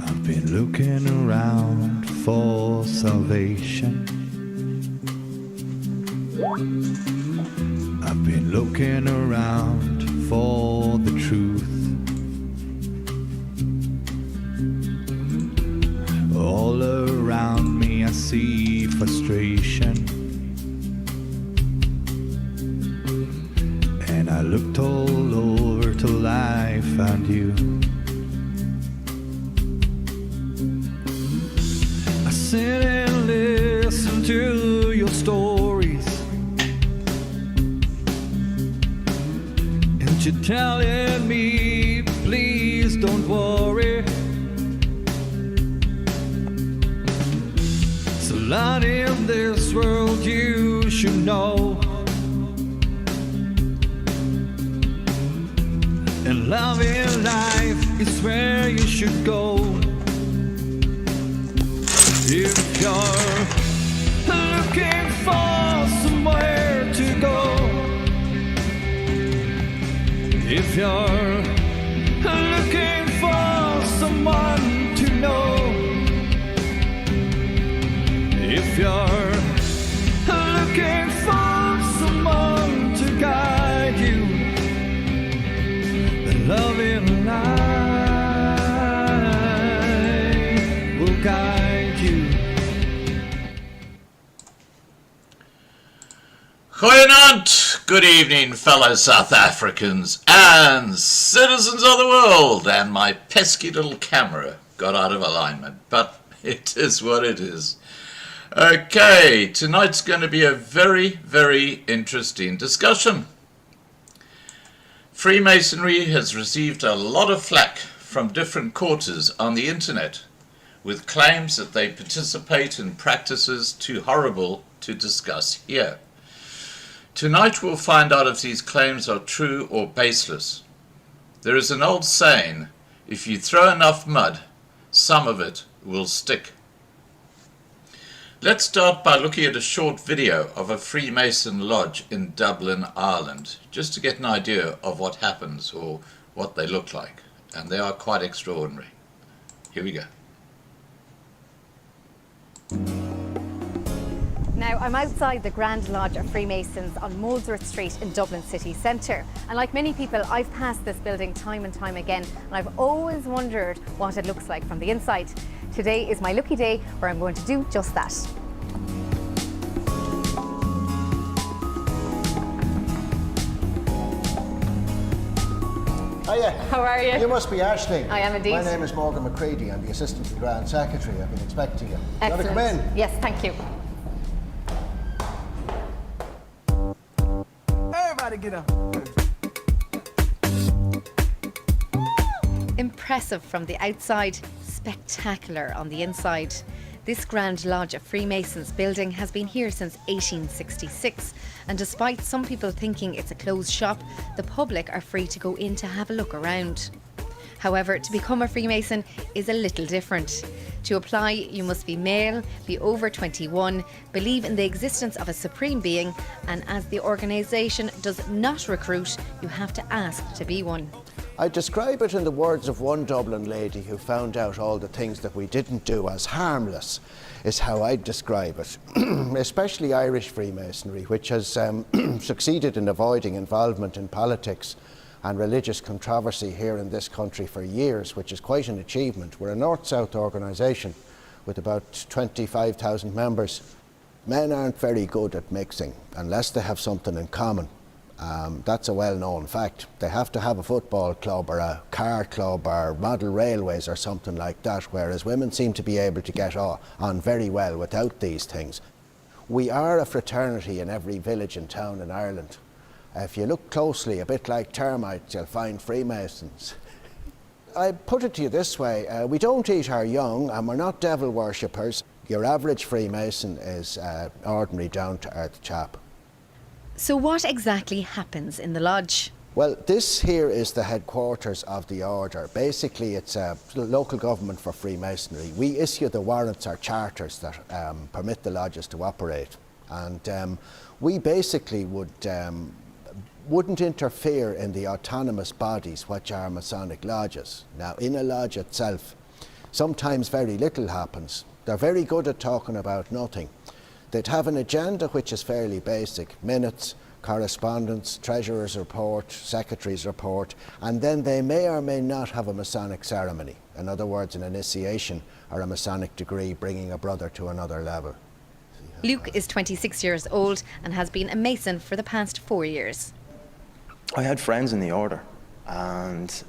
I've been looking around for salvation. I've been looking around for the truth. All around me I see frustration, and I looked all over till I found you. I sit and listen to your stories, and you're telling me, please don't worry. There's a lot in this world you should know, and love in life is where you should go. If you're looking for somewhere to go, if you're looking for someone to know, if you're looking for someone to guide you, then love in life will guide you. Goeienaand, good evening, fellow South Africans and citizens of the world. And my pesky little camera got out of alignment, but it is what it is. Okay, tonight's going to be a very, very interesting discussion. Freemasonry has received a lot of flack from different quarters on the internet, with claims that they participate in practices too horrible to discuss here. Tonight we'll find out if these claims are true or baseless. There is an old saying, if you throw enough mud, some of it will stick. Let's start by looking at a short video of a Freemason lodge in Dublin, Ireland, just to get an idea of what happens or what they look like. And they are quite extraordinary. Here we go. Now, I'm outside the Grand Lodge of Freemasons on Molesworth Street in Dublin city centre. And like many people, I've passed this building time and time again, and I've always wondered what it looks like from the inside. Today is my lucky day where I'm going to do just that. Hiya. How are you? You must be Aisling. I am indeed. My name is Morgan McCready. I'm the Assistant to the Grand Secretary. I've been expecting you. Excellent. You want to come in? Yes, thank you. Everybody get up. Impressive from the outside, spectacular on the inside. This Grand Lodge of Freemasons building has been here since 1866, and despite some people thinking it's a closed shop, the public are free to go in to have a look around. However, to become a Freemason is a little different. To apply, you must be male, be over 21, believe in the existence of a supreme being, and as the organisation does not recruit, you have to ask to be one. I describe it in the words of one Dublin lady who found out all the things that we didn't do as harmless, is how I describe it. Especially Irish Freemasonry, which has succeeded in avoiding involvement in politics and religious controversy here in this country for years, which is quite an achievement. We're a north-south organisation with about 25,000 members. Men aren't very good at mixing unless they have something in common. That's a well-known fact. They have to have a football club or a car club or model railways or something like that, whereas women seem to be able to get on very well without these things. We are a fraternity in every village and town in Ireland. If you look closely, a bit like termites, you'll find Freemasons. I put it to you this way, we don't eat our young and we're not devil worshippers. Your average Freemason is ordinary down-to-earth chap. So what exactly happens in the lodge? Well, this here is the headquarters of the order. Basically, it's a local government for Freemasonry. We issue the warrants or charters that permit the lodges to operate. And we basically would wouldn't interfere in the autonomous bodies which are Masonic lodges. Now, in a lodge itself, sometimes very little happens. They're very good at talking about nothing. They'd have an agenda which is fairly basic: minutes, correspondence, treasurer's report, secretary's report, and then they may or may not have a Masonic ceremony. In other words, an initiation or a Masonic degree, bringing a brother to another level. Luke is 26 years old and has been a Mason for the past 4 years. I had friends in the order, and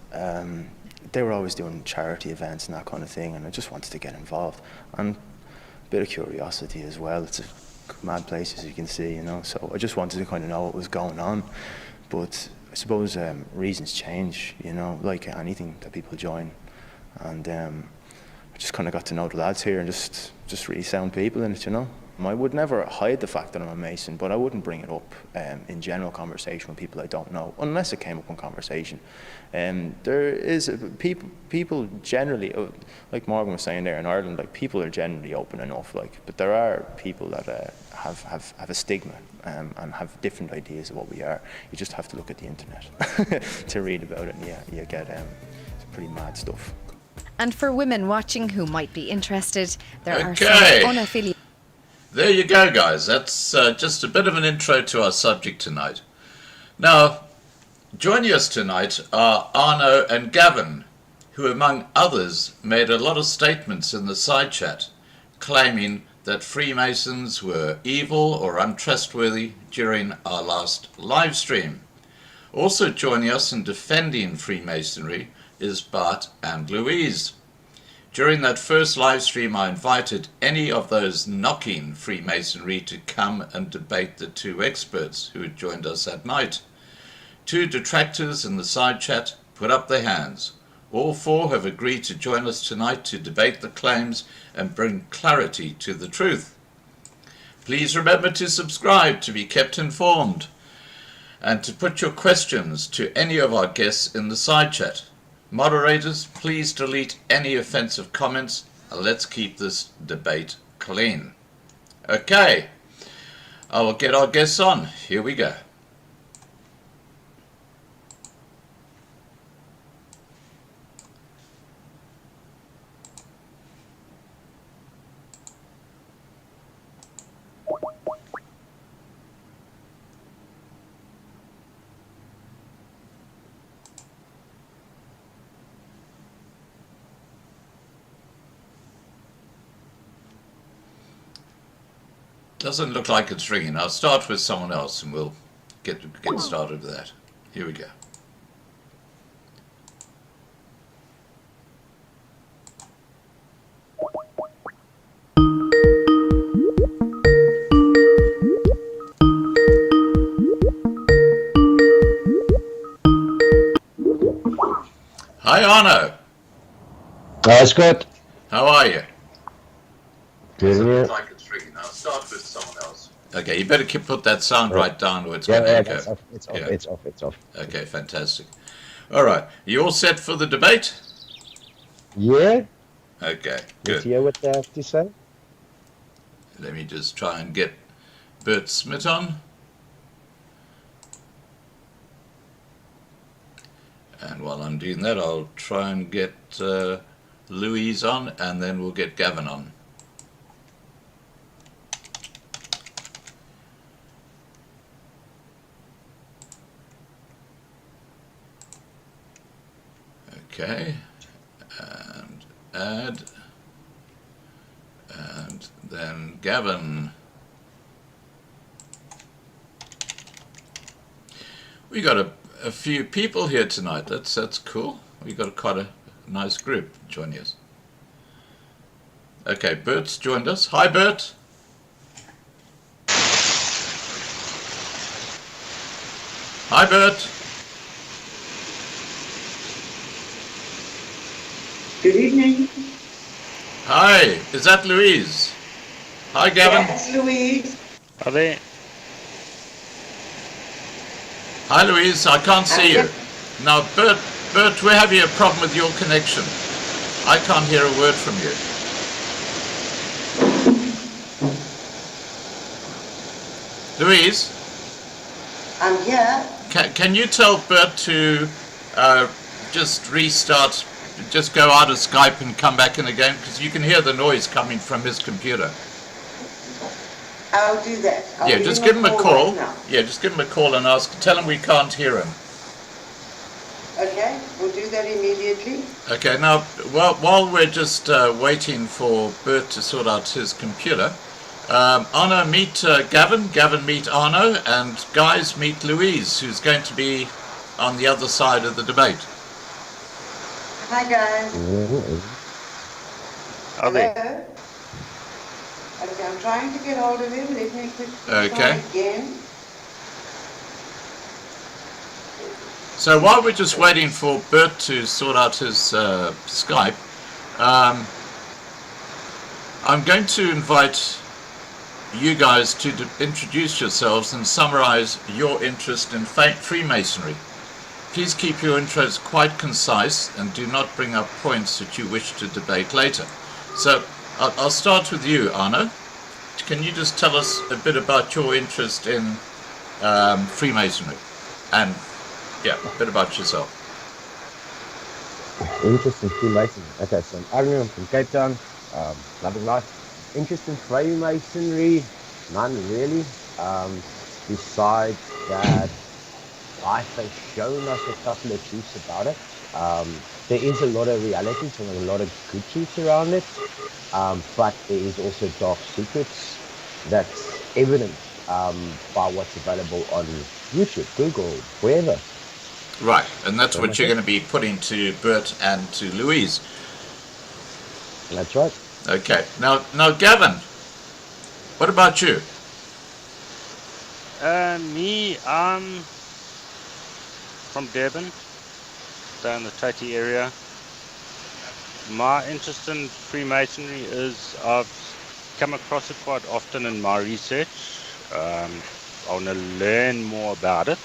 they were always doing charity events and that kind of thing, and I just wanted to get involved. And a bit of curiosity as well. It's a mad place, as you can see, you know, so I just wanted to kind of know what was going on. But I suppose reasons change, you know, like anything that people join. And I just kind of got to know the lads here, and just really sound people in it, you know. I would never hide the fact that I'm a Mason, but I wouldn't bring it up in general conversation with people I don't know, unless it came up in conversation. There is people generally, like Morgan was saying there, in Ireland, like, people are generally open enough, like, but there are people that have a stigma and have different ideas of what we are. You just have to look at the internet to read about it, and you get some pretty mad stuff. And for women watching who might be interested, there are some Okay. unaffiliated. There you go, guys. That's just a bit of an intro to our subject tonight. Now, joining us tonight are Arno and Gavin, who, among others, made a lot of statements in the side chat, claiming that Freemasons were evil or untrustworthy during our last live stream. Also joining us in defending Freemasonry is Bart and Louise. During that first live stream, I invited any of those knocking Freemasonry to come and debate the two experts who had joined us that night. Two detractors in the side chat put up their hands. All four have agreed to join us tonight to debate the claims and bring clarity to the truth. Please remember to subscribe to be kept informed, and to put your questions to any of our guests in the side chat. Moderators, please delete any offensive comments, and let's keep this debate clean. Okay, I will get our guests on. Here we go. Doesn't look like it's ringing. I'll start with someone else and we'll get started with that. Here we go. Hi Arno. That's good. How are you? Good Doesn't here. look like it's ringing. I'll start with someone else. Okay, you better put that sound right down or it's Yeah, going to yeah, echo. it's off. It's off. Yeah. It's off. It's off. Okay, fantastic. All right, you all set for the debate? Yeah. Okay, Let's good. hear what they have to say. Let me just try and get Bert Smith on. And while I'm doing that, I'll try and get Louise on, and then we'll get Gavin on. Okay, and add, and then Gavin. We got a few people here tonight. That's cool. We got quite a nice group joining us. Okay, Bert's joined us. Hi, Bert. Hi, Bert. Good evening. Hi, is that Louise? Hi, Gavin. Yes, Louise. Hi, Louise. I can't see you. Now, Bert, we're having a problem with your connection. I can't hear a word from you. Louise, I'm here. Can you tell Bert to just restart, just go out of Skype and come back in again? Because you can hear the noise coming from his computer. I'll do that. I'll Yeah, just give him a call. right now. Yeah, just give him a call and tell him we can't hear him. Okay, we'll do that immediately. Okay, now, while we're just waiting for Bert to sort out his computer, Arno, meet Gavin, Gavin meet Arno, and guys meet Louise, who's going to be on the other side of the debate. Hi, guys. Okay. Hello? Okay, I'm trying to get hold of him. Let me quickly Okay. try again. So while we're just waiting for Bert to sort out his Skype, I'm going to invite you guys to introduce yourselves and summarize your interest in Freemasonry. Please keep your intros quite concise and do not bring up points that you wish to debate later. So I'll start with you, Arno. Can you just tell us a bit about your interest in Freemasonry? And, yeah, a bit about yourself. Interest in Freemasonry. Okay, so I'm Arno, I'm from Cape Town, loving life. Interest in Freemasonry? None really. Besides that, life has shown us a couple of truths about it. There is a lot of realities and a lot of good truths around it, but there is also dark secrets that's evident by what's available on YouTube, Google, wherever. Right, and that's what you're going to be putting to Bert and to Louise. That's right. Okay, now Gavin, what about you? Me, I'm from Durban, down the Tati area. My interest in Freemasonry is I've come across it quite often in my research. I want to learn more about it.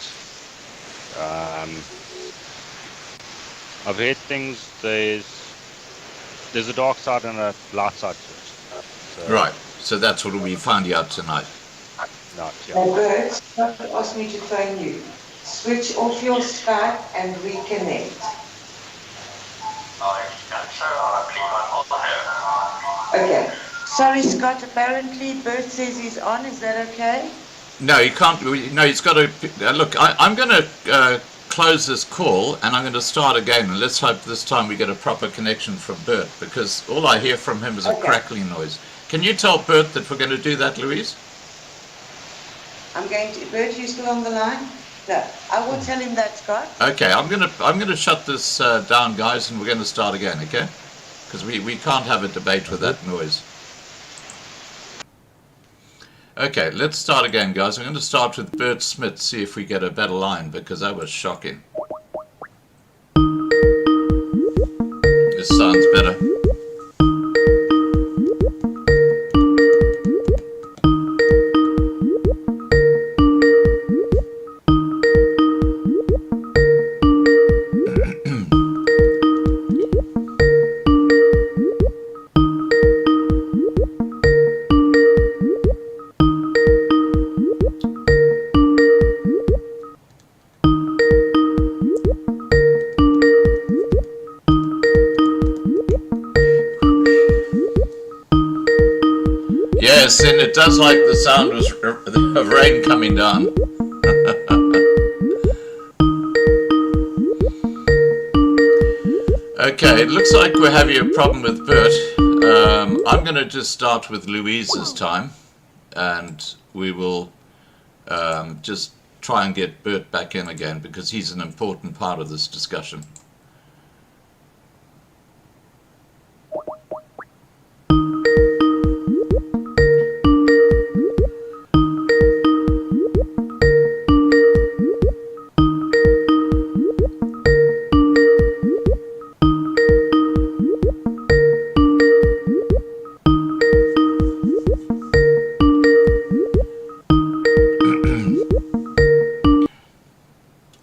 I've heard things, there's a dark side and a light side to it. So, Right, so that's what we found out tonight. Not, Now, yeah. Bert, Scott asked me to phone you. Switch off your Skype and reconnect. Okay. Sorry, Scott. Apparently, Bert says he's on. Is that okay? No, you can't. No, he's got to look. I'm going to close this call and I'm going to start again. And let's hope this time we get a proper connection from Bert, because all I hear from him is a crackling noise. Can you tell Bert that we're going to do that, Louise? I'm going to. Bert, you still on the line? No. I will tell him that, Scott. Okay, I'm going to shut this down, guys, and we're going to start again. Okay, because we can't have a debate with that noise. Okay, let's start again, guys. I'm going to start with Bert Smith, see if we get a better line, because that was shocking. This sounds better. Yes, and it does like the sound of rain coming down. Okay, it looks like we're having a problem with Bert. I'm going to just start with Louise this time, and we will just try and get Bert back in again, because he's an important part of this discussion.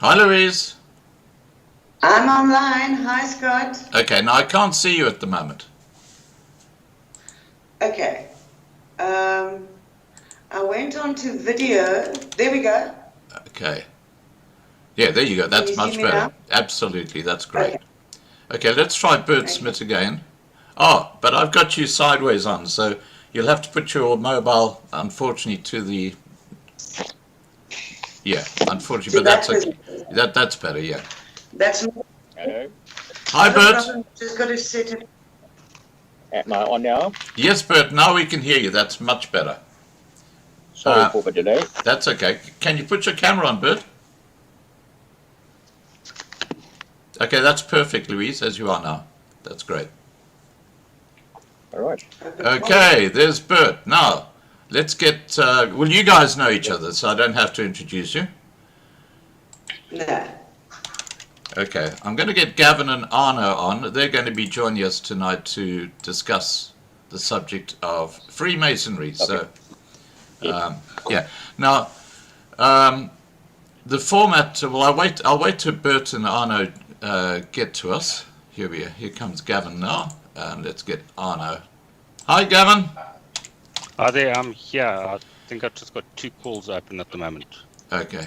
Hi, Louise. I'm online. Hi, Scott. Okay, now I can't see you at the moment. Okay. I went on to video. There we go. Okay. Yeah, there you go. That's you see much me better. now? Absolutely, that's great. Okay. Okay, let's try Bert Smith again. Oh, but I've got you sideways on, so you'll have to put your mobile, unfortunately, to the... Yeah, unfortunately, See, but that's that okay. That's better, yeah. That's not Hello. Hi, a Bert. problem. Just got to set it. Am I on now? Yes, Bert, now we can hear you. That's much better. Sorry for the delay. That's okay. Can you put your camera on, Bert? Okay, that's perfect, Louise, as you are now. That's great. All right. Okay, there's Bert. Now, let's get... well, you guys know each other, so I don't have to introduce you. No. Okay, I'm going to get Gavin and Arno on. They're going to be joining us tonight to discuss the subject of Freemasonry. So, yeah. Now, the format. Well, I'll wait till Bert and Arno get to us. Here comes Gavin now. Let's get Arno. Hi, Gavin. Are they? Here. I think I've just got 2 calls open at the moment. Okay.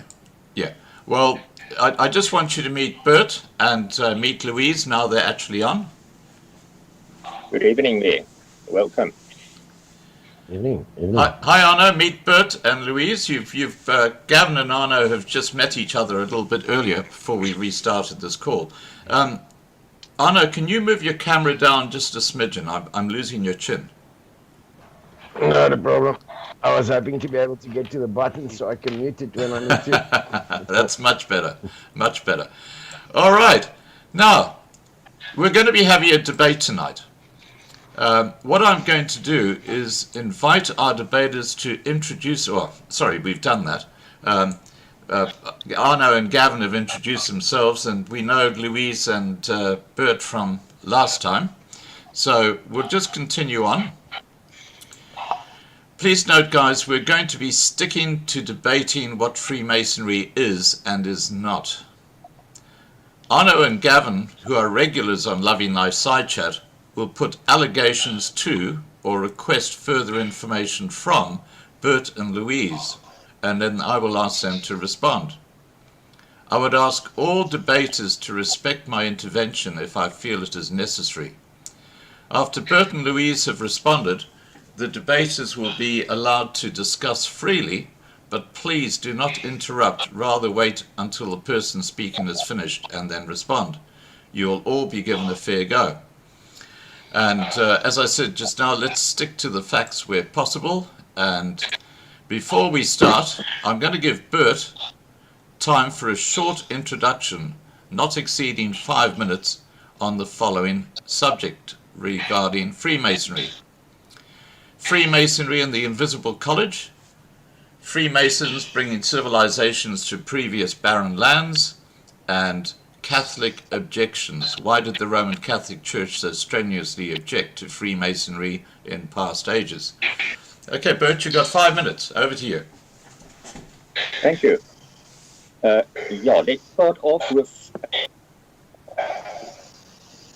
Yeah. Well, I just want you to meet Bert and meet Louise now they're actually on. Good evening there. Welcome. Evening. Hi Arno, meet Bert and Louise. Gavin and Arno have just met each other a little bit earlier before we restarted this call. Arno, can you move your camera down just a smidgen? I'm losing your chin. Not a problem. I was hoping to be able to get to the button so I can mute it when I need to. That's much better. Much better. All right. Now, we're going to be having a debate tonight. What I'm going to do is invite our debaters to introduce, we've done that. Arno and Gavin have introduced themselves, and we know Louise and Bert from last time. So we'll just continue on. Please note, guys, we're going to be sticking to debating what Freemasonry is and is not. Arno and Gavin, who are regulars on Loving Life Side Chat, will put allegations to or request further information from Bert and Louise, and then I will ask them to respond. I would ask all debaters to respect my intervention if I feel it is necessary. After Bert and Louise have responded, the debaters will be allowed to discuss freely, but please do not interrupt, rather wait until the person speaking is finished and then respond. You'll all be given a fair go. And as I said just now, let's stick to the facts where possible. And before we start, I'm going to give Bert time for a short introduction, not exceeding 5 minutes, on the following subject regarding Freemasonry. Freemasonry and the Invisible College, Freemasons bringing civilizations to previous barren lands, and Catholic objections. Why did the Roman Catholic Church so strenuously object to Freemasonry in past ages? Okay, Bert, you've got 5 minutes. Over to you. Thank you. Let's start off with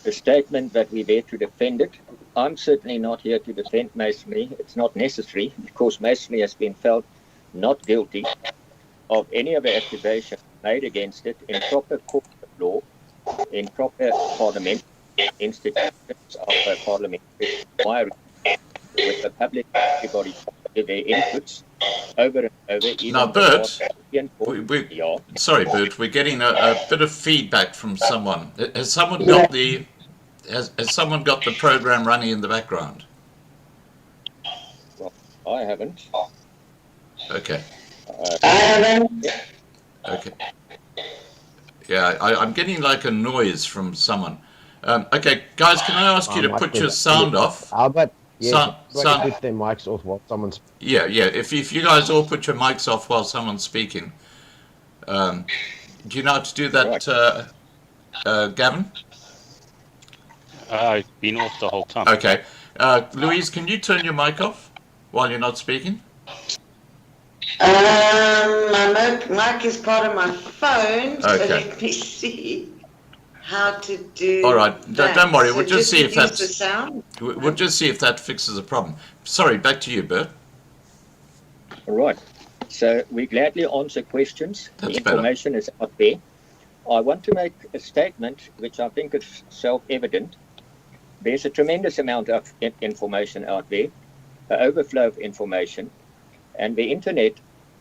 the statement that we're there to defend it. I'm certainly not here to defend Masonry. It's not necessary because Masonry has been felt not guilty of any of the accusations made against it in proper court of law, in proper parliament institutions of parliamentary inquiry, with the public, everybody give their inputs over and over. Even Now, Bert, yeah. Sorry, Bert, we're getting a bit of feedback from someone. Has someone got the has someone got the program running in the background? Well, I haven't. Okay. I haven't. Okay. Yeah, I'm getting like a noise from someone. Okay, guys, can I ask you to put your sound off? Albert, yeah, Sound. put their mics off while someone's... Yeah. If you guys all put your mics off while someone's speaking. Do you know how to do that, Gavin? I've been off the whole time. Okay. Louise, can you turn your mic off while you're not speaking? My mic is part of my phone, so Okay. let me see how to do. All right. that. Don't worry. So We'll just see if reduce that's the sound. We'll just see if that fixes the problem. Sorry, back to you, Bert. All right. So we gladly answer questions. That's the information is out there. I want to make a statement which I think is self-evident. There's a tremendous amount of information out there, an overflow of information, and the internet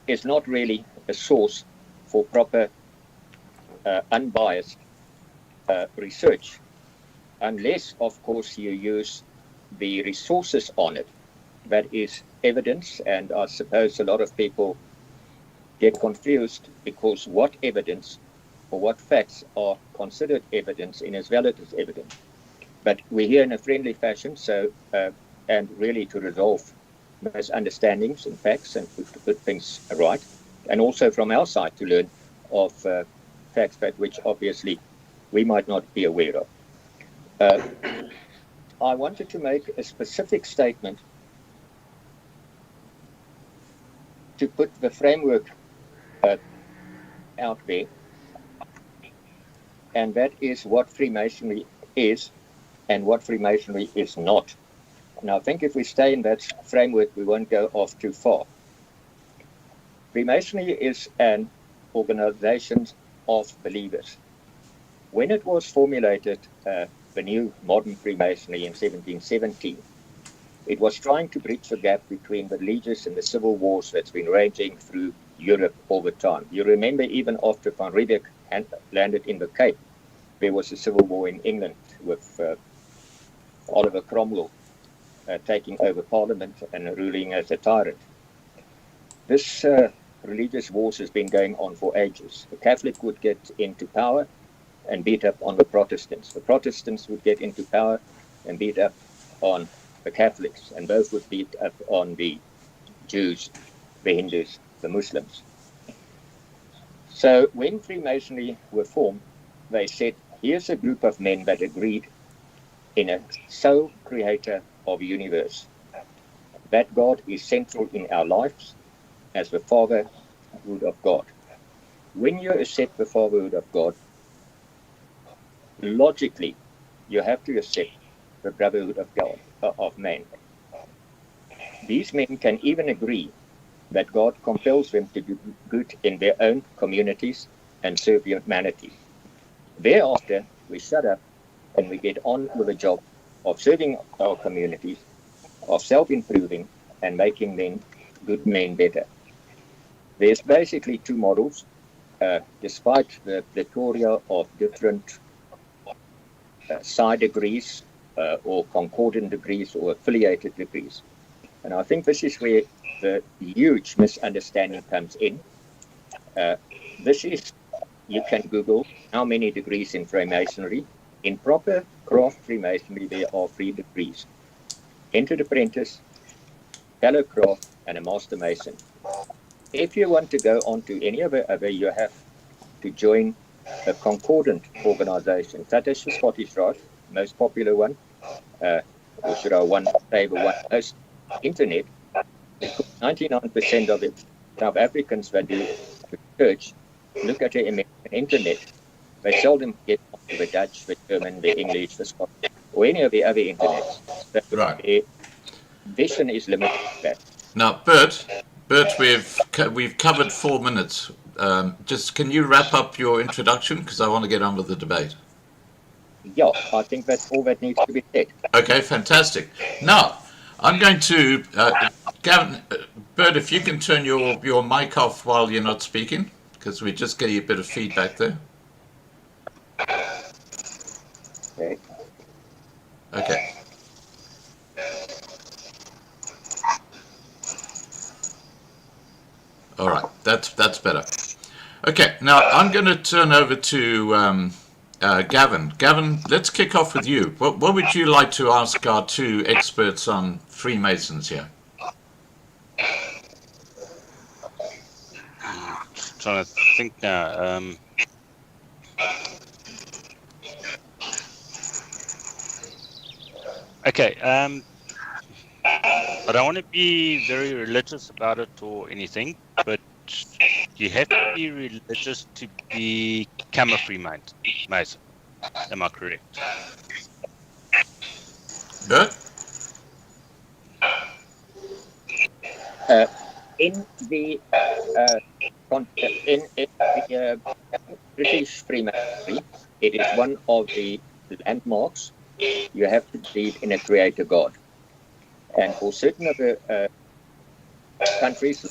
is not really a source for proper, unbiased research, unless, of course, you use the resources on it. That is evidence, and I suppose a lot of people get confused because what evidence or what facts are considered evidence in as well as evidence. But we're here in a friendly fashion, so and really to resolve misunderstandings and facts and to put things right, and also from our side to learn of facts that which obviously we might not be aware of. I wanted to make a specific statement to put the framework out there, and that is what Freemasonry is and what Freemasonry is not. Now, I think if we stay in that framework, we won't go off too far. Freemasonry is an organization of believers. When it was formulated, the new modern Freemasonry in 1717, it was trying to bridge the gap between the religious and the civil wars that's been raging through Europe all the time. You remember even after Van Riebeeck landed in the Cape, there was a civil war in England with Oliver Cromwell taking over Parliament and ruling as a tyrant. This religious wars has been going on for ages. The Catholic would get into power and beat up on the Protestants. The Protestants would get into power and beat up on the Catholics, and both would beat up on the Jews, the Hindus, the Muslims. So when Freemasonry were formed, they said, here's a group of men that agreed in a sole creator of the universe. That God is central in our lives as the fatherhood of God. When you accept the fatherhood of God, logically, you have to accept the brotherhood of God, of man. These men can even agree that God compels them to do good in their own communities and serve humanity. Thereafter, we shut up and we get on with the job of serving our communities, of self-improving and making them good men better. There's basically two models, despite the plethora of different side degrees or concordant degrees or affiliated degrees. And I think this is where the huge misunderstanding comes in. This is, you can Google how many degrees in Freemasonry. In proper craft Freemasonry, there are 3 degrees: entered apprentice, fellow craft, and a master mason. If you want to go on to any of the other, you have to join a concordant organization, such as the Scottish Rite, most popular one, or should I say the one most internet, because 99% of the South Africans that do research look at the American internet. They seldom get onto the Dutch, the German, the English, the Scottish, or any of the other internets. So Right. their vision is limited to that. Now, Bert, we've covered 4 minutes. Just can you wrap up your introduction, because I want to get on with the debate. Yeah, I think that's all that needs to be said. Okay, fantastic. Now, I'm going to Gavin, Bert, if you can turn your mic off while you're not speaking, because we're just getting a bit of feedback there. Okay. Okay. All right, that's better. Okay, now I'm going to turn over to Gavin. Gavin, let's kick off with you. What would you like to ask our 2 experts on Freemasons here? Trying to think now. Okay. I don't want to be very religious about it or anything, but you have to be religious to become a Freemason. Am I correct? Bert? In the British Freemasonry, it is one of the landmarks. You have to believe in a creator God. And for certain of the countries,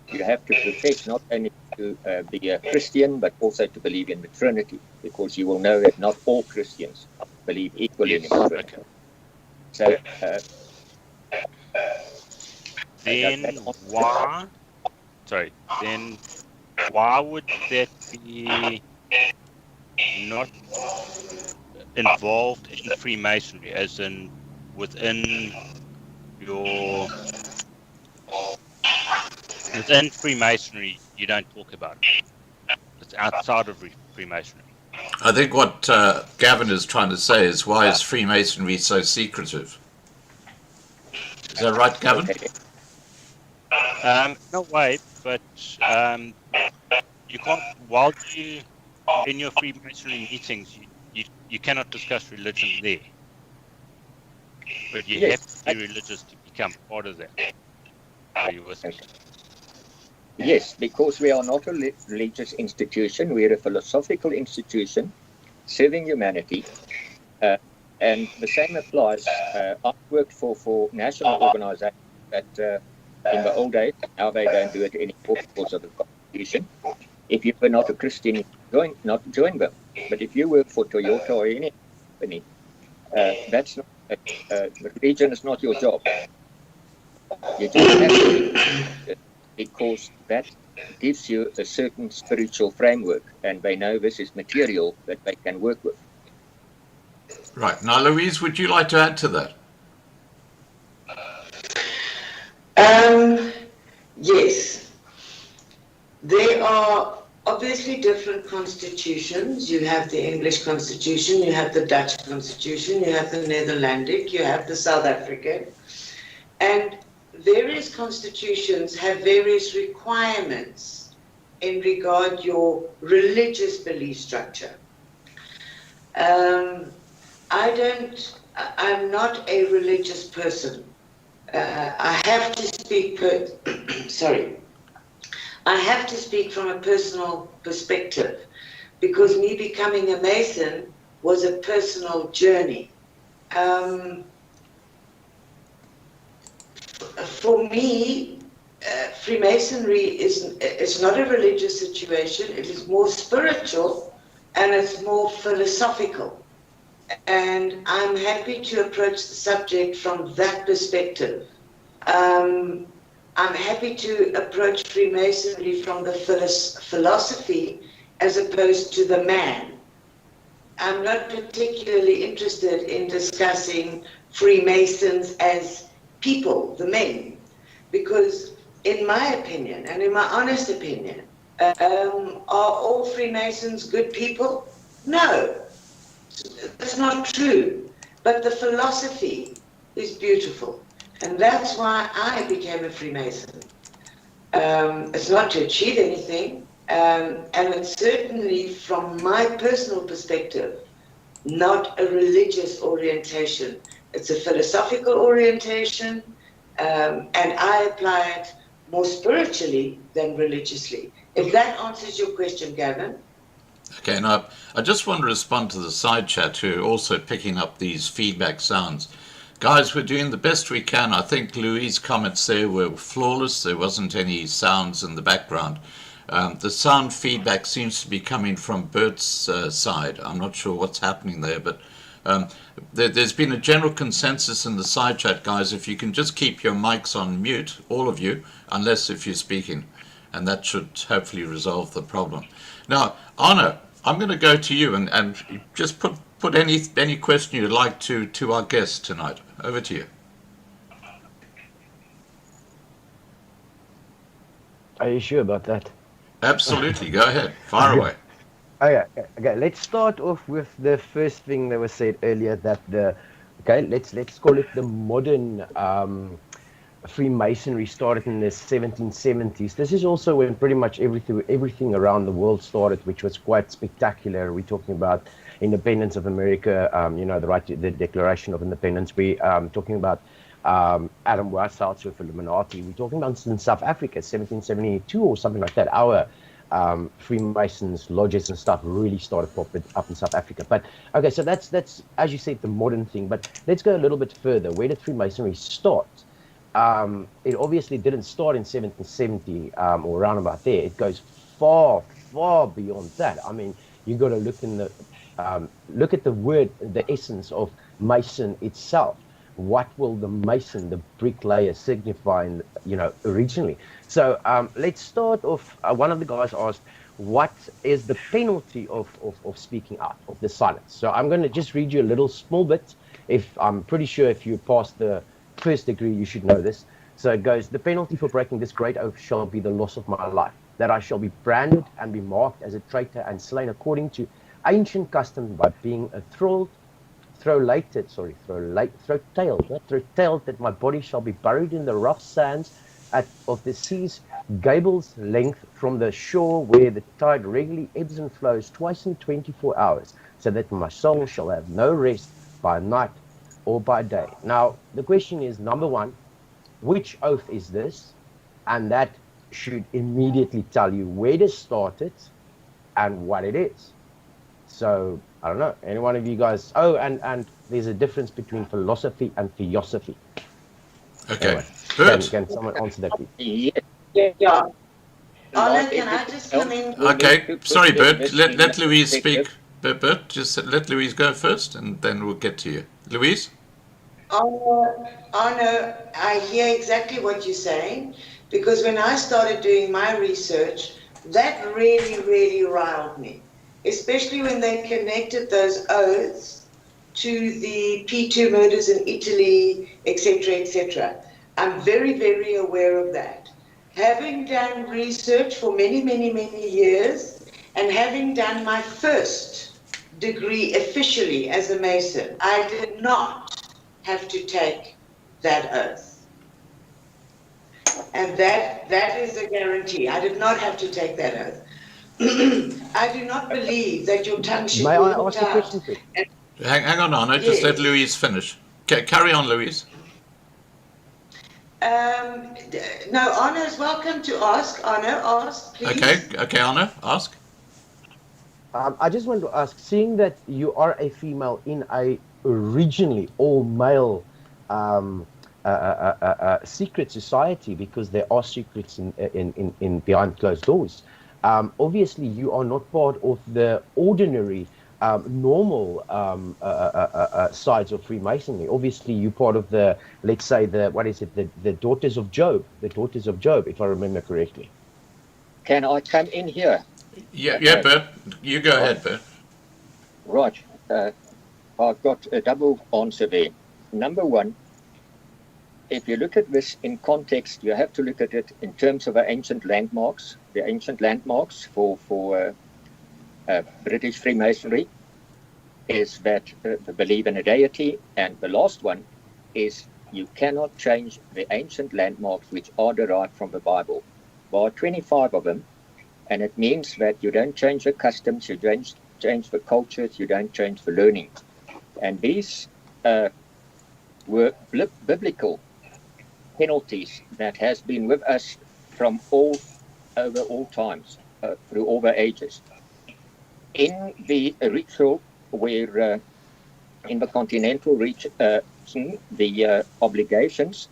you have to profess not only to be a Christian, but also to believe in the Trinity, because you will know that not all Christians believe equally in the Trinity. Okay. So, Then why? Sorry. Then why would that be not involved in Freemasonry, as in within your within Freemasonry? You don't talk about it. It's outside of Freemasonry. I think what Gavin is trying to say is, why is Freemasonry so secretive? Is that right, Gavin? No way, but you can't, while you in your Freemasonry meetings, you cannot discuss religion there. But you Yes, have to be religious to become part of that. Are you with me? yes, because we are not a religious institution, we are a philosophical institution serving humanity. And the same applies. I've worked for national organizations that in the old days, now they don't do it anymore because of the Constitution. If you were not a Christian, you not join them. But if you work for Toyota or any company, that's not, religion is not your job. You just have to, because that gives you a certain spiritual framework, and they know this is material that they can work with. Right. Now, Louise, would you like to add to that? Yes. There are obviously different constitutions. You have the English Constitution, you have the Dutch Constitution, you have the Netherlandic, you have the South African. And various constitutions have various requirements in regard your religious belief structure. I'm not a religious person. I have to speak, I have to speak from a personal perspective, because me becoming a Mason was a personal journey. For me, Freemasonry is not a religious situation. It is more spiritual and it's more philosophical. And I'm happy to approach the subject from that perspective. I'm happy to approach Freemasonry from the philosophy as opposed to the man. I'm not particularly interested in discussing Freemasons as people, the men, because in my opinion, and in my honest opinion, are all Freemasons good people? No, that's not true. But the philosophy is beautiful, and that's why I became a Freemason. It's not to achieve anything, and it's certainly, from my personal perspective, not a religious orientation. It's a philosophical orientation, and I apply it more spiritually than religiously. If that answers your question, Gavin. Okay, now I just want to respond to the side chat who are also picking up these feedback sounds. Guys, we're doing the best we can. I think Louis' comments there were flawless. There wasn't any sounds in the background. The sound feedback seems to be coming from Bert's side. I'm not sure what's happening there, but there's been a general consensus in the side chat, guys. If you can just keep your mics on mute, all of you, unless if you're speaking, and that should hopefully resolve the problem. Now, Anna, I'm going to go to you and just put any question you'd like to our guest tonight. Over to you. Are you sure about that? Absolutely. Go ahead. Fire away. Okay. Let's start off with the first thing that was said earlier, that let's call it the modern Freemasonry started in the 1770s. This is also when pretty much everything around the world started, which was quite spectacular. We're talking about independence of America, the right to the Declaration of Independence. We're talking about Adam Weishaupt's with Illuminati. We're talking about in South Africa, 1772 or something like that. Our Freemasons, lodges and stuff really started popping up in South Africa. But okay, so that's as you said, the modern thing. But let's go a little bit further. Where did Freemasonry start? It obviously didn't start in 1770 or around about there. It goes far, far beyond that. I mean, you got to look at the word, the essence of Mason itself. What will the Mason, the bricklayer, signify, originally? So let's start off. One of the guys asked, what is the penalty of speaking out, of the silence? So I'm going to just read you a little small bit. I'm pretty sure if you pass the first degree, you should know this. So it goes, the penalty for breaking this great oath shall be the loss of my life, that I shall be branded and be marked as a traitor and slain according to ancient custom by being a throw-tailed, that my body shall be buried in the rough sands of the sea's gable's length from the shore where the tide regularly ebbs and flows twice in 24 hours, so that my soul shall have no rest by night or by day. Now, the question is, number one, which oath is this? And that should immediately tell you where to start it and what it is. So, I don't know, any one of you guys... Oh, and there's a difference between philosophy and theosophy. Okay, Anyway, Bert. can someone answer that, please? Yeah. Anna, can I just come in? Okay, sorry, Bert. Let Louise speak. Bert, just let Louise go first, and then we'll get to you. Louise? Anna, I hear exactly what you're saying, because when I started doing my research, that really, really riled me, especially when they connected those oaths to the P2 murders in Italy, etc., etc. I'm very, very aware of that. Having done research for many, many, many years, and having done my first degree officially as a Mason, I did not have to take that oath. And that is a guarantee. I did not have to take that oath. I do not believe that your tongue should be May I hooked ask a out. question, please? Hang on, Anna. Just let Yes. Louise finish. Carry on, Louise. No, Anna is welcome to ask. Anna, ask, please. Okay, Anna, ask. I just want to ask, seeing that you are a female in a originally all-male secret society, because there are secrets in behind closed doors, obviously you are not part of the ordinary normal sides of Freemasonry. Obviously you're part of the, let's say, the Daughters of Job, if I remember correctly. Can I come in here? Yeah, Bert. You go ahead, Bert. Right. I've got a double answer there. Number one, if you look at this in context, you have to look at it in terms of the ancient landmarks for British Freemasonry is that they believe in a deity, and the last one is you cannot change the ancient landmarks which are derived from the Bible. There are 25 of them, and it means that you don't change the customs, you don't change the cultures, you don't change the learning. And these were biblical penalties that has been with us from over all times, through all the ages. In the ritual, where in the continental region, the obligations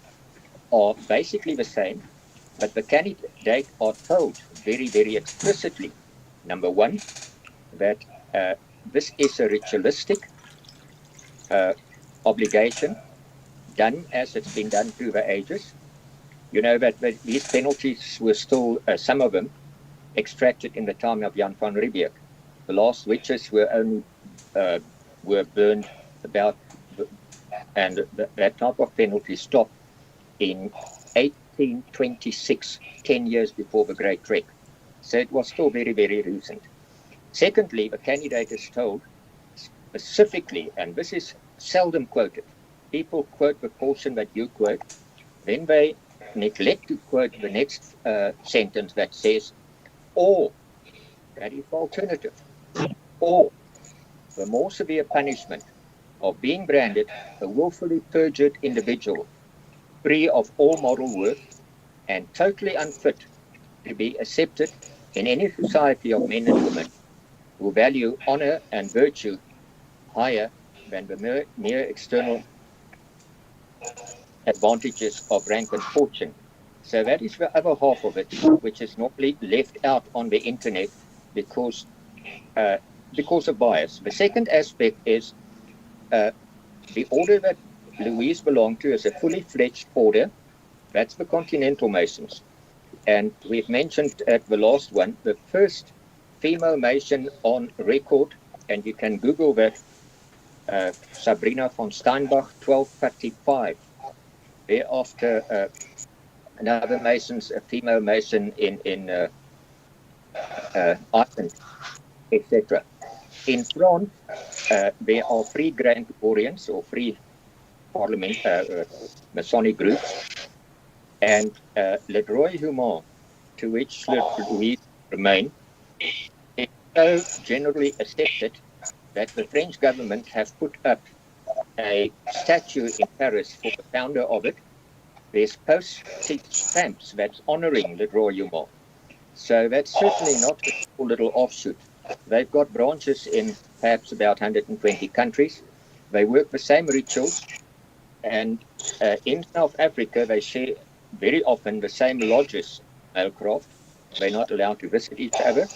are basically the same, but the candidate are told very, very explicitly, number one, that this is a ritualistic obligation done as it's been done through the ages. You know that these penalties were still, some of them, extracted in the time of Jan van Riebeeck. The last witches were only were burned about, and that type of penalty stopped in 1826, 10 years before the Great Trek. So it was still very, very recent. Secondly, the candidate is told specifically, and this is seldom quoted, people quote the portion that you quote, then they neglect to quote the next sentence that says, or, that is the alternative, or the more severe punishment of being branded a willfully perjured individual, free of all moral worth and totally unfit to be accepted In any society of men and women who value honor and virtue higher than the mere external advantages of rank and fortune. So that is the other half of it, which is normally left out on the internet because of bias. The second aspect is the order that Louise belonged to is a fully fledged order. That's the Continental Masons. And we've mentioned at the last one, the first female Mason on record, and you can Google that, Sabrina von Steinbach, 1235. Thereafter, another Masons, a female Mason in Ireland, etc. In France, there are three Grand Orients or three Parliament Masonic groups, and Le Droit Humain, to which we remain, is so generally accepted that the French government has put up a statue in Paris for the founder of it. There's postage stamps that's honoring Le Droit Humain. So that's certainly not a small little offshoot. They've got branches in perhaps about 120 countries. They work the same rituals. And in South Africa, they share very often the same lodges, mailcraft. They're not allowed to visit each other,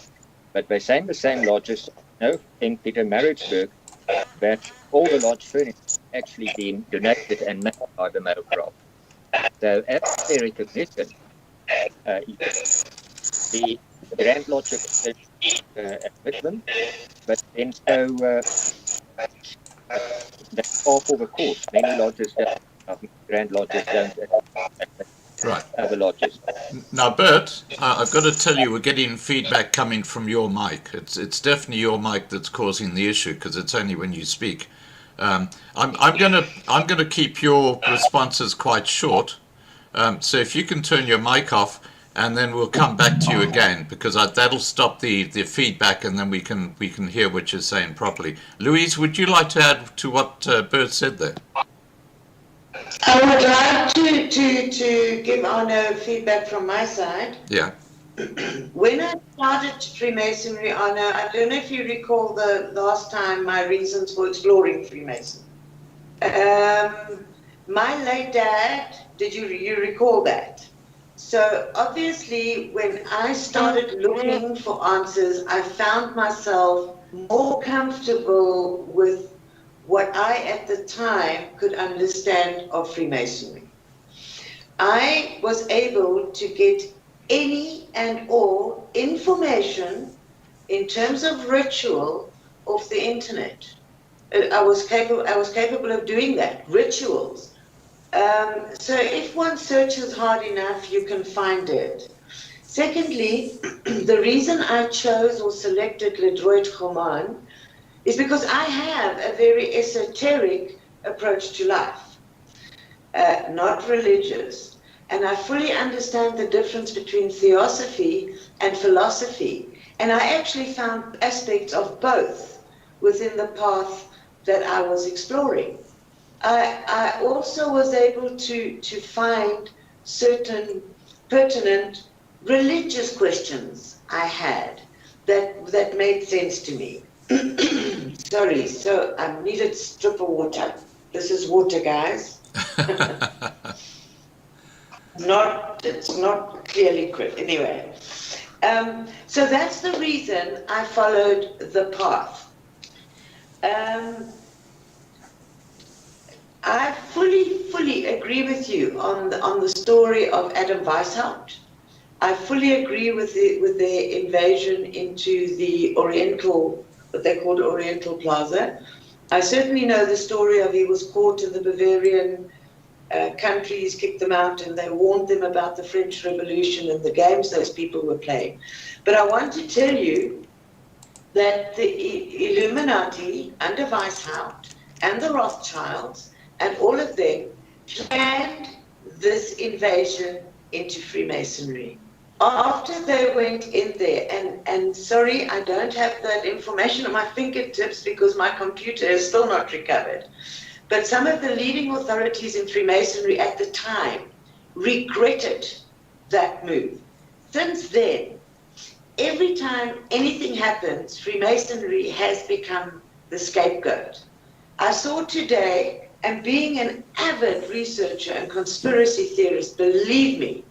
but they share the same lodges. In Pietermaritzburg, that all the lodge furniture actually been donated and made by the mailcraft. So at their recognition, the Grand Lodge admit them, but then so that's all for the course. Many lodges, Grand Lodges don't admit Right. other lodges. Now, Bert, I've got to tell you, we're getting feedback coming from your mic. It's definitely your mic that's causing the issue because it's only when you speak. I'm gonna keep your responses quite short. So if you can turn your mic off, and then we'll come back to you again because that'll stop the feedback, and then we can hear what you're saying properly. Louise, would you like to add to what Bert said there? I would like to give Arno feedback from my side. Yeah. When I started Freemasonry, Arno, I don't know if you recall the last time my reasons for exploring Freemason. My late dad, did you recall that? So obviously, when I started looking for answers, I found myself more comfortable with what I, at the time, could understand of Freemasonry. I was able to get any and all information in terms of ritual off the internet. I was capable of doing that, rituals. So if one searches hard enough, you can find it. Secondly, the reason I chose or selected Le Droit Humain is because I have a very esoteric approach to life, not religious. And I fully understand the difference between theosophy and philosophy. And I actually found aspects of both within the path that I was exploring. I also was able to find certain pertinent religious questions I had that made sense to me. Sorry, so I needed a strip of water. This is water, guys. It's not clearly clear. Anyway, so that's the reason I followed the path. I fully agree with you on the story of Adam Weishaupt. I fully agree with their invasion into the Oriental, what they called Oriental Plaza. I certainly know the story of he was caught in the Bavarian countries, kicked them out, and they warned them about the French Revolution and the games those people were playing. But I want to tell you that the Illuminati under Weishaupt and the Rothschilds and all of them planned this invasion into Freemasonry. After they went in there, and sorry, I don't have that information at my fingertips because my computer is still not recovered, but some of the leading authorities in Freemasonry at the time regretted that move. Since then, every time anything happens, Freemasonry has become the scapegoat. I saw today, and being an avid researcher and conspiracy theorist, believe me,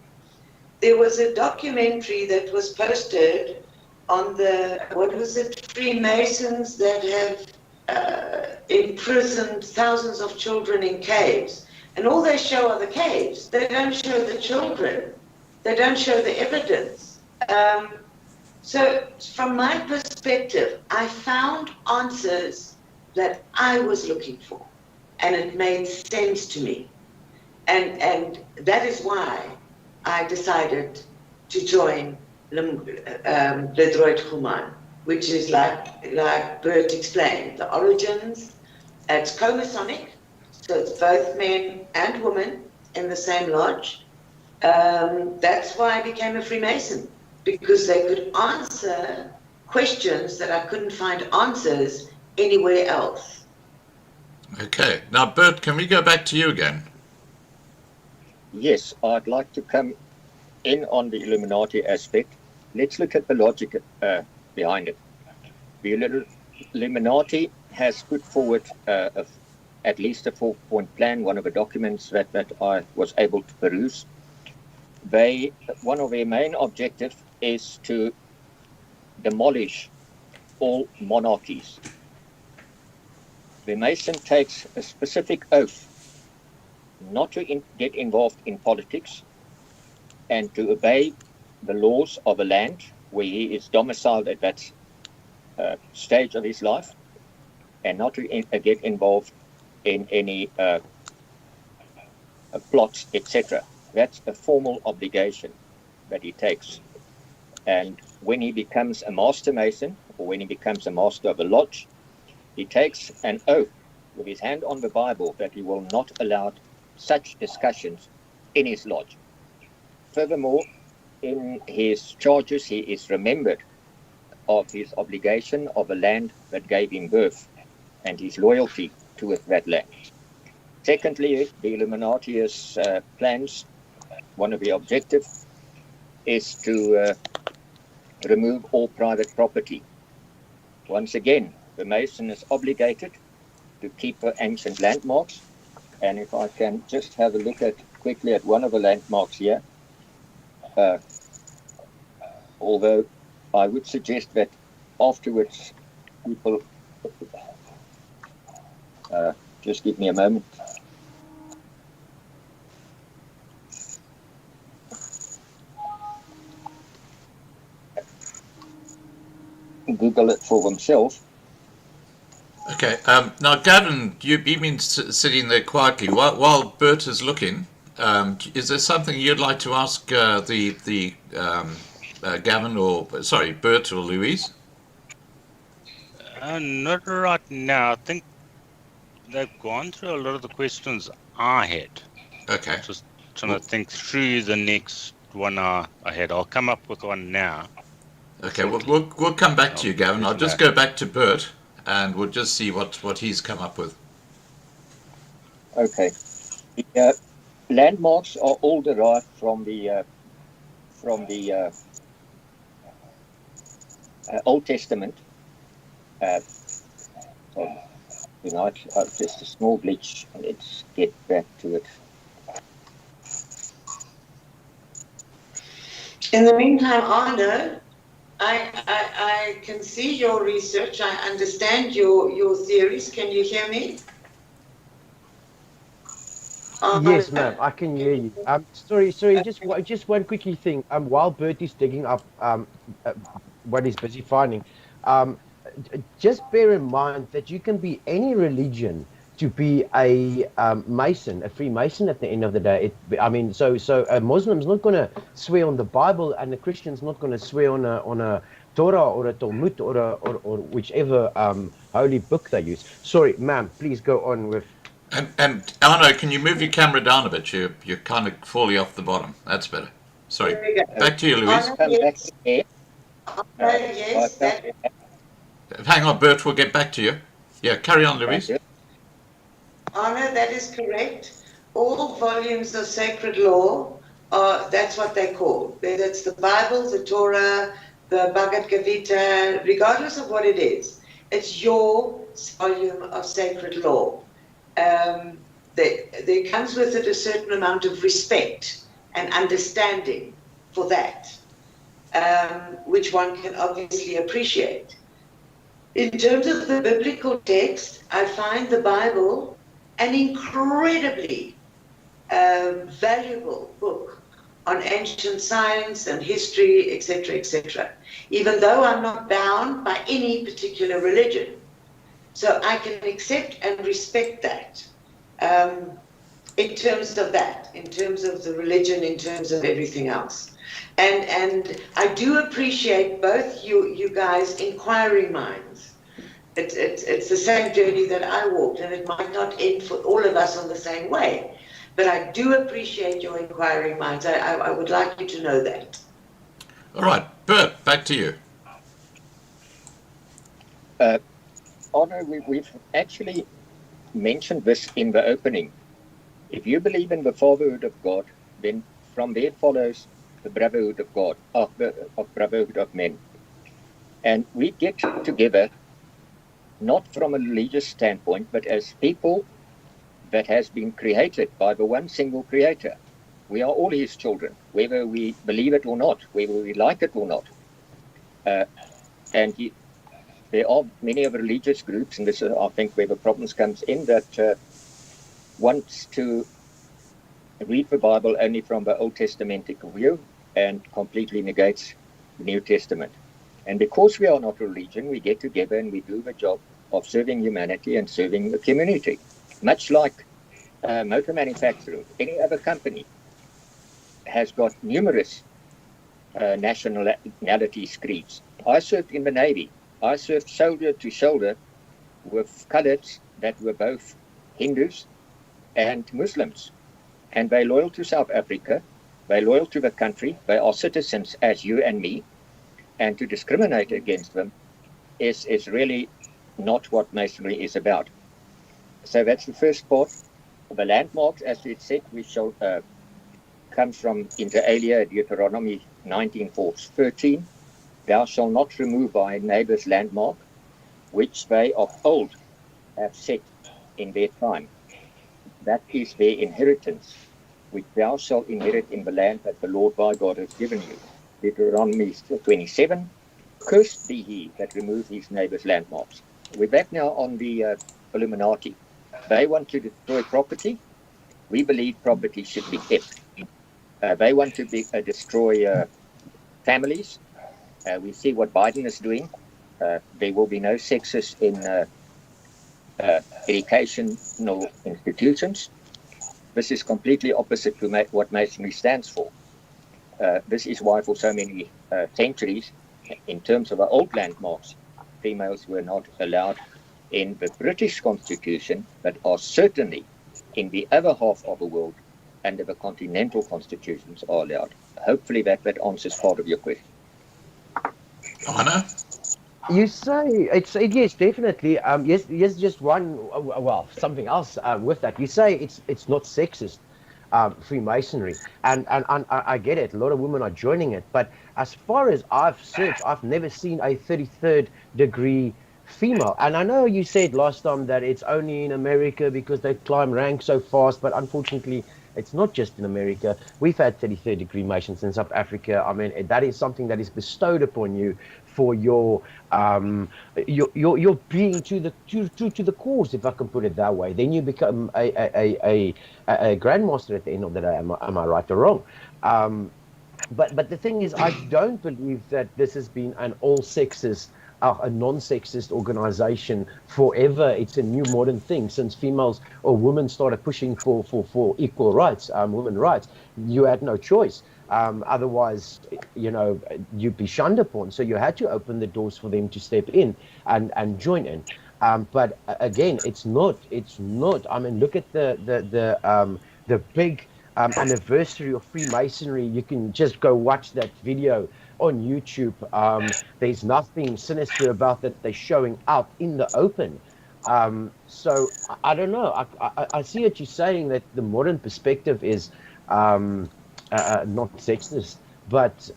there was a documentary that was posted on the, what was it, Freemasons that have imprisoned thousands of children in caves. And all they show are the caves. They don't show the children. They don't show the evidence. So from my perspective, I found answers that I was looking for, and it made sense to me. And that is why I decided to join Ledroit Human, which is like Bert explained, the origins. It's co-Masonic, so it's both men and women in the same lodge. That's why I became a Freemason, because they could answer questions that I couldn't find answers anywhere else. Okay. Now, Bert, can we go back to you again? Yes, I'd like to come in on the Illuminati aspect. Let's look at the logic behind it. The Illuminati has put forward at least a 4-point plan, one of the documents that I was able to peruse. One of their main objectives is to demolish all monarchies. The Mason takes a specific oath not to get involved in politics and to obey the laws of the land where he is domiciled at that stage of his life, and not to get involved in any plots, etc. That's a formal obligation that he takes. And when he becomes a master mason, or when he becomes a master of a lodge, he takes an oath with his hand on the Bible that he will not allow such discussions in his lodge. Furthermore, in his charges, he is remembered of his obligation of the land that gave him birth and his loyalty to that land. Secondly, the Illuminati's plans, one of the objectives is to remove all private property. Once again, the Mason is obligated to keep the ancient landmarks. And if I can just have a look quickly at one of the landmarks here, although I would suggest that afterwards people, just give me a moment. Google it for themselves. Okay. Now, Gavin, you've been sitting there quietly while Bert is looking. Is there something you'd like to ask Gavin, or sorry, Bert or Louise? Not right now. I think they've gone through a lot of the questions I had. Okay. Just trying to think through the next one I had. I'll come up with one now. Okay, we'll come back to you, Gavin. I'll just go back to Bert, and we'll just see what he's come up with. Okay. The landmarks are all derived from the Old Testament. Just a small glitch. Let's get back to it. In the meantime, Arno, I can see your research. I understand your theories. Can you hear me? Yes, ma'am, I can hear you. Sorry, just one quickly thing. While Bert is digging up what he's busy finding, just bear in mind that you can be any religion to be a Mason, a Freemason at the end of the day. So a Muslim's not going to swear on the Bible, and a Christian's not going to swear on a Torah or a Talmud or whichever holy book they use. Sorry, ma'am, please go on with. And Arno, can you move your camera down a bit? You're kind of falling off the bottom. That's better. Sorry. Back to you, Louise. Yes. Hang on, Bert. We'll get back to you. Yeah, carry on, Louise. Arno, that is correct. All volumes of sacred law, that's what they call. That's the Bible, the Torah, the Bhagavad Gita, regardless of what it is, it's your volume of sacred law. There comes with it a certain amount of respect and understanding for that, which one can obviously appreciate. In terms of the biblical text, I find the Bible an incredibly valuable book on ancient science and history, etc., etc., even though I'm not bound by any particular religion. So I can accept and respect that. In terms of that, in terms of the religion, in terms of everything else. And I do appreciate both you guys' inquiring minds. It's the same journey that I walked, and it might not end for all of us on the same way. But I do appreciate your inquiring minds. I would like you to know that. All right, Bert, back to you. Honor, we've actually mentioned this in the opening. If you believe in the fatherhood of God, then from there follows the brotherhood of God, of brotherhood of men. And we get together not from a religious standpoint, but as people that has been created by the one single creator. We are all his children, whether we believe it or not, whether we like it or not. There are many of the religious groups, and this is, I think, where the problems comes in, that wants to read the Bible only from the Old Testamentic view and completely negates the New Testament. And because we are not a religion, we get together and we do the job of serving humanity and serving the community. Much like motor manufacturing, any other company has got numerous nationality creeds. I served in the Navy. I served shoulder to shoulder with cadets that were both Hindus and Muslims. And they're loyal to South Africa. They're loyal to the country. They are citizens as you and me. And to discriminate against them is really not what Masonry is about. So that's the first part. The landmarks, as we said, we shall comes from inter alia Deuteronomy 19:13. Thou shalt not remove thy neighbor's landmark, which they of old have set in their time. That is their inheritance, which thou shalt inherit in the land that the Lord thy God has given you. Deuteronomy 27. Cursed be he that removes his neighbor's landmarks. We're back now on the Illuminati. They want to destroy property. We believe property should be kept. They want to destroy families. We see what Biden is doing. There will be no sexist in educational institutions. This is completely opposite to what Masonry stands for. This is why for so many centuries, in terms of our old landmarks, females were not allowed in the British Constitution, but are certainly in the other half of the world under the continental constitutions are allowed. Hopefully that answers part of your question. Anna? You say yes, definitely. Yes. Just one. Well, something else with that. You say it's not sexist, Freemasonry, and I get it. A lot of women are joining it, but as far as I've searched, I've never seen a 33rd degree female. And I know you said last time that it's only in America because they climb ranks so fast, but unfortunately, it's not just in America. We've had 33rd degree Masons in South Africa. I mean, that is something that is bestowed upon you for your being true to the cause, if I can put it that way. Then you become a grandmaster at the end of the day. Am I right or wrong? But the thing is, I don't believe that this has been an all-sexist, a non-sexist organization forever. It's a new modern thing since females or women started pushing for equal rights, women's rights. You had no choice. Otherwise, you'd be shunned upon. So you had to open the doors for them to step in and join in. But again, it's not. I mean, look at the big anniversary of Freemasonry. You can just go watch that video on YouTube. There's nothing sinister about that. They're showing out in the open. So I don't know. I see what you're saying, that the modern perspective is not sexist, but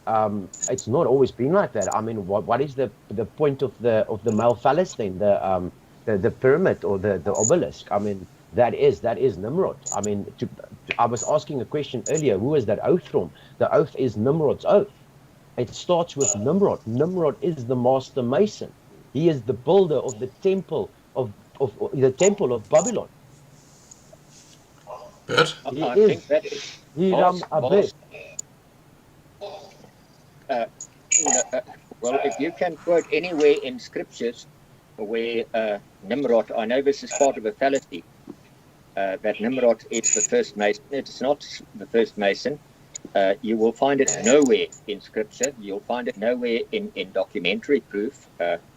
it's not always been like that. I mean, what is the point of the male phallus then? The pyramid or the obelisk? I mean, that is Nimrod. I mean, I was asking a question earlier. Who is that oath from? The oath is Nimrod's oath. It starts with Nimrod. Nimrod is the master mason. He is the builder of the temple of the temple of Babylon. Bert? He I is think that is Hiram Abish. Well, if you can quote anywhere in scriptures where Nimrod, I know this is part of a fallacy, that Nimrod is the first mason. It is not the first mason. You will find it nowhere in scripture. You'll find it nowhere in documentary proof.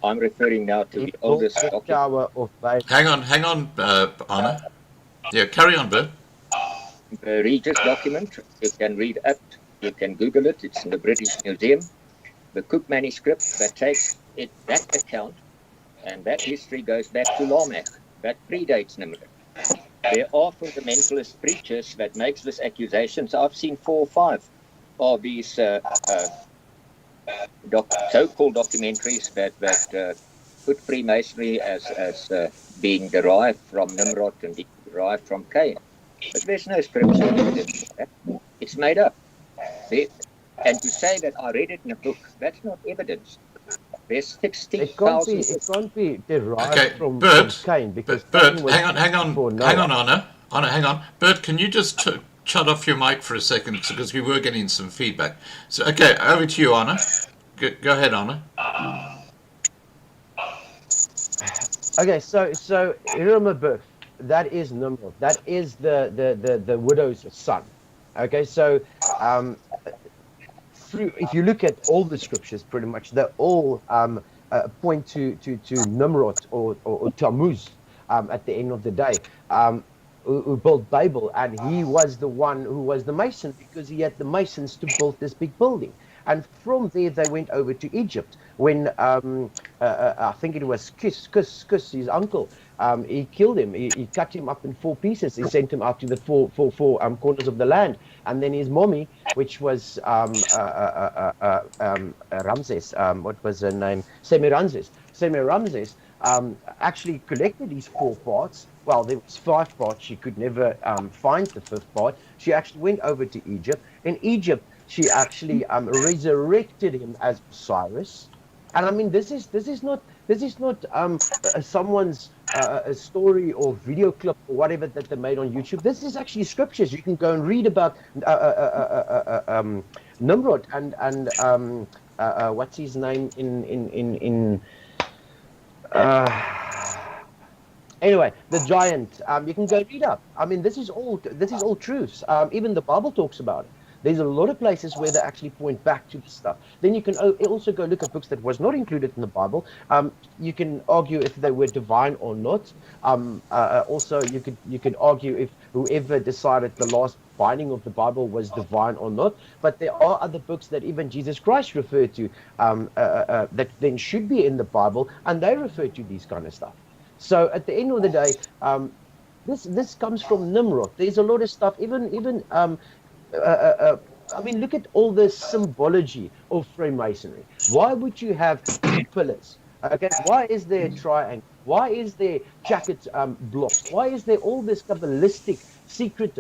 I'm referring now to the oldest document. Tower of Babel. Hang on, Anna. Yeah, carry on, Bert. The Regis document, you can read it, you can Google it, it's in the British Museum. The Cook manuscript that takes that account, and that history goes back to Lamech, that predates Nimrod. There are fundamentalist preachers that makes this accusation. So I've seen 4 or 5 of these so-called documentaries that put Freemasonry as being derived from Nimrod and being derived from Cain. But there's no scriptural evidence for that. It's made up. And to say that I read it in a book, that's not evidence. There's 60,000. It can't be derived Okay, from Bert, Cain, because Bert, Cain was hang on, for Noah. hang on, Anna, hang on. Bert, can you just shut off your mic for a second, because we were getting some feedback. So, okay, over to you, Anna. Go ahead, Anna. Okay, so Hiram Abish, that is Nimrod. That is the widow's son. Okay, so if you look at all the scriptures, pretty much they all point to Nimrod or Tammuz at the end of the day, who built Babel, and he was the one who was the mason, because he had the masons to build this big building. And from there they went over to Egypt when I think it was Kus, his uncle. He killed him. He cut him up in 4 pieces. He sent him out to the four corners of the land. And then his mommy, which was Ramses, what was her name? Semi-Ramses, actually collected these 4 parts. Well, there was 5 parts. She could never find the 5th part. She actually went over to Egypt. In Egypt, she actually resurrected him as Osiris. And I mean, this is not someone's a story or video clip or whatever that they made on YouTube. This is actually scriptures. You can go and read about Nimrod and what's his name in anyway, the giant. You can go read up. I mean, this is all truths. Even the Bible talks about it. There's a lot of places where they actually point back to the stuff. Then you can also go look at books that was not included in the Bible. You can argue if they were divine or not. Also, you could argue if whoever decided the last binding of the Bible was divine or not. But there are other books that even Jesus Christ referred to that then should be in the Bible, and they refer to these kind of stuff. So at the end of the day, this comes from Nimrod. There's a lot of stuff, even I mean, look at all the symbology of Freemasonry. Why would you have 2 pillars? Okay, why is there a triangle? Why is there jacket blocks? Why is there all this Kabbalistic secret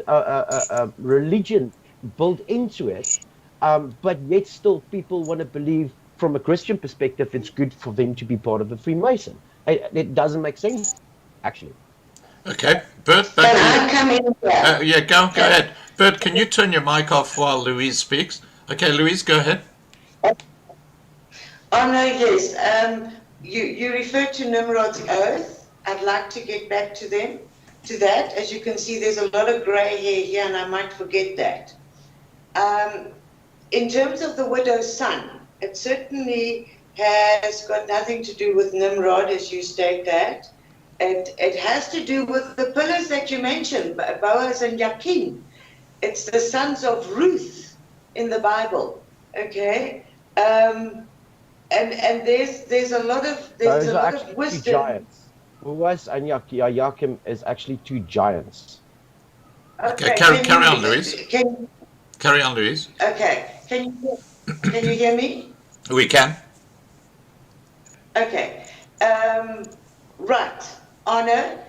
religion built into it? But yet still people want to believe, from a Christian perspective, it's good for them to be part of the Freemason. It doesn't make sense, actually. Okay, Bert, Can I come in here? yeah, go ahead. Bert, can you turn your mic off while Louise speaks? Okay, Louise, go ahead. Oh no, yes. You referred to Nimrod's oath. I'd like to get back to that. As you can see, there's a lot of grey hair here, and I might forget that. In terms of the widow's son, it certainly has got nothing to do with Nimrod, as you state that. It has to do with the pillars that you mentioned, Boaz and Yakin. It's the sons of Ruth in the Bible, okay? And there's a lot of wisdom. 2 giants. Boaz and Yakin is actually 2 giants. Okay, carry on, Louise. Carry on, Louise. Okay. Can you hear me? We can. Okay. Right. Honor,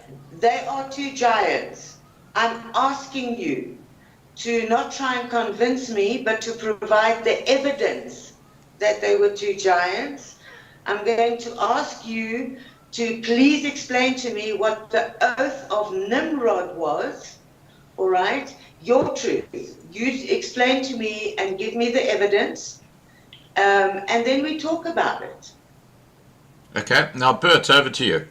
they are two giants. I'm asking you to not try and convince me, but to provide the evidence that they were two giants. I'm going to ask you to please explain to me what the oath of Nimrod was, all right? Your truth. You explain to me and give me the evidence, and then we talk about it. Okay. Now, Bert, over to you.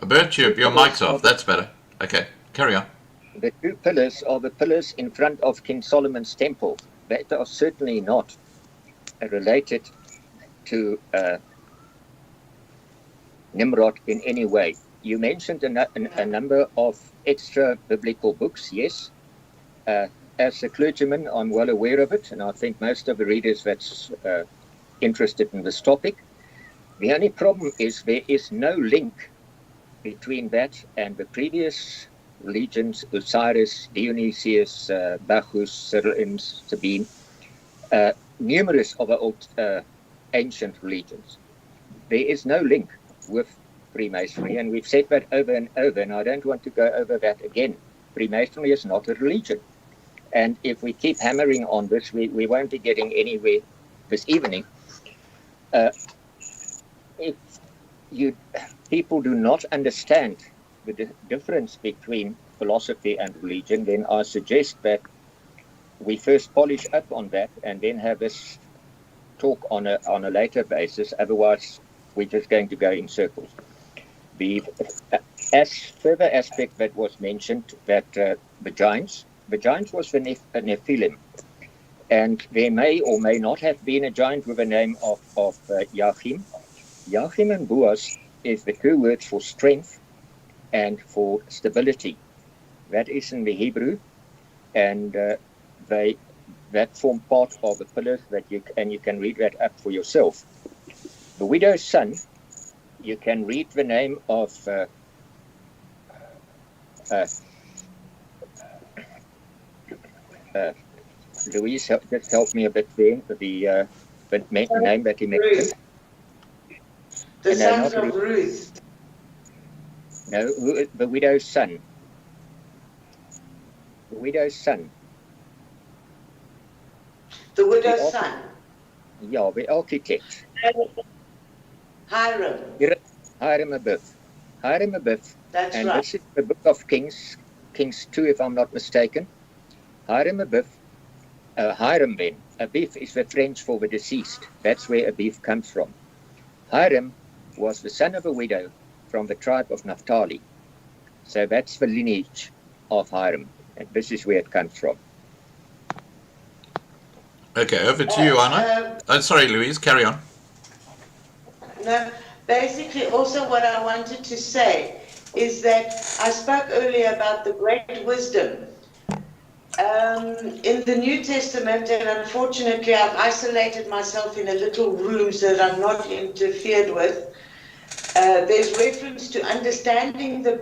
Bert, your mic's off. That's better. Okay. Carry on. The two pillars are the pillars in front of King Solomon's temple. They are certainly not related to Nimrod in any way. You mentioned a number of extra biblical books, yes. As a clergyman, I'm well aware of it, and I think most of the readers that's interested in this topic. The only problem is there is no link between that and the previous religions, Osiris, Dionysius, Bacchus, Cyril and Sabine, numerous of old ancient religions. There is no link with Freemasonry, and we've said that over and over, and I don't want to go over that again. Freemasonry is not a religion. And if we keep hammering on this, we won't be getting anywhere this evening. If people do not understand the difference between philosophy and religion, then I suggest that we first polish up on that and then have this talk on a later basis. Otherwise, we're just going to go in circles. The further aspect that was mentioned, that the giants was the Nephilim, and there may or may not have been a giant with the name of Yachim. Yachim and Boaz is the two words for strength and for stability. That is in the Hebrew, and that form part of the pillars that you can read that up for yourself. The widow's son, you can read the name of Louise, just help me a bit there. The name that he mentioned. The sons of Ruth. No, the widow's son. The widow's son. The widow's son. Yeah, the architect. Hiram. Hiram Abiff. Hiram Abiff. That's and right. This is the book of Kings, Kings 2, if I'm not mistaken. Hiram Abiff. Hiram then. Abiff is the French for the deceased. That's where Abiff comes from. Hiram was the son of a widow from the tribe of Naphtali. So that's the lineage of Hiram. And this is where it comes from. Okay, over to you, Anna. Sorry, Louise, carry on. No, basically also what I wanted to say is that I spoke earlier about the great wisdom. In the New Testament, and unfortunately I've isolated myself in a little room so that I'm not interfered with, there's reference to understanding the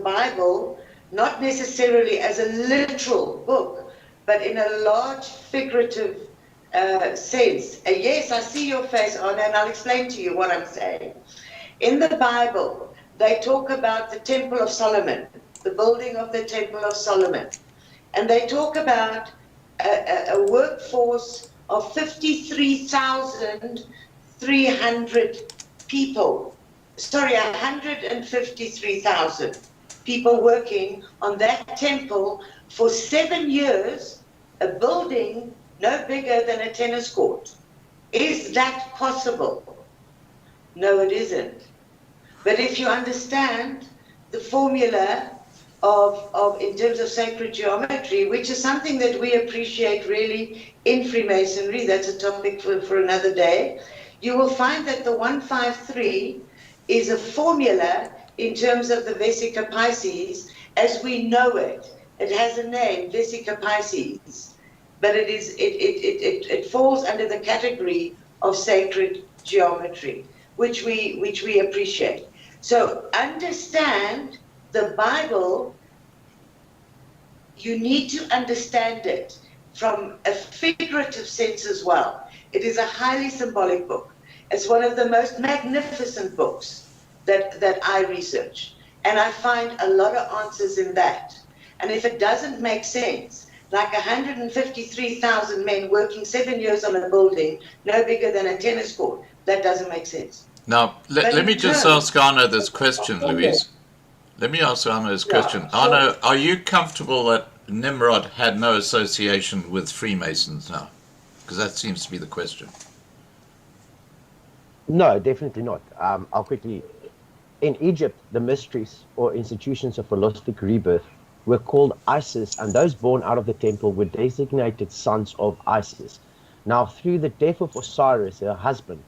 Bible, not necessarily as a literal book, but in a large figurative sense. Yes, I see your face, Anna, and I'll explain to you what I'm saying. In the Bible, they talk about the Temple of Solomon, the building of the Temple of Solomon. And they talk about a workforce of 53,300 people. Sorry, 153,000 people working on that temple for 7 years, a building no bigger than a tennis court. Is that possible? No, it isn't. But if you understand the formula of in terms of sacred geometry, which is something that we appreciate really in Freemasonry, that's a topic for another day, you will find that the 153 is a formula in terms of the Vesica Pisces as we know it. It has a name, Vesica Pisces, but it falls under the category of sacred geometry, which we appreciate. So understand the Bible you need to understand it from a figurative sense as well. It is a highly symbolic book. It's one of the most magnificent books that I research. And I find a lot of answers in that. And if it doesn't make sense, like 153,000 men working 7 years on a building no bigger than a tennis court, that doesn't make sense. Now, let me just ask Arno this question, Louise. Let me ask Arno this question. Arno, are you comfortable that Nimrod had no association with Freemasons now? Because that seems to be the question. No, definitely not. I'll quickly. In Egypt, the mysteries or institutions of philosophic rebirth were called Isis, and those born out of the temple were designated sons of Isis. Now, through the death of Osiris, her husband,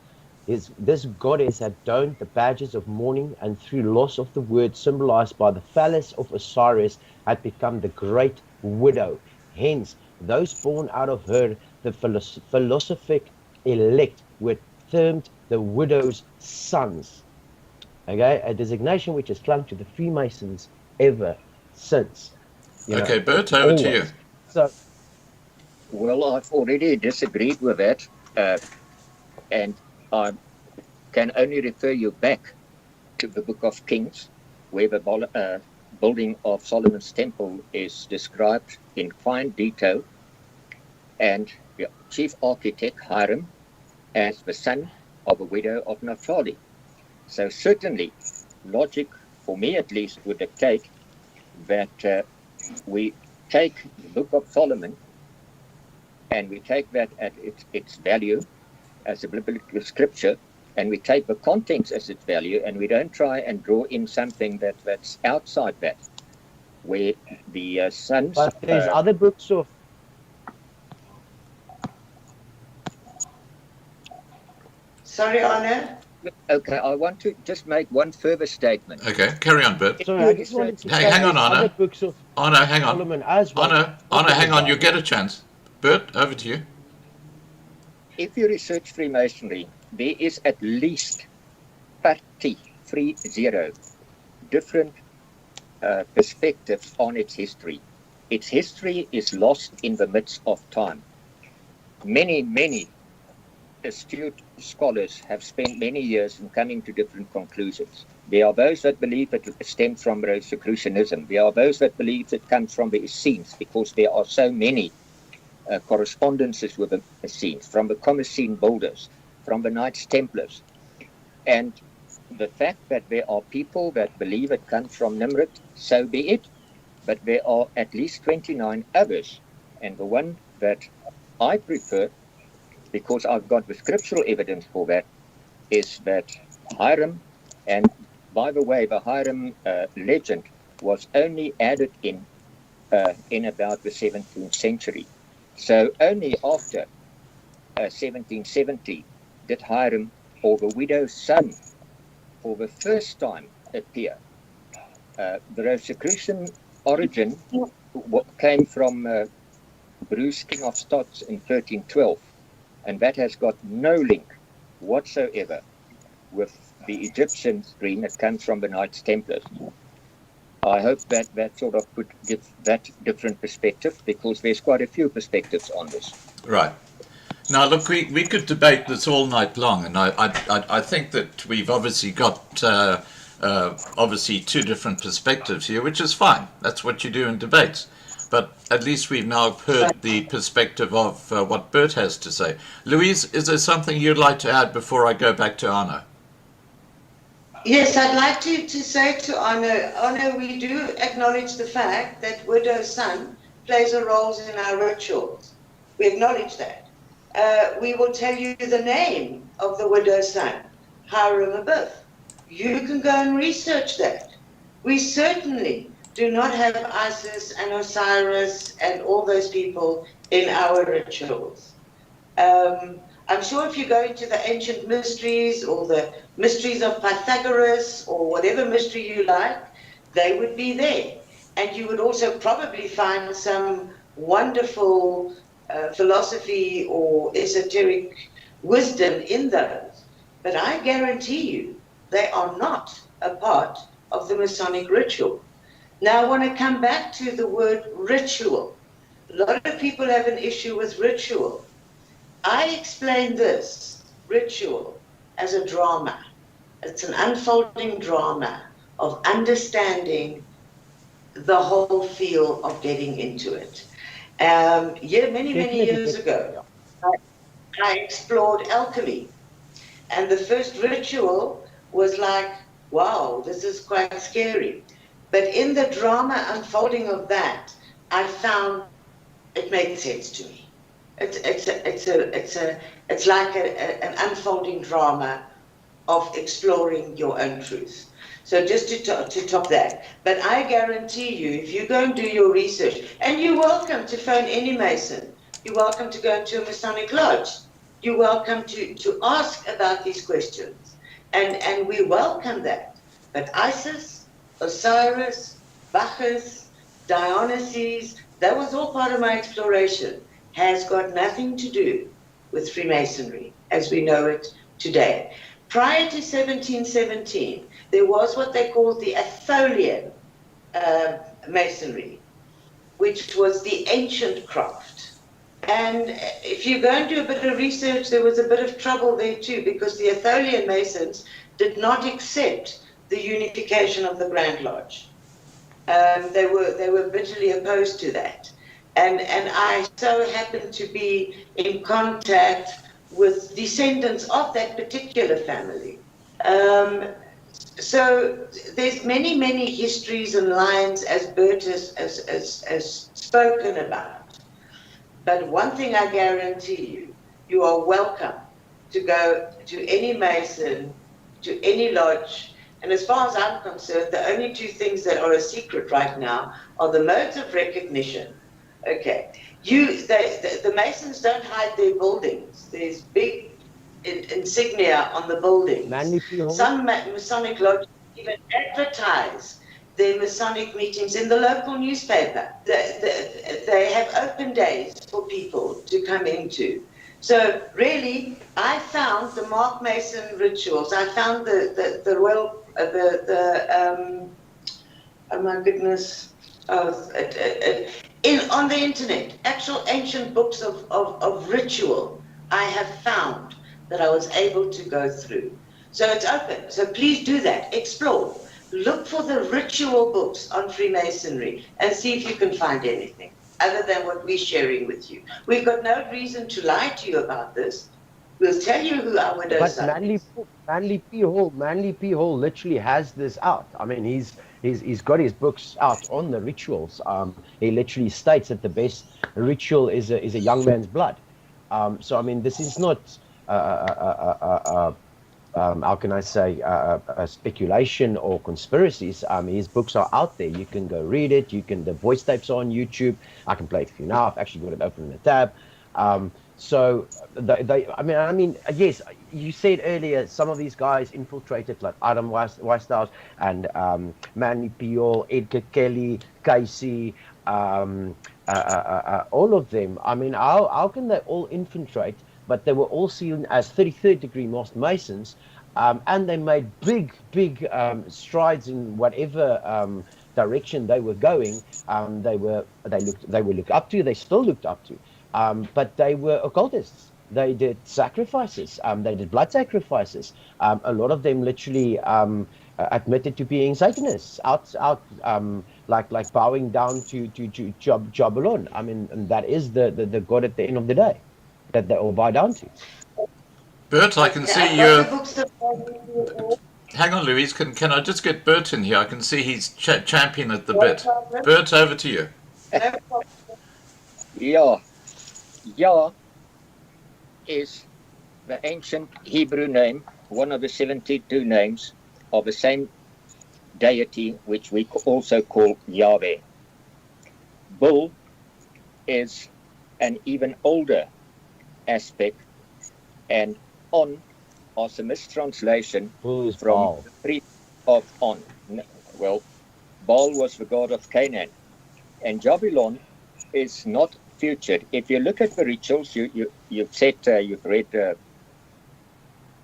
this goddess had donned the badges of mourning, and through loss of the word symbolized by the phallus of Osiris, had become the great widow. Hence, those born out of her, the philosophic elect, were termed the widow's sons. Okay, a designation which has clung to the Freemasons ever since. Okay, Bert, over to you. So, well, I've already disagreed with that, and I can only refer you back to the Book of Kings, where the building of Solomon's temple is described in fine detail, and the chief architect Hiram as the son of a widow of Naphtali. So certainly, logic, for me at least, would dictate that we take the Book of Solomon and we take that at its value as a biblical scripture, and we take the contents as its value, and we don't try and draw in something that's outside that, where the sons... But there's other books of... Sorry, Arno? Okay, I want to just make one further statement. Okay, carry on, Bert. Sorry, I just wanted to Hang on, Arno. other books of Arno, hang on. Solomon as well. Arno, hang on, you get a chance. Bert, over to you. If you research Freemasonry, there is at least 30 different perspectives on its history. Its history is lost in the midst of time. Many astute scholars have spent many years in coming to different conclusions. There are those that believe it stems from Rosicrucianism. There are those that believe it comes from the Essenes, because there are so many correspondences with the Essenes, from the Commercine builders, from the Knights Templars. And the fact that there are people that believe it comes from Nimrod, so be it. But there are at least 29 others. And the one that I prefer, because I've got the scriptural evidence for that, is that Hiram, and by the way, the Hiram legend was only added in about the 17th century. So only after 1770 did Hiram, or the widow's son, for the first time appear. The Rosicrucian origin came from Bruce, King of Scots, in 1312. And that has got no link whatsoever with the Egyptian stream that comes from the Knights Templars. I hope that sort of could give that different perspective, because there's quite a few perspectives on this. Right. Now, look, we could debate this all night long, and I think that we've obviously got obviously two different perspectives here, which is fine. That's what you do in debates. But at least we've now heard the perspective of what Bert has to say. Louise, is there something you'd like to add before I go back to Arno? Yes, I'd like to say to Arno, we do acknowledge the fact that widow's son plays a role in our rituals. We acknowledge that. We will tell you the name of the widow's son, Hiram above. You can go and research that. We certainly do not have Isis and Osiris and all those people in our rituals. I'm sure if you go into the ancient mysteries or the mysteries of Pythagoras or whatever mystery you like, they would be there. And you would also probably find some wonderful philosophy or esoteric wisdom in those. But I guarantee you, they are not a part of the Masonic ritual. Now I want to come back to the word ritual. A lot of people have an issue with ritual. I explain this ritual as a drama. It's an unfolding drama of understanding the whole feel of getting into it. Many years ago, I explored alchemy. And the first ritual was like, wow, this is quite scary. But in the drama unfolding of that, I found it made sense to me. It's like an unfolding drama of exploring your own truth. So just to top that, but I guarantee you, if you go and do your research, and you're welcome to phone any Mason, you're welcome to go into a Masonic lodge, you're welcome to ask about these questions, and we welcome that. But Isis, Osiris, Bacchus, Dionysus, that was all part of my exploration, has got nothing to do with Freemasonry as we know it today. Prior to 1717, there was what they called the Atholian Masonry, which was the ancient craft. And if you go and do a bit of research, there was a bit of trouble there too, because the Atholian Masons did not accept the unification of the Grand Lodge. They were bitterly opposed to that. And I so happened to be in contact with descendants of that particular family. So there's many histories and lines, as Bert has spoken about. But one thing I guarantee you, you are welcome to go to any Mason, to any lodge. And as far as I'm concerned, the only two things that are a secret right now are the modes of recognition. Okay, the Masons don't hide their buildings. There's big insignia on the buildings. Some Masonic lodges even advertise their Masonic meetings in the local newspaper. They have open days for people to come into. So really, I found the Mark Mason rituals. I found the royal, oh my goodness, on the internet, actual ancient books of ritual, I have found that I was able to go through. So it's open. So please do that. Explore. Look for the ritual books on Freemasonry and see if you can find anything other than what we're sharing with you. We've got no reason to lie to you about this. We'll tell you who our widows are. Manly P. Hall literally has this out. I mean, he's got his books out on the rituals. He literally states that the best ritual is a young man's blood. So I mean, this is not how can I say a speculation or conspiracies. His books are out there. You can go read it. The voice tapes are on YouTube. I can play it for you now. I've actually got it open in the tab. So I mean, yes, you said earlier some of these guys infiltrated, like Adam Weishaupt and Manly P. Hall, Edgar Kelly, Casey, all of them. I mean, how can they all infiltrate? But they were all seen as 33rd degree Master Masons, and they made big strides in whatever direction they were going. They were looked up to. They still looked up to. But they were occultists. They did sacrifices. They did blood sacrifices. A lot of them literally admitted to being Satanists, like bowing down to Jabulon. I mean, and that is the god at the end of the day that they all bow down to. Bert, I can see you. Hang on, Louise. Can I just get Bert in here? I can see he's champing at the bit. Bert, over to you. Yah is the ancient Hebrew name, one of the 72 names of the same deity, which we also call Yahweh. Bull is an even older aspect, and On is a mistranslation from Baal? the priest of On. Well, Baal was the god of Canaan, and Jabulon is not featured. If you look at the rituals, you've said you've read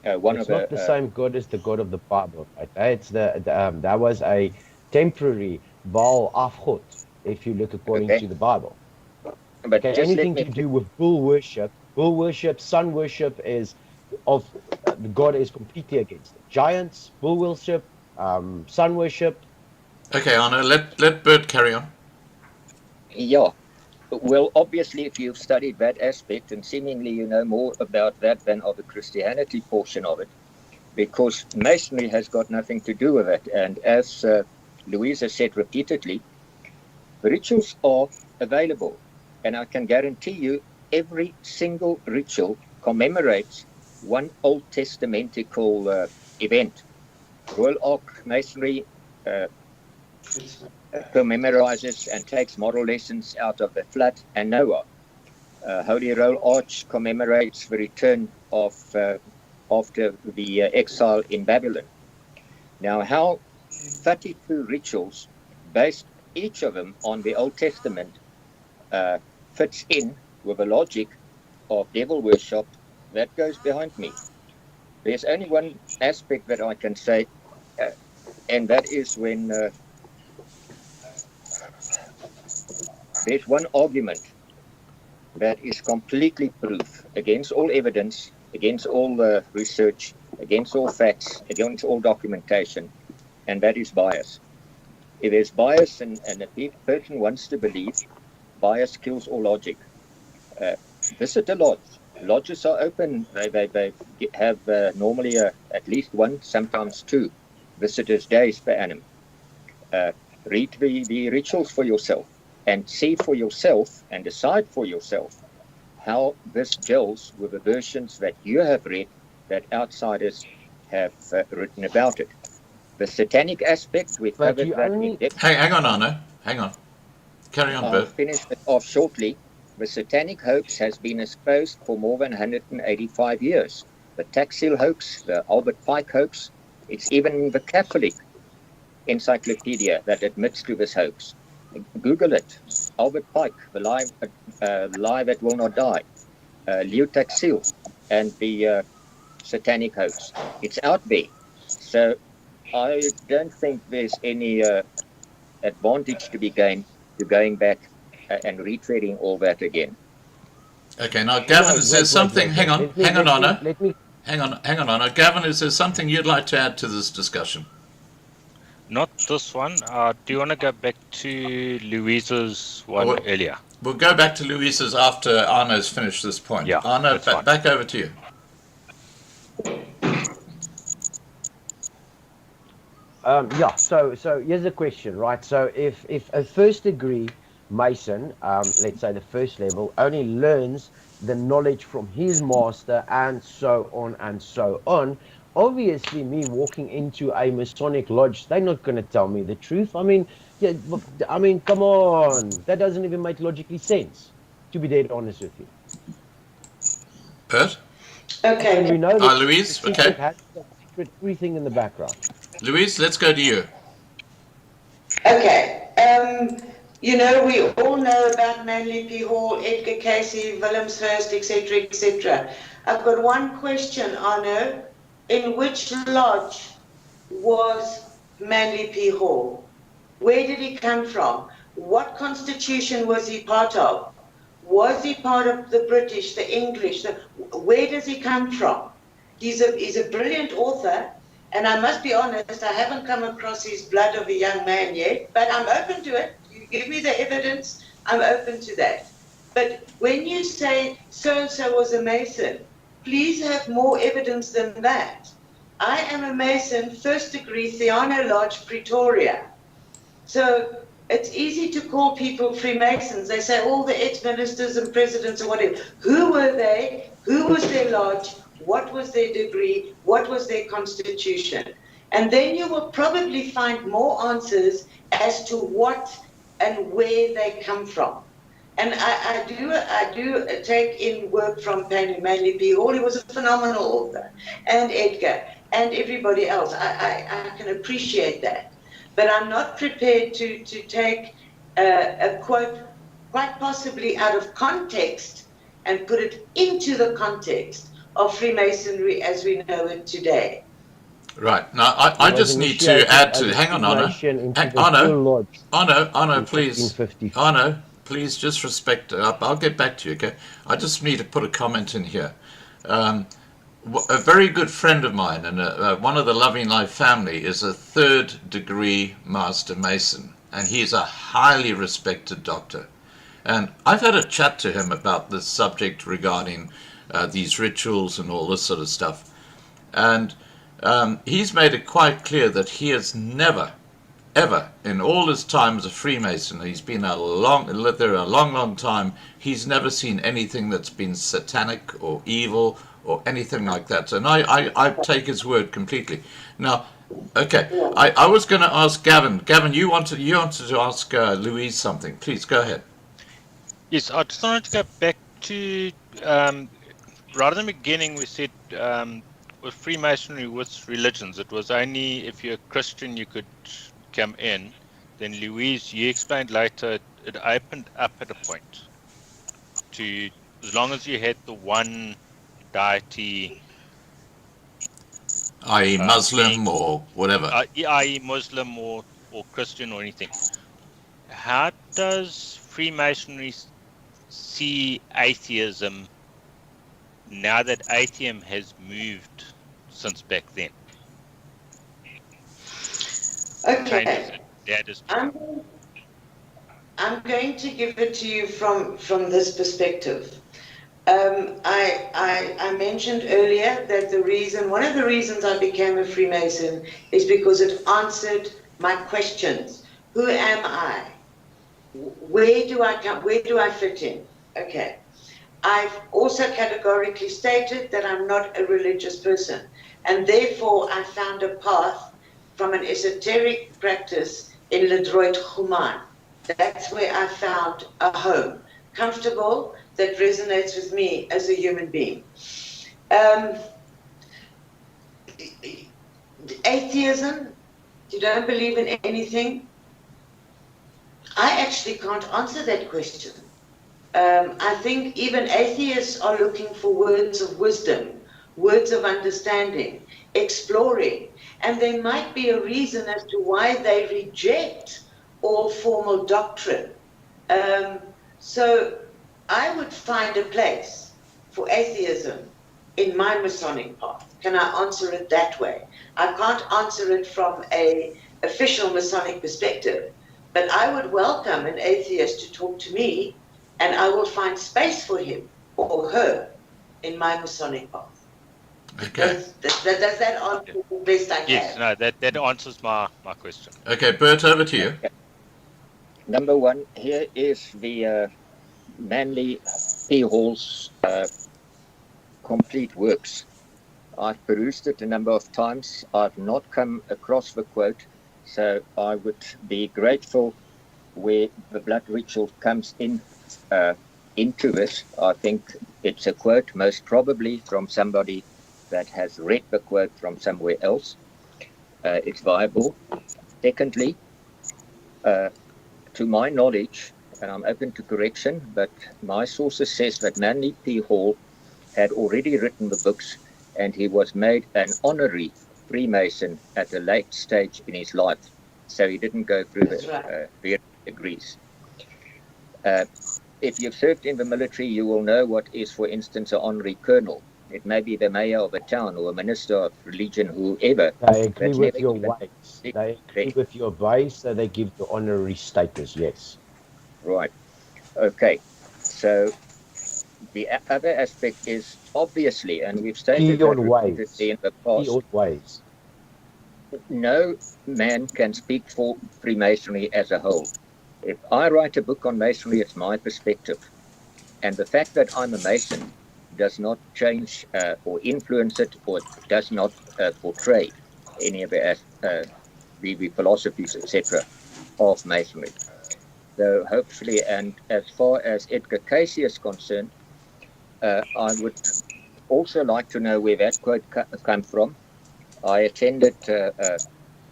one it's of not the same god as the god of the Bible, right? It's that was a temporary Baal afgod, if you look according Okay. to the Bible. But Okay, just let anything me, to do with bull worship, sun worship is of God is completely against it. Giants, bull worship, sun worship. Okay, Arno, let Bert carry on. yeah. Well, obviously, if you've studied that aspect, and seemingly you know more about that than of the Christianity portion of it, because Masonry has got nothing to do with it. And as Louisa said repeatedly, rituals are available. And I can guarantee you, every single ritual commemorates one Old Testamentical event. Royal Ark Masonry commemorizes and takes moral lessons out of the flood and Noah. Holy Roll Arch commemorates the return of after the exile in Babylon. Now, how 32 rituals, based each of them on the Old Testament, fits in with the logic of devil worship, that goes behind me. There's only one aspect that I can say, and that is when there's one argument that is completely proof against all evidence, against all research, against all facts, against all documentation, and that is bias. If there's bias and a person wants to believe, bias kills all logic. Visit a lodge. Lodges are open. They have normally at least one, sometimes two visitors days per annum. Read the rituals for yourself and see for yourself and decide for yourself how this gels with the versions that you have read that outsiders have written about it. The satanic aspect, we've But covered you that only in depth. Hang on, Arno. Hang on. Carry on, I'll Bert. finish it off shortly. The satanic hoax has been exposed for more than 185 years. The tax seal hoax, the Albert Pike hoax, it's even the Catholic encyclopedia that admits to this hoax. Google it. Albert Pike, the lie that will not die. Leo Taxil and the satanic hoax. It's out there. So I don't think there's any advantage to be gained to going back and retreading all that again. Okay, now Gavin, No, is there something? wait. Hang on, Let me- hang on, let me- Arno. let me- Hang on, Arno. Gavin, is there something you'd like to add to this discussion? Not this one. Do you want to go back to Louisa's one Well, earlier? We'll go back to Louisa's after Arno's finished this point. Yeah, Arno, that's fine. back over to you. Yeah, so here's the question, right? So if a first degree Mason, let's say the first level, only learns the knowledge from his master and so on, obviously me walking into a Masonic lodge, they're not going to tell me the truth. I mean, yeah, come on, that doesn't even make logically sense, to be dead honest with you. Bert? Okay. And we know that Louise, the secret okay. has a secret everything in the background. Louise, let's go to you. Okay. You know, we all know about Manly P. Hall, Edgar Casey, Willemshurst, etc., etc. I've got one question, Arno. In which lodge was Manly P. Hall? Where did he come from? What constitution was he part of? Was he part of the British, the English? Where does he come from? He's a brilliant author. And I must be honest, I haven't come across his Blood of a Young Man yet, but I'm open to it. You give me the evidence, I'm open to that. But when you say so-and-so was a Mason, please have more evidence than that. I am a Mason, first degree, Theano Lodge, Pretoria. So it's easy to call people Freemasons. They say all the ex-ministers and presidents or whatever. Who were they? Who was their lodge? What was their degree? What was their constitution? And then you will probably find more answers as to what and where they come from. And I do take in work from Manly P. Hall. He was a phenomenal author, and Edgar, and everybody else. I can appreciate that. But I'm not prepared to take a quote quite possibly out of context and put it into the context of Freemasonry as we know it today. Right. Now, I just need to add to. Hang on, Arno. Arno, please. Arno, please just respect. I'll get back to you, okay? I just need to put a comment in here. A very good friend of mine and one of the Loving Life family is a 3rd degree Master Mason, and he's a highly respected doctor. And I've had a chat to him about this subject regarding these rituals and all this sort of stuff. And he's made it quite clear that he has never, ever, in all his time as a Freemason, he's been lived there a long time, he's never seen anything that's been satanic or evil or anything like that. And I take his word completely. Now, okay, I was going to ask Gavin. Gavin, you wanted to ask Louise something. Please, go ahead. Yes, I just wanted to go back to, right in the beginning we said with Freemasonry, with religions, it was only if you're a Christian you could come in. Then Louise, you explained later, it opened up at a point to, as long as you had the one deity, i.e. Muslim or whatever, i.e. Muslim or Christian or anything. How does Freemasonry see atheism now that atheism has moved since back then? Okay, I'm going to give it to you from this perspective. I mentioned earlier that one of the reasons I became a Freemason is because it answered my questions. Who am I? Where do I come? Where do I fit in? Okay. I've also categorically stated that I'm not a religious person, and therefore I found a path from an esoteric practice in Ledroit Human. That's where I found a home, comfortable, that resonates with me as a human being. Atheism, you don't believe in anything? I actually can't answer that question. I think even atheists are looking for words of wisdom, words of understanding, exploring, and there might be a reason as to why they reject all formal doctrine. So I would find a place for atheism in my Masonic path. Can I answer it that way? I can't answer it from an official Masonic perspective, but I would welcome an atheist to talk to me, and I will find space for him or her in my Masonic path. Okay. Does that answer the best I can? Yes, no, that answers my question. Okay, Bert, over to you. Number one, here is the Manly P. Hall's complete works. I've perused it a number of times. I've not come across the quote, so I would be grateful where the blood ritual comes into this. I think it's a quote, most probably from somebody that has read the quote from somewhere else. It's viable. Secondly, to my knowledge, and I'm open to correction, but my sources says that Manly P. Hall had already written the books, and he was made an honorary Freemason at a late stage in his life. So he didn't go through the various degrees. If you've served in the military, you will know what is, for instance, an honorary colonel. It may be the mayor of a town or a minister of religion, whoever. They agree with your ways. They agree with your ways, so they give the honorary status, yes. Right. Okay. So the other aspect is obviously, and we've stated that repeatedly in the past, no man can speak for Freemasonry as a whole. If I write a book on Masonry, it's my perspective. And the fact that I'm a Mason does not change or influence it, or does not portray any of the philosophies, etc., of Masonry. So hopefully, and as far as Edgar Cayce is concerned, I would also like to know where that quote came from. I attended an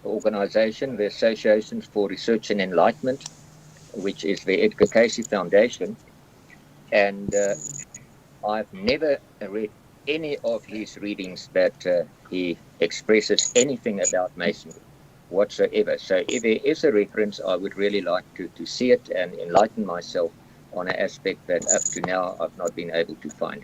organization, the Association for Research and Enlightenment, which is the Edgar Cayce Foundation, and I've never read any of his readings that he expresses anything about Masonry whatsoever. So if there is a reference, I would really like to see it and enlighten myself on an aspect that up to now I've not been able to find.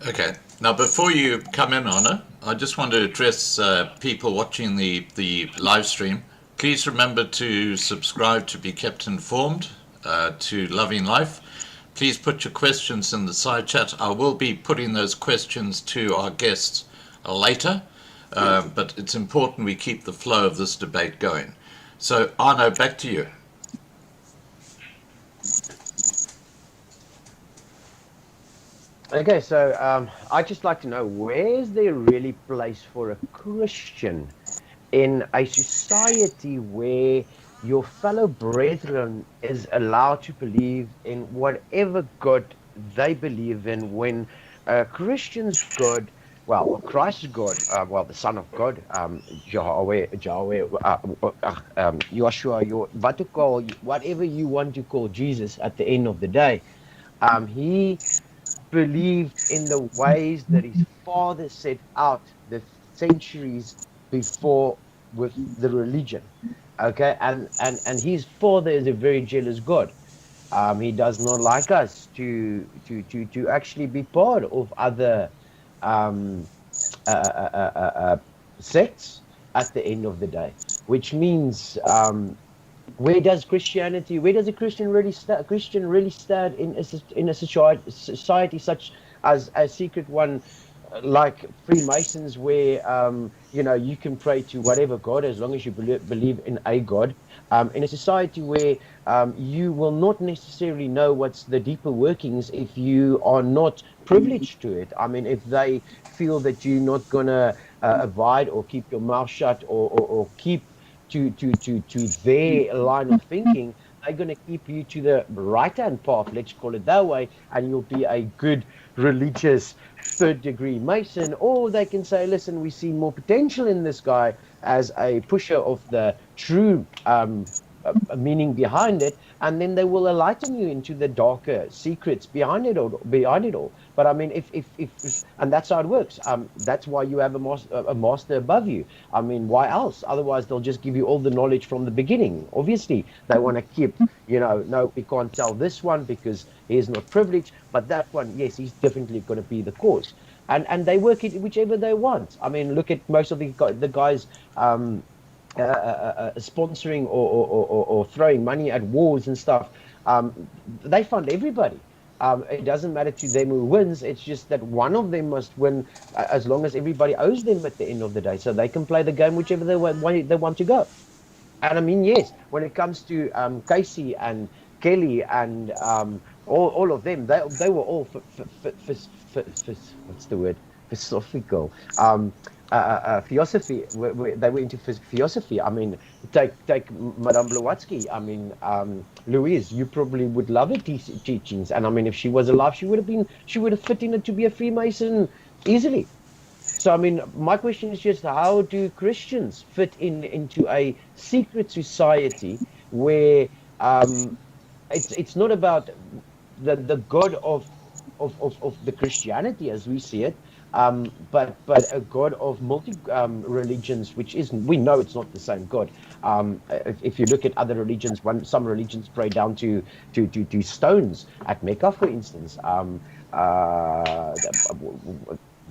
Okay. Now, before you come in, Anna, I just want to address people watching the live stream. Please remember to subscribe to be kept informed to Loving Life. Please put your questions in the side chat. I will be putting those questions to our guests later, but it's important we keep the flow of this debate going. So, Arno, back to you. Okay, so I'd just like to know, where is there really place for a Christian in a society where your fellow brethren is allowed to believe in whatever God they believe in, when Christian's God, well, Christ's God, well, the Son of God, Yahweh, Joshua, whatever you want to call Jesus at the end of the day, he believed in the ways that his father set out the centuries before with the religion. Okay, and his father is a very jealous God. He does not like us to actually be part of other sects at the end of the day, which means where does a Christian really stand in a society such as a secret one like Freemasons, where you can pray to whatever God as long as you believe in a God, in a society where you will not necessarily know what's the deeper workings if you are not privileged to it. I mean, if they feel that you're not gonna abide or keep your mouth shut or keep to their line of thinking, they're going to keep you to the right-hand path, let's call it that way, and you'll be a good religious third-degree Mason. Or they can say, listen, we see more potential in this guy as a pusher of the true meaning behind it, and then they will enlighten you into the darker secrets behind it all. But I mean, if and that's how it works. That's why you have a master above you. I mean, why else? Otherwise, they'll just give you all the knowledge from the beginning. Obviously, they want to keep, no, we can't tell this one because he's not privileged, but that one, yes, he's definitely going to be the cause. And they work it whichever they want. I mean, look at most of the guys sponsoring or throwing money at wars and stuff. They fund everybody. It doesn't matter to them who wins. It's just that one of them must win, as long as everybody owes them at the end of the day, so they can play the game whichever they want to go. And I mean, yes, when it comes to Casey and Kelly and all of them, they were all what's the word? Philosophical. Philosophy. They were into philosophy. I mean, take Madame Blavatsky. I mean, Louise, you probably would love her teachings. And I mean, if she was alive, she would have fit in to be a Freemason easily. So I mean, my question is just, how do Christians fit into a secret society where it's not about the God of the Christianity as we see it, but a God of multi religions, which we know it's not the same God. If you look at other religions, some religions pray down to stones at Mecca, for instance.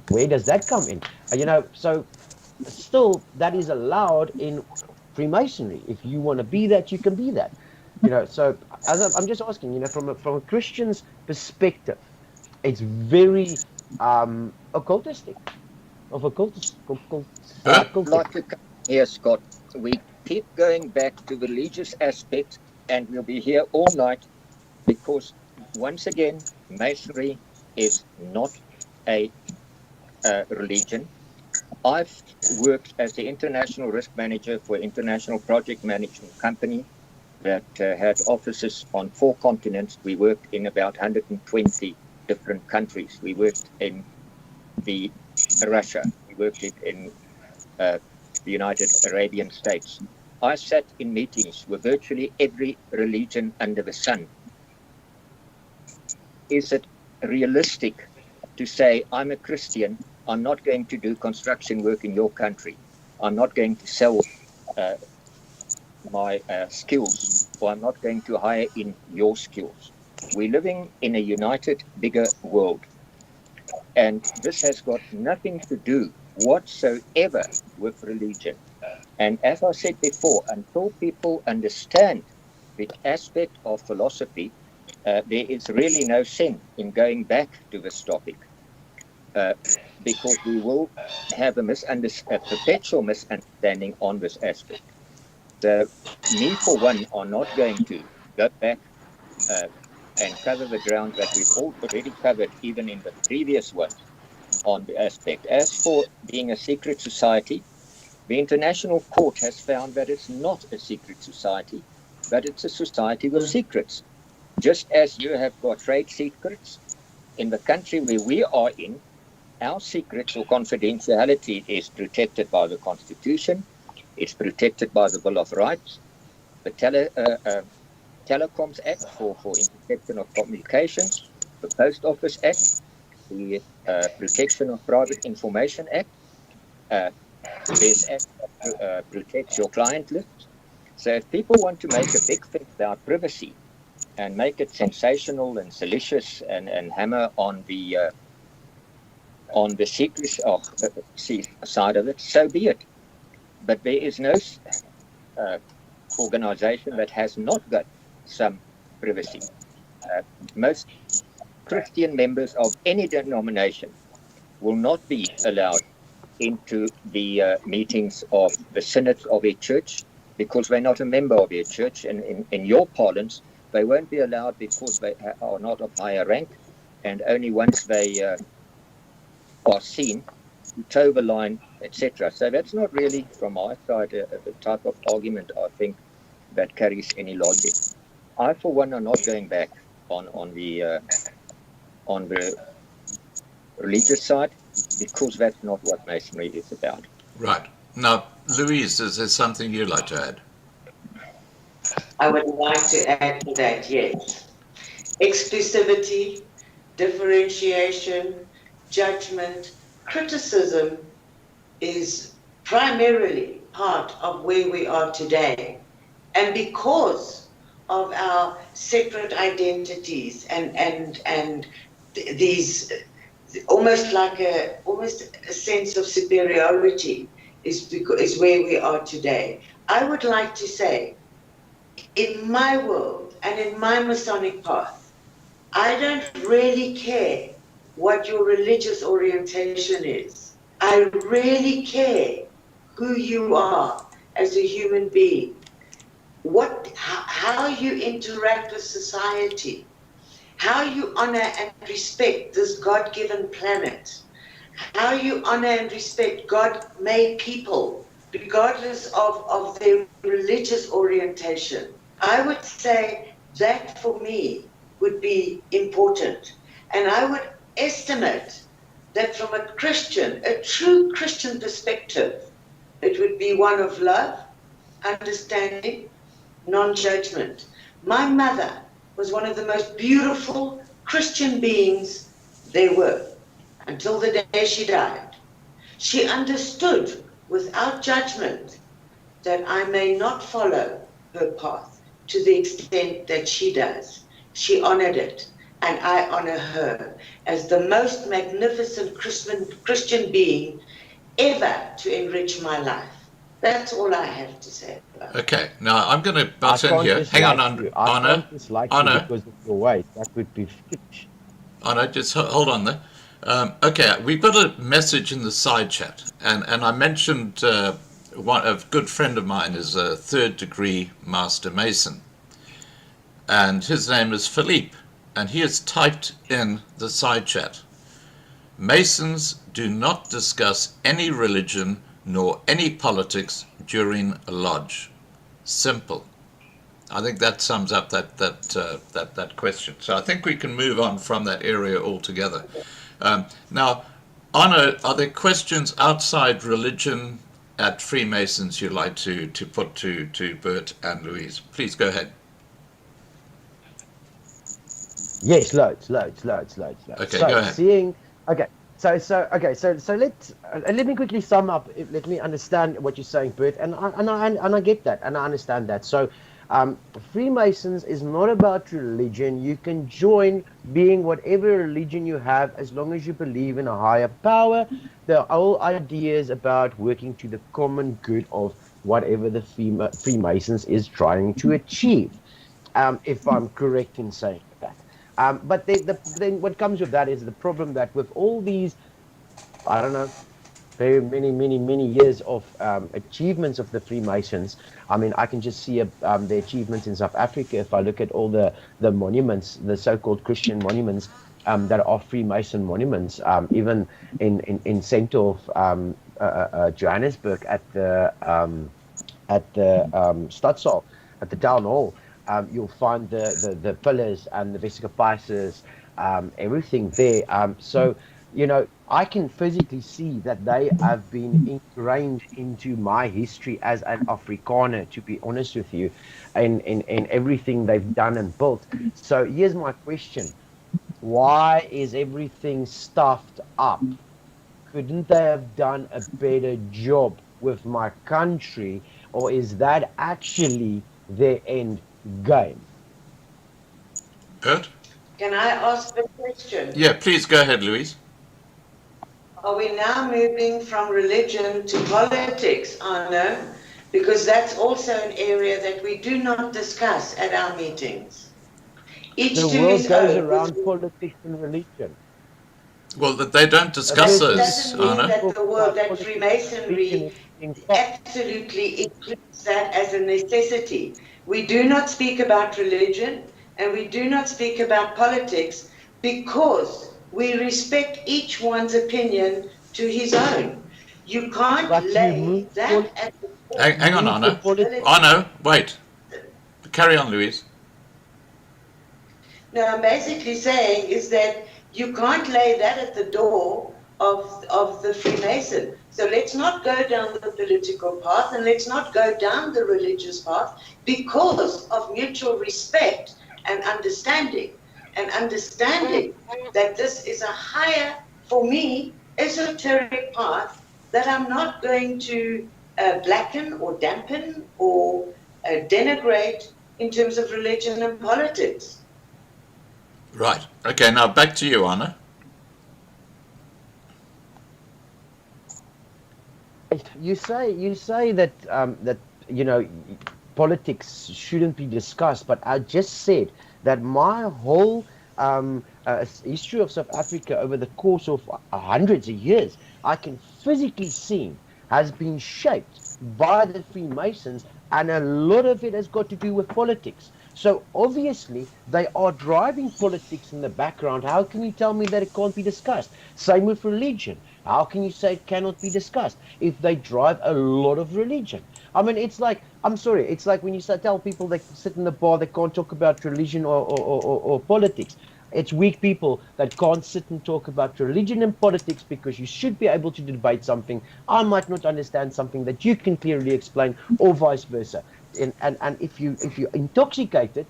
Where does that come in? So still that is allowed in Freemasonry. If you want to be that, you can be that. So as I'm just asking, from a Christian's perspective, it's very occultistic. Like to come here, Scott, we keep going back to the religious aspect, and we'll be here all night because, once again, Masonry is not a religion. I've worked as the international risk manager for an international project management company that had offices on 4 continents. We worked in about 120 different countries. We worked in Russia. We worked in the United Arabian States. I sat in meetings with virtually every religion under the sun. Is it realistic to say, I'm a Christian, I'm not going to do construction work in your country, I'm not going to sell my skills, or I'm not going to hire in your skills. We're living in a united, bigger world. And this has got nothing to do whatsoever with religion. And as I said before, until people understand the aspect of philosophy, there is really no sense in going back to this topic, because we will have a perpetual misunderstanding on this aspect. So, me for one are not going to go back and cover the ground that we've already covered, even in the previous ones, on the aspect. As for being a secret society, the International Court has found that it's not a secret society, but it's a society with secrets. Just as you have got trade secrets, in the country where we are in, our secrets or confidentiality is protected by the Constitution, it's protected by the Bill of Rights, the Telecoms Act for interception of communications, the Post Office Act, the Protection of Private Information Act, there's Act that protects your client list. So if people want to make a big thing about privacy and make it sensational and salacious and hammer on the secret side of it, so be it. But there is no organization that has not got some privacy. Most Christian members of any denomination will not be allowed into the meetings of the synods of a church because they're not a member of a church. And in your parlance, they won't be allowed because they are not of higher rank, and only once they are seen to toe the line, etc. So that's not really, from my side, the type of argument I think that carries any logic. I, for one, are not going back on the religious side, because that's not what Masonry is about. Right. Now, Louise, is there something you'd like to add? I would like to add to that, yes. Exclusivity, differentiation, judgment, criticism is primarily part of where we are today. And because of our separate identities and these almost a sense of superiority is where we are today. I would like to say, in my world and in my Masonic path, I don't really care what your religious orientation is. I really care who you are as a human being, how you interact with society, how you honor and respect this God-given planet, how you honor and respect God-made people, regardless of their religious orientation. I would say that for me would be important. And I would estimate that from a true Christian perspective, it would be one of love, understanding, non-judgment. My mother was one of the most beautiful Christian beings there were, until the day she died. She understood without judgment that I may not follow her path to the extent that she does. She honored it, and I honor her as the most magnificent Christian being ever to enrich my life. That's all I have to say about it. Okay, now I'm going to butt in here. Hang on, Anna. Can't dislike you because of your weight. That would be foolish. Anna, just hold on there. Okay, we've got a message in the side chat, and I mentioned a good friend of mine is a third-degree Master Mason, and his name is Philippe, and he has typed in the side chat, Masons do not discuss any religion nor any politics during a lodge. Simple. I think that sums up that question. So I think we can move on from that area altogether. Now, Anna, are there questions outside religion at Freemasons you'd like to put to Bert and Louise? Please go ahead. Yes, loads. Okay, So, go ahead. seeing Okay. Let me quickly sum up. Let me understand what you're saying, Bert, and I get that, and I understand that. So, Freemasons is not about religion. You can join being whatever religion you have as long as you believe in a higher power. The whole idea is about working to the common good of whatever the Freemasons is trying to achieve. If I'm correct in saying that. But then what comes with that is the problem that with all these, I don't know, very many years of achievements of the Freemasons. I mean, I can just see the achievements in South Africa if I look at all the monuments, the so-called Christian monuments that are Freemason monuments, even in center of Johannesburg at the Stadsaal, at the town hall. You'll find the pillars and the vesica everything there. So, I can physically see that they have been ingrained into my history as an Afrikaner, to be honest with you, in everything they've done and built. So here's my question. Why is everything stuffed up? Couldn't they have done a better job with my country, or is that actually their end game? Bert? Can I ask a question? Yeah, please go ahead, Louise. Are we now moving from religion to politics, Arno? Because that's also an area that we do not discuss at our meetings. Each The to world his goes own. around politics and religion. Well, that they don't discuss It those, doesn't mean Anna. that the world, that Politics and religion Freemasonry in fact. absolutely includes that as a necessity. We do not speak about religion and we do not speak about politics because we respect each one's opinion to his own. You can't But you lay move that at the Hang on, move the Anna. politics. Anna, wait. Carry on, Louise. No, I'm basically saying is that you can't lay that at the door of the Freemason. So let's not go down the political path and let's not go down the religious path because of mutual respect and understanding. And understanding that this is a higher, for me, esoteric path that I'm not going to blacken or dampen or denigrate in terms of religion and politics. Right. Okay, now back to you, Anna. You say that politics shouldn't be discussed, but I just said that my whole history of South Africa over the course of hundreds of years, I can physically see has been shaped by the Freemasons, and a lot of it has got to do with politics. So obviously they are driving politics in the background. How can you tell me that it can't be discussed? Same with religion. How can you say it cannot be discussed if they drive a lot of religion? I mean, it's like, I'm sorry, it's like when you tell people they sit in the bar, they can't talk about religion or politics. It's weak people that can't sit and talk about religion and politics because you should be able to debate something. I might not understand something that you can clearly explain, or vice versa. And if you're intoxicated,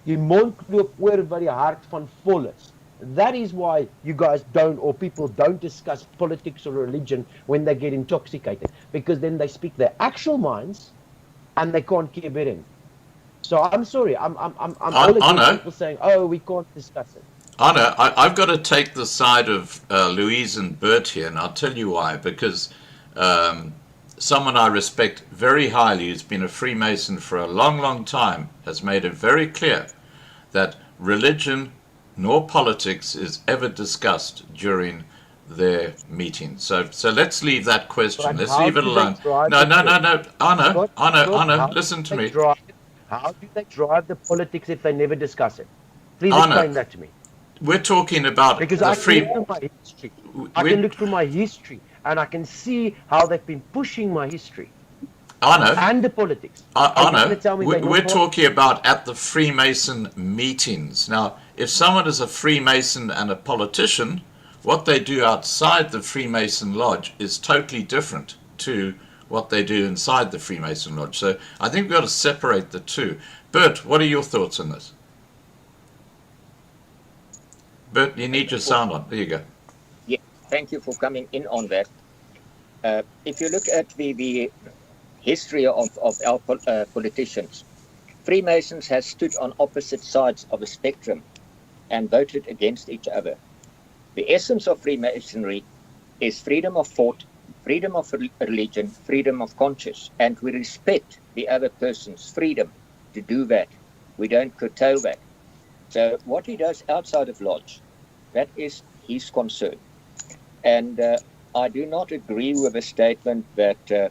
you mond loop oor wat die hart van vol is. That is why you guys don't, or people don't discuss politics or religion when they get intoxicated, because then they speak their actual minds and they can't keep it in. So I'm sorry, I'm all against people saying, oh, we can't discuss it. Anna, I've got to take the side of Louise and Bert here, and I'll tell you why. Because someone I respect very highly, who's been a Freemason for a long, long time, has made it very clear that religion nor politics is ever discussed during their meetings. So let's leave that question. Let's leave it alone. No. Anna, listen to me. How do they drive the politics if they never discuss it? Please explain that to me. We're talking about because the I can look through my history. I can look through my history and I can see how they've been pushing my history. Anna, and the politics. Anna, we're talking about at the Freemason meetings. Now, if someone is a Freemason and a politician, what they do outside the Freemason Lodge is totally different to what they do inside the Freemason Lodge. So I think we've got to separate the two. Bert, what are your thoughts on this? Bert, you need your sound on. There you go. thank you for coming in on that. If you look at the history of our politicians, Freemasons have stood on opposite sides of a spectrum and voted against each other. The essence of Freemasonry is freedom of thought, freedom of religion, freedom of conscience, and we respect the other person's freedom to do that. We don't curtail that. So what he does outside of lodge, that is his concern. And I do not agree with the statement that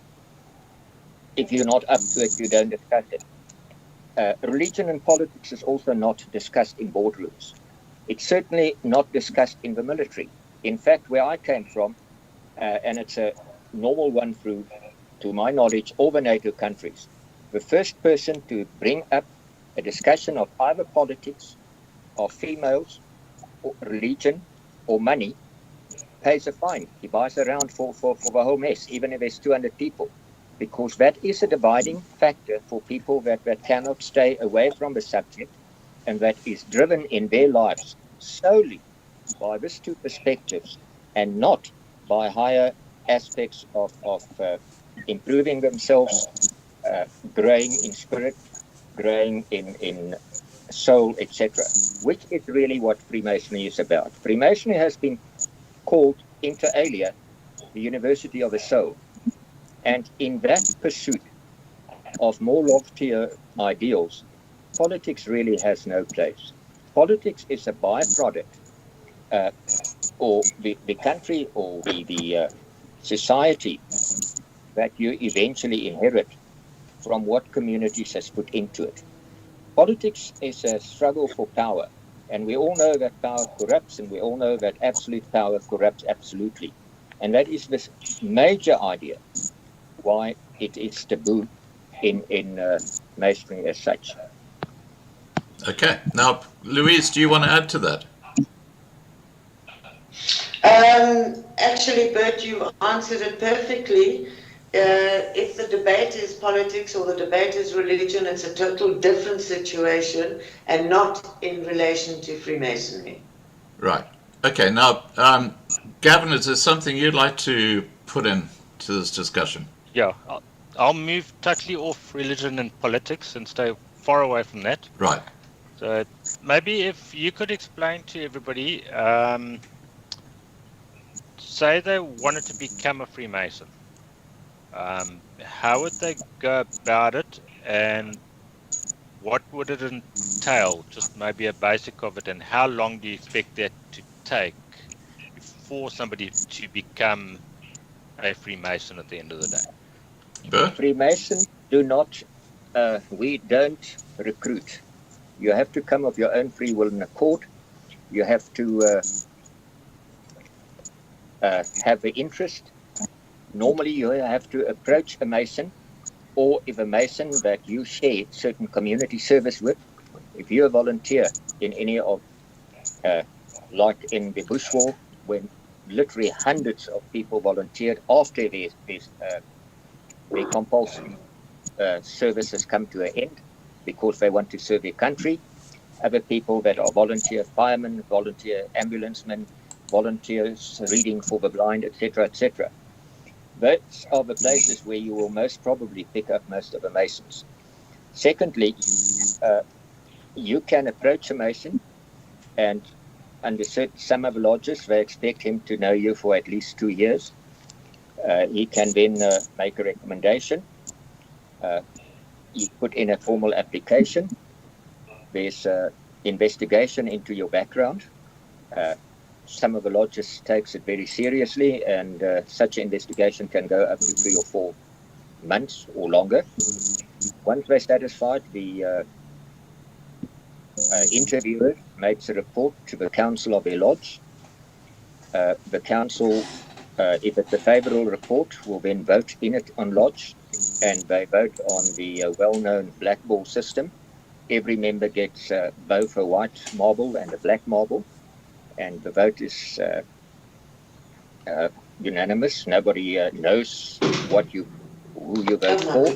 if you're not up to it, you don't discuss it. Religion and politics is also not discussed in boardrooms. It's certainly not discussed in the military. In fact, where I came from, and it's a normal one through, to my knowledge, all the NATO countries, the first person to bring up a discussion of either politics, of females, or religion, or money, pays a fine. He buys a round for the whole mess, even if there's 200 people, because that is a dividing factor for people that cannot stay away from the subject, and that is driven in their lives solely by these two perspectives and not by higher aspects of improving themselves, growing in spirit, growing in soul, etc., which is really what Freemasonry is about. Freemasonry has been called inter alia the University of the Soul, and in that pursuit of more loftier ideals, politics really has no place. Politics is a byproduct, or the country or the society that you eventually inherit from what communities has put into it. Politics is a struggle for power, and we all know that power corrupts, and we all know that absolute power corrupts absolutely. And that is this major idea why it is taboo in Masonry as such. Okay. Now, Louise, do you want to add to that? Actually, Bert, you answered it perfectly. If the debate is politics or the debate is religion, it's a total different situation and not in relation to Freemasonry. Right. Okay. Now, Gavin, is there something you'd like to put in to this discussion? Yeah, I'll move totally off religion and politics and stay far away from that. Right. So maybe if you could explain to everybody, say they wanted to become a Freemason, how would they go about it, and what would it entail? Just maybe a basic of it, and how long do you expect that to take for somebody to become a Freemason at the end of the day? Bert? Freemasons do not, we don't recruit. You have to come of your own free will and accord. You have to have the interest. Normally, you have to approach a Mason, or if a Mason that you share certain community service with, if you're a volunteer in any of, like in the Bush War, when literally hundreds of people volunteered after their compulsory service has come to an end because they want to serve their country. Other people that are volunteer firemen, volunteer ambulancemen, volunteers reading for the blind, etc., etc. Those are the places where you will most probably pick up most of the Masons. Secondly, you can approach a Mason, and under some of the lodges, they expect him to know you for at least 2 years. He can then make a recommendation. You put in a formal application. There's investigation into your background. Some of the lodges takes it very seriously, and such an investigation can go up to 3 or 4 months or longer. Once they're satisfied, the interviewer makes a report to the council of their lodge. The council, if it's a favorable report, will then vote in it on lodge, and they vote on the well-known black ball system. Every member gets both a white marble and a black marble, and the vote is unanimous. Nobody knows who you vote for.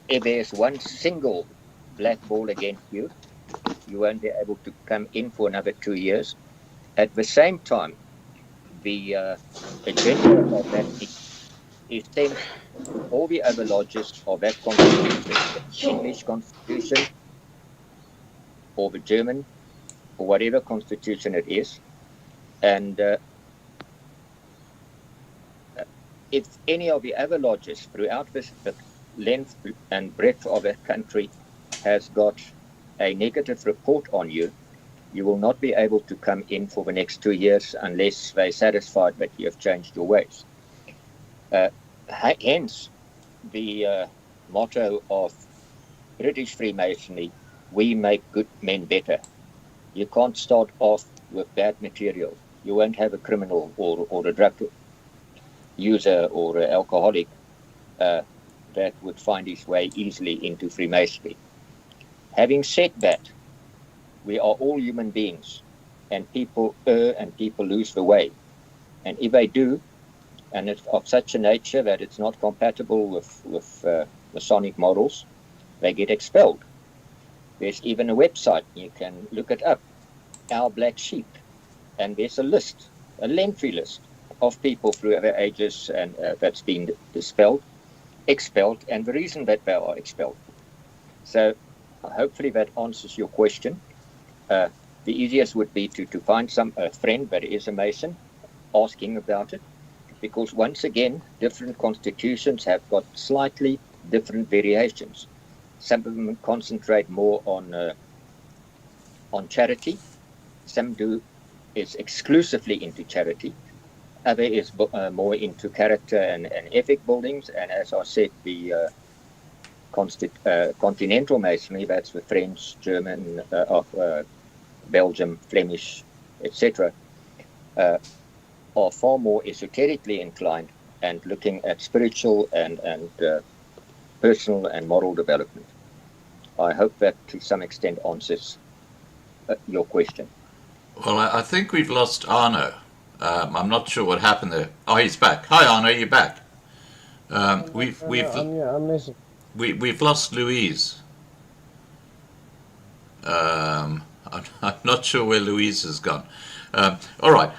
If there's one single black ball against you, you won't be able to come in for another 2 years. At the same time, the agenda of that is sent to all the other lodges of that constitution, the English constitution or the German or whatever constitution it is. And if any of the other lodges throughout the length and breadth of that country has got a negative report on you, you will not be able to come in for the next 2 years unless they're satisfied that you have changed your ways. Hence, the motto of British Freemasonry, we make good men better. You can't start off with bad material. You won't have a criminal or a drug user or an alcoholic that would find his way easily into Freemasonry. Having said that, we are all human beings, and people err and people lose the way. And if they do, and it's of such a nature that it's not compatible with Masonic models, they get expelled. There's even a website, you can look it up, Our Black Sheep, and there's a list, a lengthy list of people through the ages and that's been expelled, and the reason that they are expelled. So hopefully that answers your question. The easiest would be to find a friend that is a Mason, asking about it, because once again, different constitutions have got slightly different variations. Some of them concentrate more on charity. Some is exclusively into charity. Other is more into character and ethic buildings. And as I said, the continental Masonry, that's the French, German, Belgium, Flemish, etc., are far more esoterically inclined and looking at spiritual and personal and moral development. I hope that to some extent answers your question. Well, I think we've lost Arno. I'm not sure what happened there. Oh, he's back. Hi, Arno, you're back. We've lost Louise. I'm not sure where Louise has gone. All right.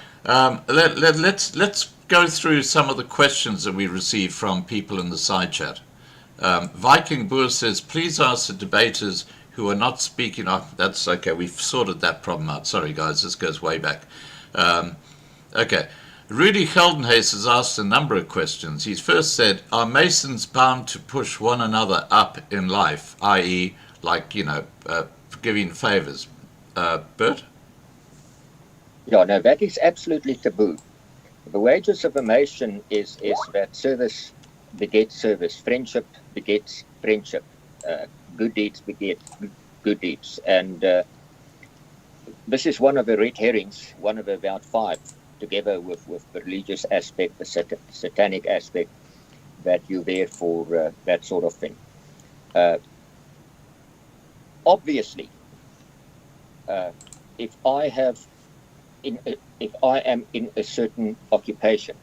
Let's go through some of the questions that we received from people in the side chat. Viking Boer says, please ask the debaters who are not speaking up. That's okay. We've sorted that problem out. Sorry, guys. This goes way back. Okay. Rudy Geldenhuis has asked a number of questions. He's first said, are Masons bound to push one another up in life, i.e., like, giving favors? Bert? Yeah, no, that is absolutely taboo. The wages of a Mason is that service begets service, friendship begets friendship, good deeds beget good deeds. And this is one of the red herrings, one of about 5, together with the religious aspect, the satanic aspect, that you're there for that sort of thing. Obviously, if I am in a certain occupation,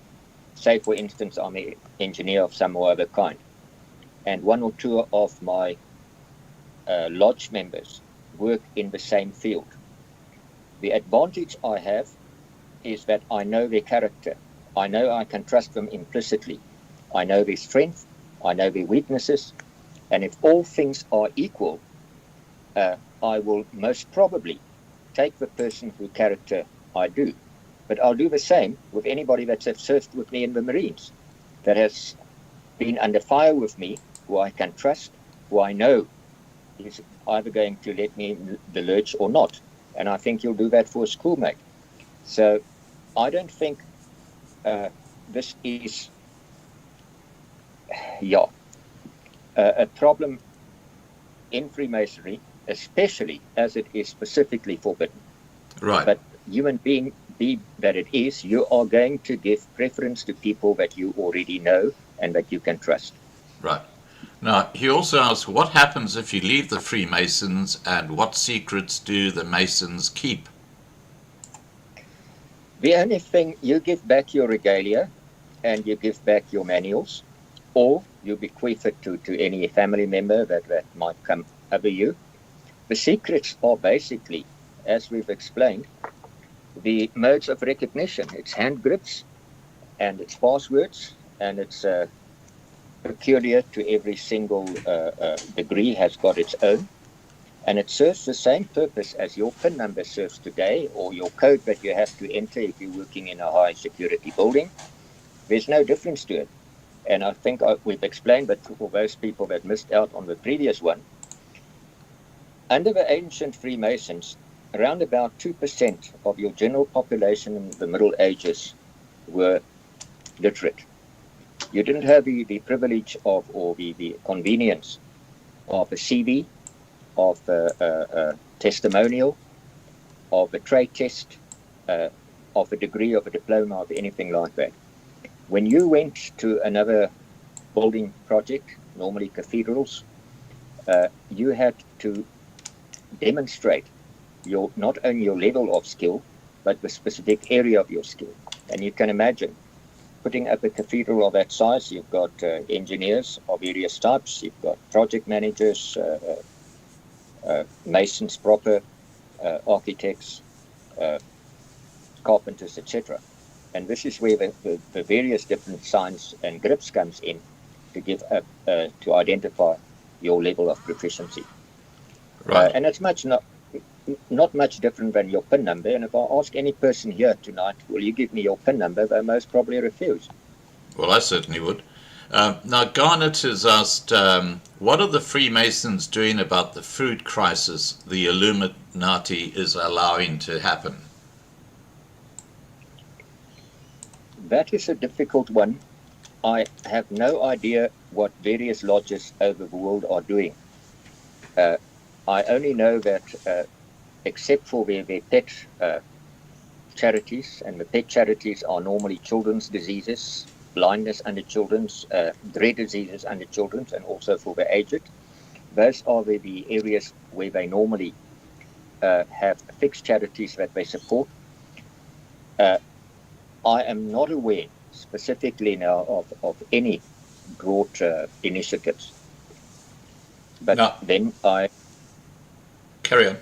say for instance I'm an engineer of some or other kind, and 1 or 2 of my lodge members work in the same field, the advantage I have is that I know their character. I know I can trust them implicitly. I know their strength, I know their weaknesses, and if all things are equal, I will most probably take the person whose character I do. But I'll do the same with anybody that's served with me in the Marines, that has been under fire with me, who I can trust, who I know is either going to let me in the lurch or not. And I think you'll do that for a schoolmate. So I don't think this is a problem in Freemasonry, especially as it is specifically forbidden. Right. But human being be that it is, you are going to give preference to people that you already know and that you can trust. Right. Now, he also asks, what happens if you leave the Freemasons, and what secrets do the Masons keep? The only thing, you give back your regalia and you give back your manuals, or you bequeath it to any family member that might come over you. The secrets are basically, as we've explained, the modes of recognition. It's hand grips and it's passwords, and it's peculiar to every single degree, has got its own. And it serves the same purpose as your PIN number serves today, or your code that you have to enter if you're working in a high security building. There's no difference to it. And I think we've explained, but for those people that missed out on the previous one, under the ancient Freemasons, around about 2% of your general population in the Middle Ages were literate. You didn't have the privilege of, or the convenience of a CV, of a testimonial, of a trade test, of a degree, of a diploma, of anything like that. When you went to another building project, normally cathedrals, you had to demonstrate not only your level of skill, but the specific area of your skill. And you can imagine, putting up a cathedral of that size, you've got engineers of various types, you've got project managers, masons proper, architects, carpenters, etc. And this is where the various different signs and grips comes in to give up, to identify your level of proficiency. Right. And it's not much different than your PIN number. And if I ask any person here tonight, will you give me your PIN number, they'll most probably refuse. Well, I certainly would. Now, Garnet has asked, what are the Freemasons doing about the food crisis the Illuminati is allowing to happen? That is a difficult one. I have no idea what various lodges over the world are doing. I only know that except for their pet charities, and the pet charities are normally children's diseases, blindness under children's, dread diseases under children's, and also for the aged. Those are the areas where they normally have fixed charities that they support. I am not aware specifically now of any broad initiatives. But no. Then Carry on.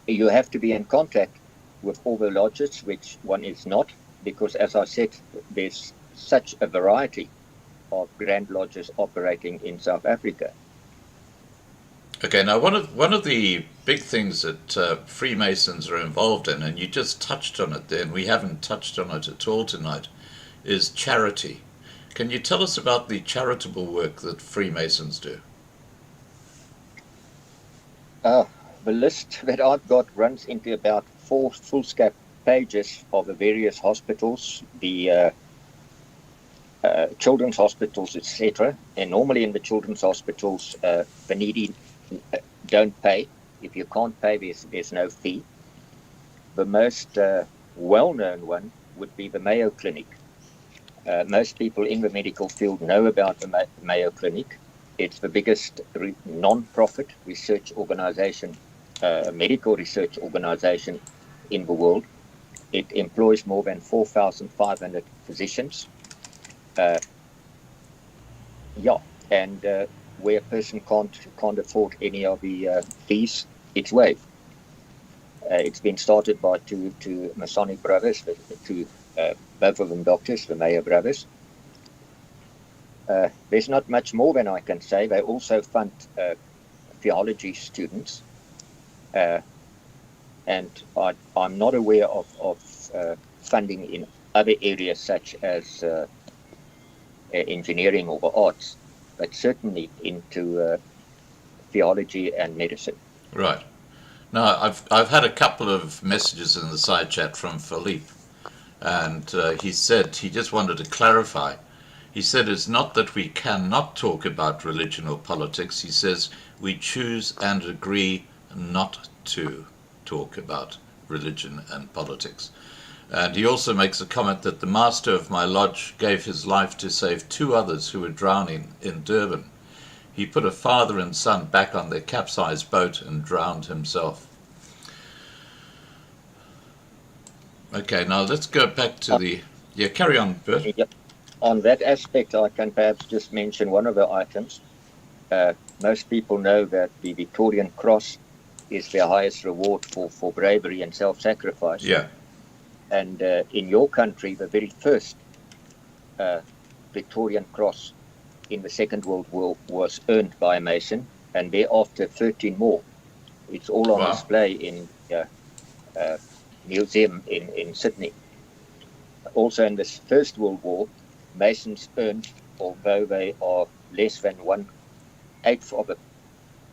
You have to be in contact with all the lodges, which one is not, because as I said, there's such a variety of grand lodges operating in South Africa. Okay, now one of the big things that Freemasons are involved in, and you just touched on it then, we haven't touched on it at all tonight, is charity. Can you tell us about the charitable work that Freemasons do? The list that I've got runs into about 4 foolscap pages of the various hospitals, the children's hospitals, etc. And normally in the children's hospitals, the needy don't pay. If you can't pay, there's no fee. The most well-known one would be the Mayo Clinic. Most people in the medical field know about the Mayo Clinic. It's the biggest non-profit research organization, medical research organization in the world. It employs more than 4,500 physicians. And where a person can't afford any of the fees, it's waived. It's been started by two Masonic brothers, both of them doctors, the Mayo brothers. There's not much more than I can say. They also fund theology students, and I'm not aware of funding in other areas such as engineering or the arts, but certainly into theology and medicine. Right. Now, I've had a couple of messages in the side chat from Philippe, and he said he just wanted to clarify. He said it's not that we cannot talk about religion or politics. He says we choose and agree not to talk about religion and politics. And he also makes a comment that the master of my lodge gave his life to save 2 others who were drowning in Durban. He put a father and son back on their capsized boat and drowned himself. Okay, now let's go back to the... Yeah, carry on, Bert. Yep. On that aspect, I can perhaps just mention one of the items. Most people know that the Victorian Cross is their highest reward for bravery and self-sacrifice. Yeah. And in your country, the very first Victorian cross in the Second World War was earned by a Mason, and thereafter 13 more. It's all on display in museum in Sydney. Also in this First World War, Masons earned, although they are less than 1/8 of a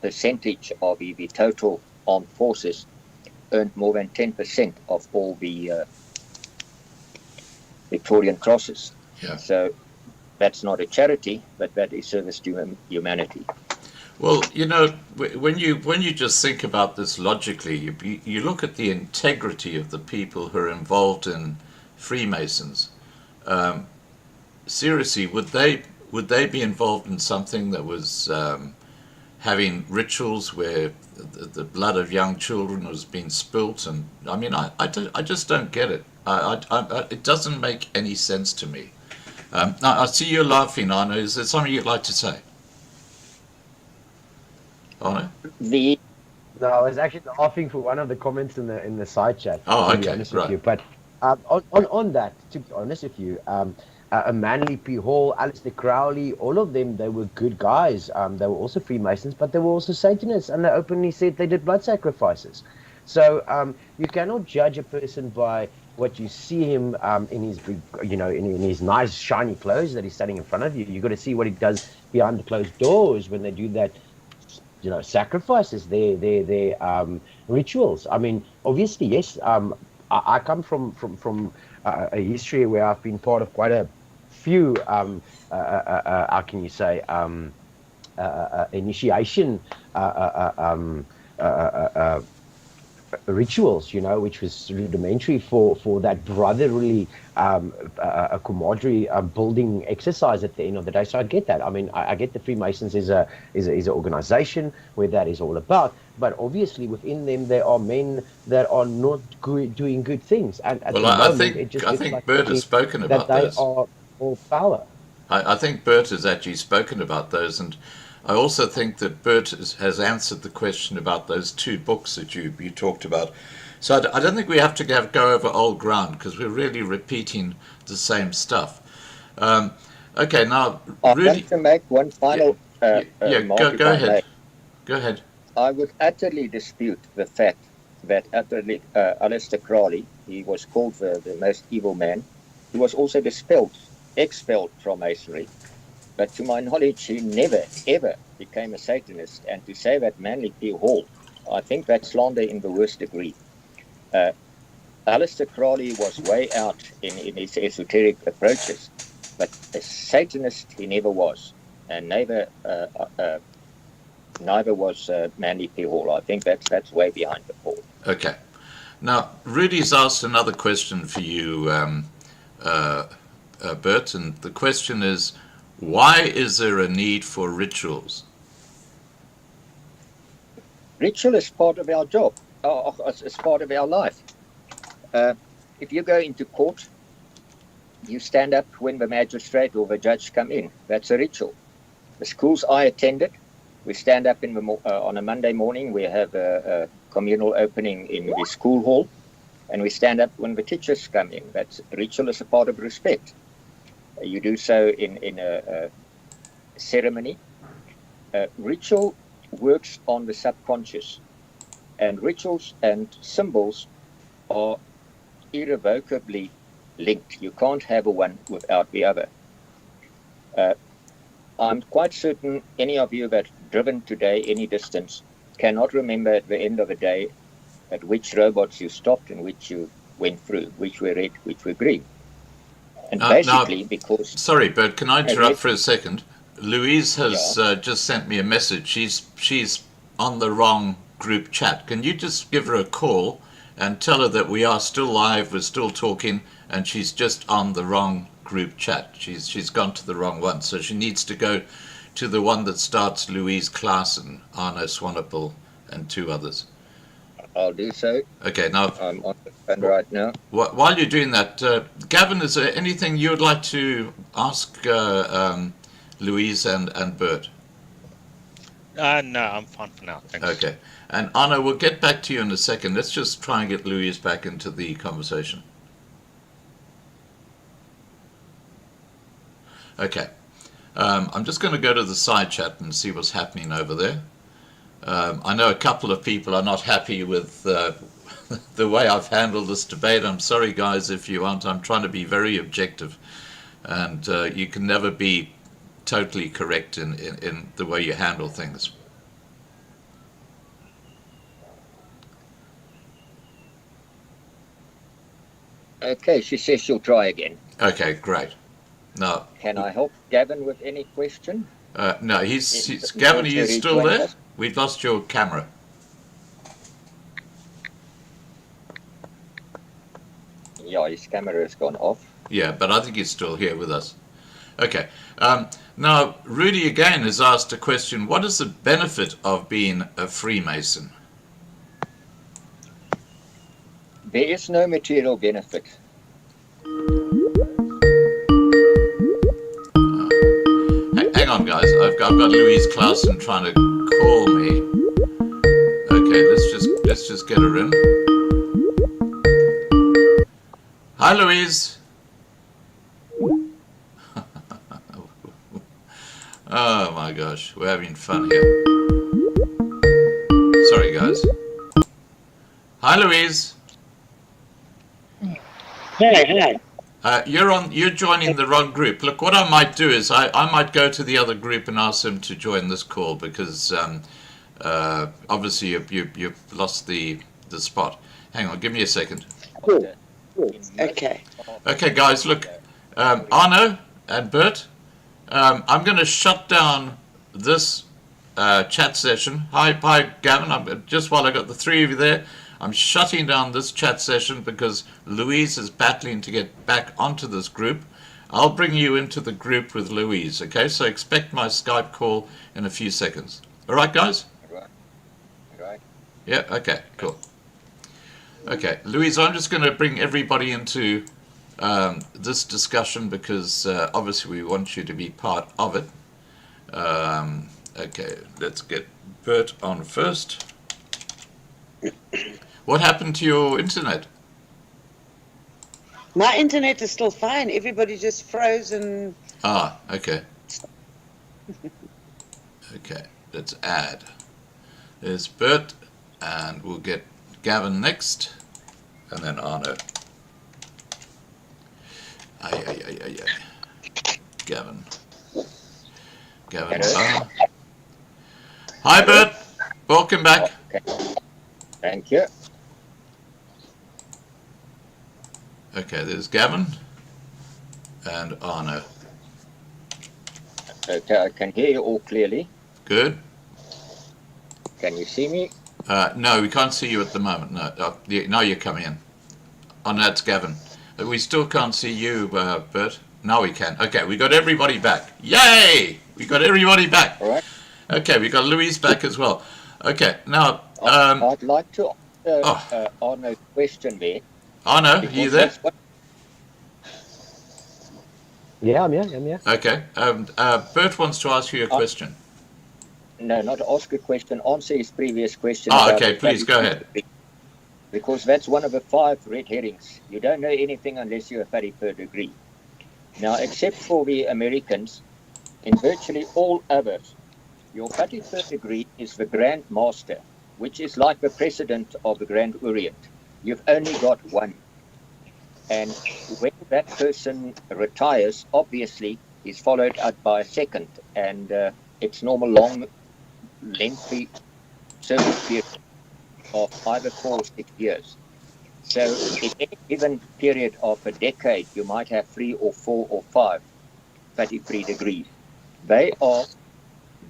percentage of the total armed forces, earned more than 10% of all the Victorian crosses. Yeah. So that's not a charity, but that is service to humanity. Well, when you just think about this logically, you look at the integrity of the people who are involved in Freemasons. Seriously, would they be involved in something that was having rituals where the blood of young children was being spilt? And I mean, I just don't get it. It doesn't make any sense to me. Now, I see you're laughing, Arno. Is there something you'd like to say? Arno? No, I was actually laughing for one of the comments in the side chat. Oh, to be okay, honest right. with you. But on that, to be honest with you, Manly P. Hall, Alistair Crowley, all of them, they were good guys. They were also Freemasons, but they were also Satanists, and they openly said they did blood sacrifices. So you cannot judge a person by what you see him in his, in his nice shiny clothes that he's standing in front of you. You got to see what he does behind the closed doors when they do that. Sacrifices, their rituals. I mean, obviously, yes. I come from a history where I've been part of quite a few. How can you say? Initiation rituals, which was rudimentary for that brotherly camaraderie building exercise at the end of the day. So I get that. I mean, I get the Freemasons is an organization where that is all about. But obviously, within them, there are men that are not doing good things. And at the moment, I think Bert has spoken about that those. They are all power. I think Bert has actually spoken about those, and I also think that Bert has answered the question about those two books that you talked about. So I don't think we have to go over old ground, because we're really repeating the same stuff. Okay, now I'd really like to make one final remark, go ahead. Go ahead. I would utterly dispute the fact that Alistair Crowley, he was called the most evil man. He was also expelled from Masonry. But to my knowledge, he never, ever became a Satanist. And to say that Manly P. Hall, I think that's slander in the worst degree. Alistair Crowley was way out in his esoteric approaches, but a Satanist he never was, and neither was Manly P. Hall. I think that's way behind the ball. Okay. Now, Rudy's asked another question for you, Bert, and the question is, why is there a need for rituals? Ritual is part of our job. It's part of our life. If you go into court, you stand up when the magistrate or the judge come in. That's a ritual. The schools I attended, we stand up on a Monday morning. We have a communal opening in the school hall, and we stand up when the teachers come in. That's ritual is a part of respect. You do so in a ceremony. Ritual works on the subconscious, and rituals and symbols are irrevocably linked. You can't have one without the other. I'm quite certain any of you that driven today any distance cannot remember at the end of the day at which robots you stopped and which you went through, which were red, which were green. And basically, because... Sorry, Bert, can I interrupt for a second? Louise has just sent me a message. She's on the wrong group chat. Can you just give her a call and tell her that we are still live, we're still talking, and she's just on the wrong group chat. She's gone to the wrong one, so she needs to go to the one that starts Louise Klaassen, Arno Swanepoel, and two others. I'll do so. Okay, now I'm on the phone right now. While you're doing that, Gavin, is there anything you would like to ask Louise and Bert? No, I'm fine for now. Thanks. Okay. And Anna, we'll get back to you in a second. Let's just try and get Louise back into the conversation. Okay. I'm just going to go to the side chat and see what's happening over there. I know a couple of people are not happy with the way I've handled this debate. I'm sorry, guys, if you aren't. I'm trying to be very objective. And you can never be totally correct in the way you handle things. Okay, she says she'll try again. Okay, great. Now, Can I help Gavin with any question? no, Gavin, are you still there? We've lost your camera. Yeah, his camera has gone off. Yeah, but I think he's still here with us. Okay. Now, Rudy again has asked a question. What is the benefit of being a Freemason? There is no material benefit. Hang on, guys. I've got Louise Clausen trying to call me. Okay, let's just get her in. Hi, Louise. Oh my gosh, we're having fun here. Sorry, guys. Hi, Louise. Hi. You're joining the wrong group. Look, what I might do is I might go to the other group and ask them to join this call because obviously you've lost the spot. Hang on, give me a second. Cool. Okay. Okay, guys, look, Arno and Bert, I'm going to shut down this chat session. Hi, Gavin. Just while I got the three of you there, I'm shutting down this chat session because Louise is battling to get back onto this group. I'll bring you into the group with Louise, okay? So expect my Skype call in a few seconds. All right, guys? Right. Yeah, okay, cool. Okay, Louise, I'm just going to bring everybody into this discussion because obviously we want you to be part of it. Okay, let's get Bert on first. What happened to your internet? My internet is still fine. Everybody just froze and... Ah, okay. Okay, let's add. There's Bert, and we'll get Gavin next, and then Arno. Aye. Gavin. Ah. Hi, Bert. Welcome back. Okay. Thank you. Okay, there's Gavin and Arno. Okay, I can hear you all clearly. Good. Can you see me? No, we can't see you at the moment. No, now you're coming in. Oh, no, that's Gavin. We still can't see you, Bert. Now we can. Okay, we got everybody back. Yay! We got everybody back. All right. Okay, we got Louise back as well. Okay, now... I'd like to answer Arno's question there. Arno, are you there? Yeah, I'm here. Okay. Bert wants to ask you a question. No, not ask a question. Answer his previous question. Okay, please, go ahead. Because that's one of the 5 red herrings. You don't know anything unless you're a 33rd degree. Now, except for the Americans, in virtually all others, your 33rd degree is the Grand Master, which is like the President of the Grand Orient. You've only got one. And when that person retires, obviously, he's followed up by a second. And it's normal long, lengthy service period of either 4 or 6 years. So in any given period of a decade, you might have 3 or 4 or 5 33 degrees. They are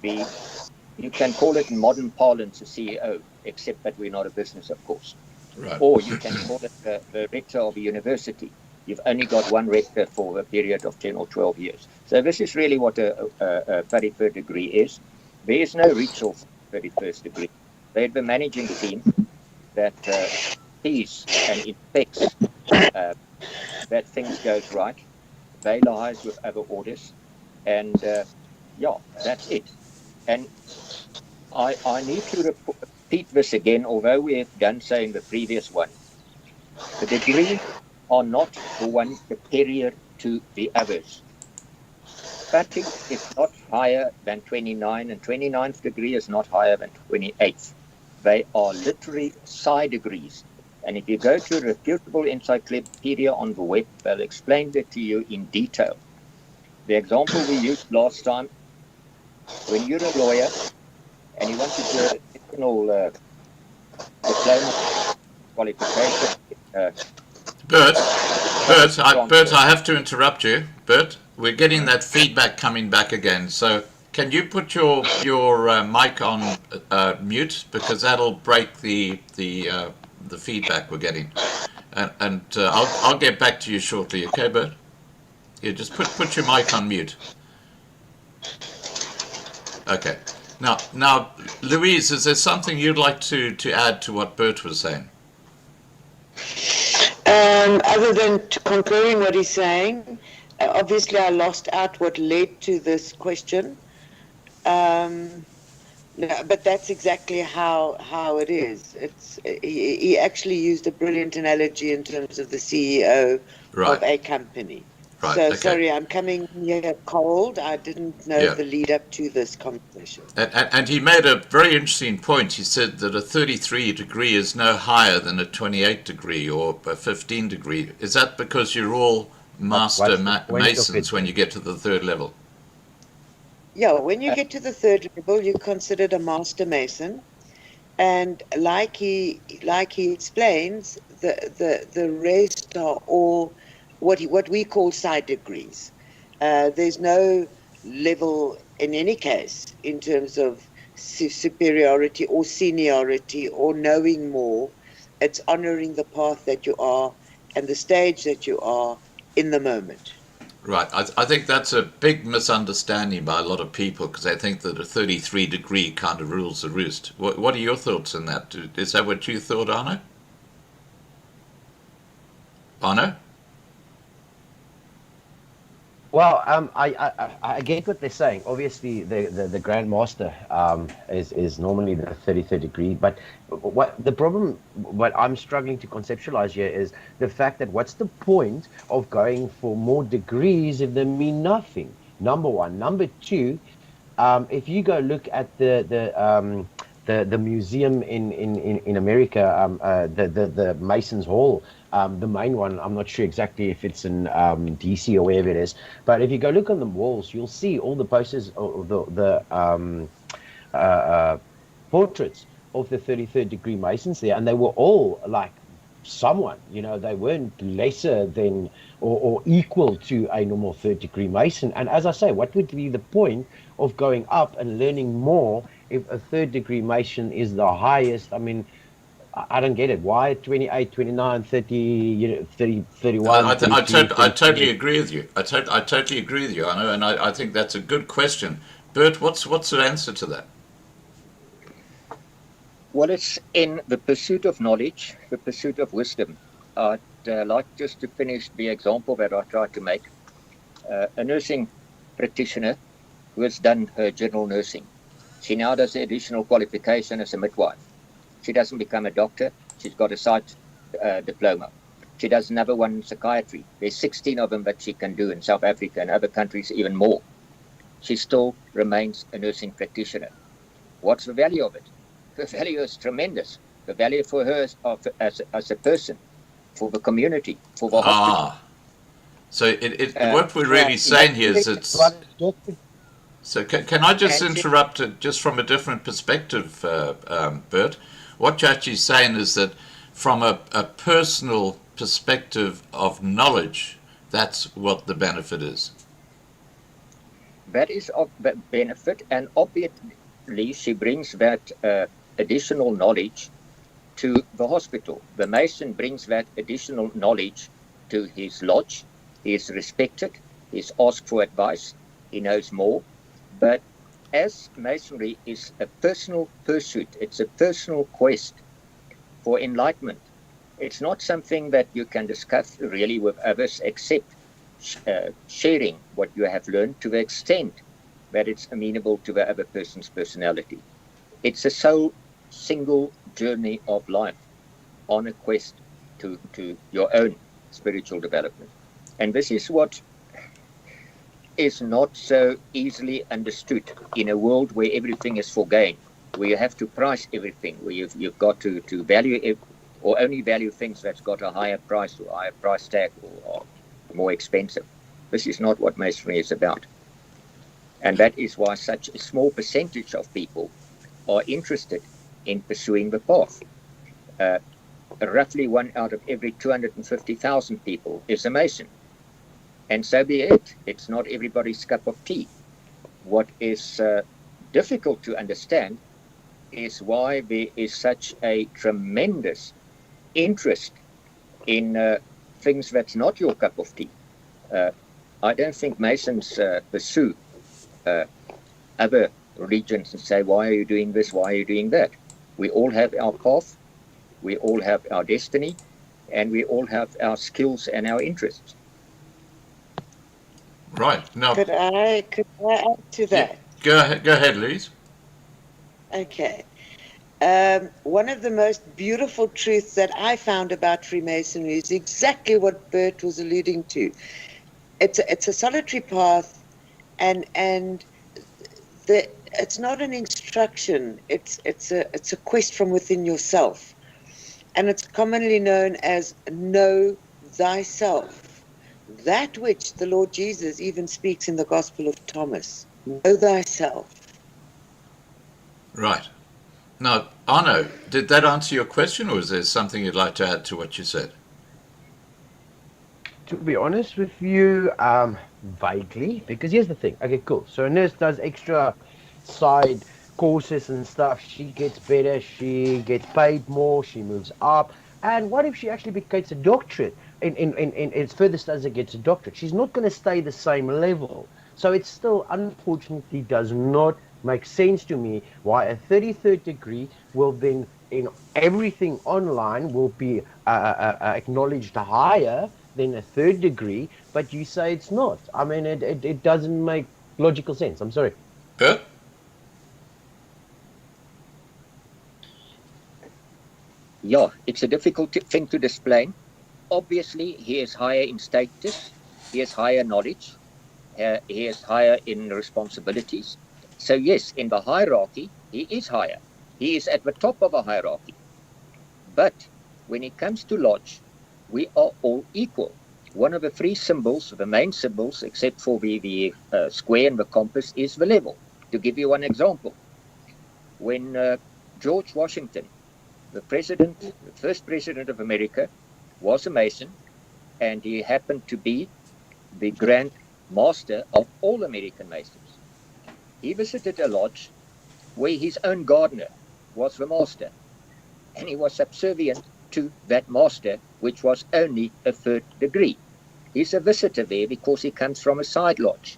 you can call it in modern parlance a CEO, except that we're not a business, of course. Right. Or you can call it the rector of a university. You've only got one rector for a period of 10 or 12 years. So this is really what a 33rd degree is. There is no ritual 31st degree. They're the managing team that sees and inspects that things goes right. They liaise with other orders. And, that's it. And I need to repeat this again, although we have done so in the previous one. The degrees are not the one superior to the others. 30 is not higher than 29, and 29th degree is not higher than 28th. They are literally side degrees. And if you go to a reputable encyclopedia on the web, they'll explain that to you in detail. The example we used last time, when you're a lawyer and you want to do an additional diploma qualification. Bert, I have to interrupt you. Bert, we're getting that feedback coming back again. So can you put your mic on mute, because that'll break the feedback we're getting. And I'll get back to you shortly. Okay, Bert? Yeah, just put your mic on mute. Okay. Now, Louise, is there something you'd like to add to what Bert was saying? Other than concurring what he's saying, obviously I lost out what led to this question. No, but that's exactly how it is. He actually used a brilliant analogy in terms of the CEO of a company. Right, so okay. sorry, I'm coming here cold. I didn't know the lead up to this conversation. And he made a very interesting point. He said that a 33 degree is no higher than a 28 degree or a 15 degree. Is that because you're all master masons when you get to the third level? Yeah, when you get to the third level, you're considered a master mason, and like he explains, the rest are all what we call side degrees. There's no level in any case in terms of superiority or seniority or knowing more. It's honoring the path that you are and the stage that you are in the moment. Right. I think that's a big misunderstanding by a lot of people, because they think that a 33 degree kind of rules the roost. What are your thoughts on that? Is that what you thought, Arno? Arno? Well, I get what they're saying. Obviously, the Grand Master is normally the 33rd degree, but what I'm struggling to conceptualize here is the fact that what's the point of going for more degrees if they mean nothing? Number one. Number two, if you go look at the museum in America, the Masons Hall. The main one, I'm not sure exactly if it's in DC or wherever it is, but if you go look on the walls, you'll see all the posters of the portraits of the 33rd degree Masons there, and they were all like someone, they weren't lesser than or equal to a normal third degree Mason. And as I say, what would be the point of going up and learning more if a third degree Mason is the highest? I mean, I don't get it. Why 28, 29, 30, 30, 31? I totally agree with you. I totally agree with you, Arno, and I think that's a good question. Bert, what's the answer to that? Well, it's in the pursuit of knowledge, the pursuit of wisdom. I'd like just to finish the example that I tried to make. A nursing practitioner who has done her general nursing. She now does the additional qualification as a midwife. She doesn't become a doctor. She's got a psych diploma. She does another one in psychiatry. There's 16 of them that she can do in South Africa and other countries even more. She still remains a nursing practitioner. What's the value of it? The value is tremendous. The value for her as a person, for the community, for the hospital. So what we're really saying here is it's... So can I just interrupt it just from a different perspective, Bert? What you're actually saying is that from a personal perspective of knowledge, that's what the benefit is. That is of benefit, and obviously she brings that additional knowledge to the hospital. The Mason brings that additional knowledge to his lodge. He is respected. He's asked for advice. He knows more. But as Masonry is a personal pursuit, it's a personal quest for enlightenment. It's not something that you can discuss really with others, except sharing what you have learned to the extent that it's amenable to the other person's personality. It's a sole, single journey of life on a quest to your own spiritual development. And this is what is not so easily understood in a world where everything is for gain, where you have to price everything, where you've got to value or only value things that's got a higher price or higher price tag or more expensive. This is not what Masonry is about. And that is why such a small percentage of people are interested in pursuing the path. Roughly 1 out of every 250,000 people is a Mason. And so be it. It's not everybody's cup of tea. What is difficult to understand is why there is such a tremendous interest in things that's not your cup of tea. I don't think Masons pursue other religions and say, why are you doing this? Why are you doing that? We all have our path. We all have our destiny. And we all have our skills and our interests. Right. Now, Could I add to that? yeah, go ahead, Louise. Okay. One of the most beautiful truths that I found about Freemasonry is exactly what Bert was alluding to. It's a solitary path, and it's not an instruction. It's a quest from within yourself, and it's commonly known as know thyself. That which the Lord Jesus even speaks in the Gospel of Thomas. Know thyself. Right. Now, Arno, did that answer your question, or is there something you'd like to add to what you said? To be honest with you, vaguely, because here's the thing. Okay, cool. So a nurse does extra side courses and stuff. She gets better. She gets paid more. She moves up. And what if she actually gets a doctorate? In further studies and gets a doctorate, she's not going to stay the same level. So it still, unfortunately, does not make sense to me why a 33rd degree will then, in everything online, will be acknowledged higher than a 3rd degree, but you say it's not. I mean, it doesn't make logical sense. I'm sorry. Good. Yeah, it's a difficult thing to explain. Obviously, he is higher in status, he has higher knowledge, he is higher in responsibilities. So yes, in the hierarchy, he is higher. He is at the top of a hierarchy. But when it comes to lodge, we are all equal. One of the 3 symbols, the main symbols, except for the square and the compass, is the level. To give you one example, when George Washington, the first president of America, was a Mason, and he happened to be the Grand Master of all American Masons. He visited a lodge where his own gardener was the master, and he was subservient to that master, which was only a 3rd degree. He's a visitor there because he comes from a side lodge.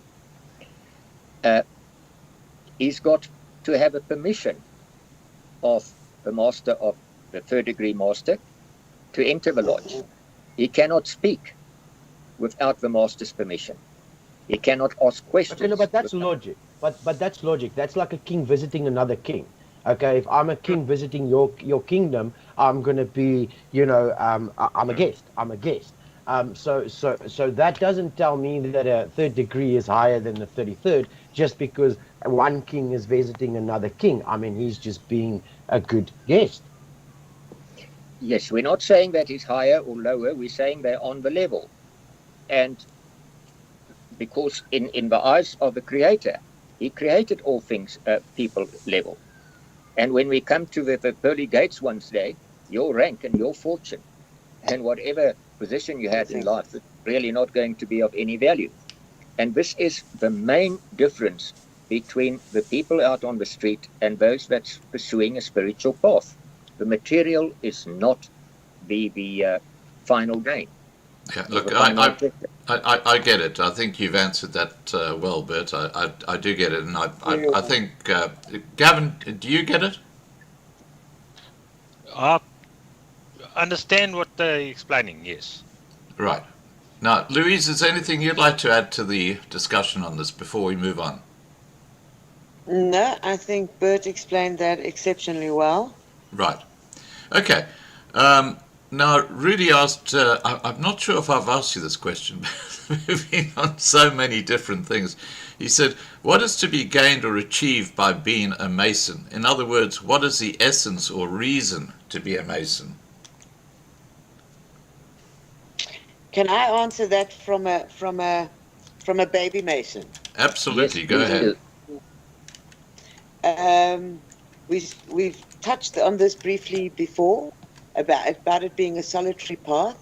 He's got to have a permission of the master of the 3rd degree master to enter the lodge. He cannot speak without the master's permission. He cannot ask questions. Okay, no, but that's logic. But that's logic. That's like a king visiting another king. Okay, if I'm a king visiting your kingdom, I'm gonna be, I'm a guest. I'm a guest. So that doesn't tell me that a 3rd degree is higher than the 33rd just because one king is visiting another king. I mean, he's just being a good guest. Yes, we're not saying that he's higher or lower. We're saying they're on the level. And because in the eyes of the Creator, he created all things people level. And when we come to the pearly gates one day, your rank and your fortune and whatever position you had in life is really not going to be of any value. And this is the main difference between the people out on the street and those that's pursuing a spiritual path. The material is not the final gain. Yeah, look, I get it. I think you've answered that well, Bert. I do get it, and I think Gavin, do you get it? I understand what they're explaining, yes. Right. Now, Louise, is there anything you'd like to add to the discussion on this before we move on? No, I think Bert explained that exceptionally well. Right. Okay. Now, Rudy asked, I'm not sure if I've asked you this question, but we've been on so many different things. He said, what is to be gained or achieved by being a Mason? In other words, what is the essence or reason to be a Mason? Can I answer that from a baby Mason? Absolutely, Yes, go please ahead. do. We've touched on this briefly before about it being a solitary path,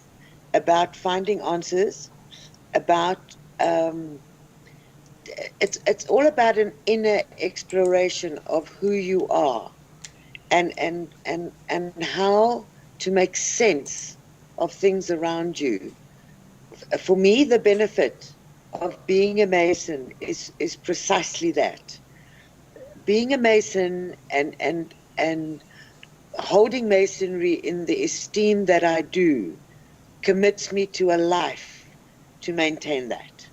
about finding answers, about it's all about an inner exploration of who you are, and how to make sense of things around you. For me, the benefit of being a Mason is precisely that. Being a Mason and holding Masonry in the esteem that I do commits me to a life to maintain that.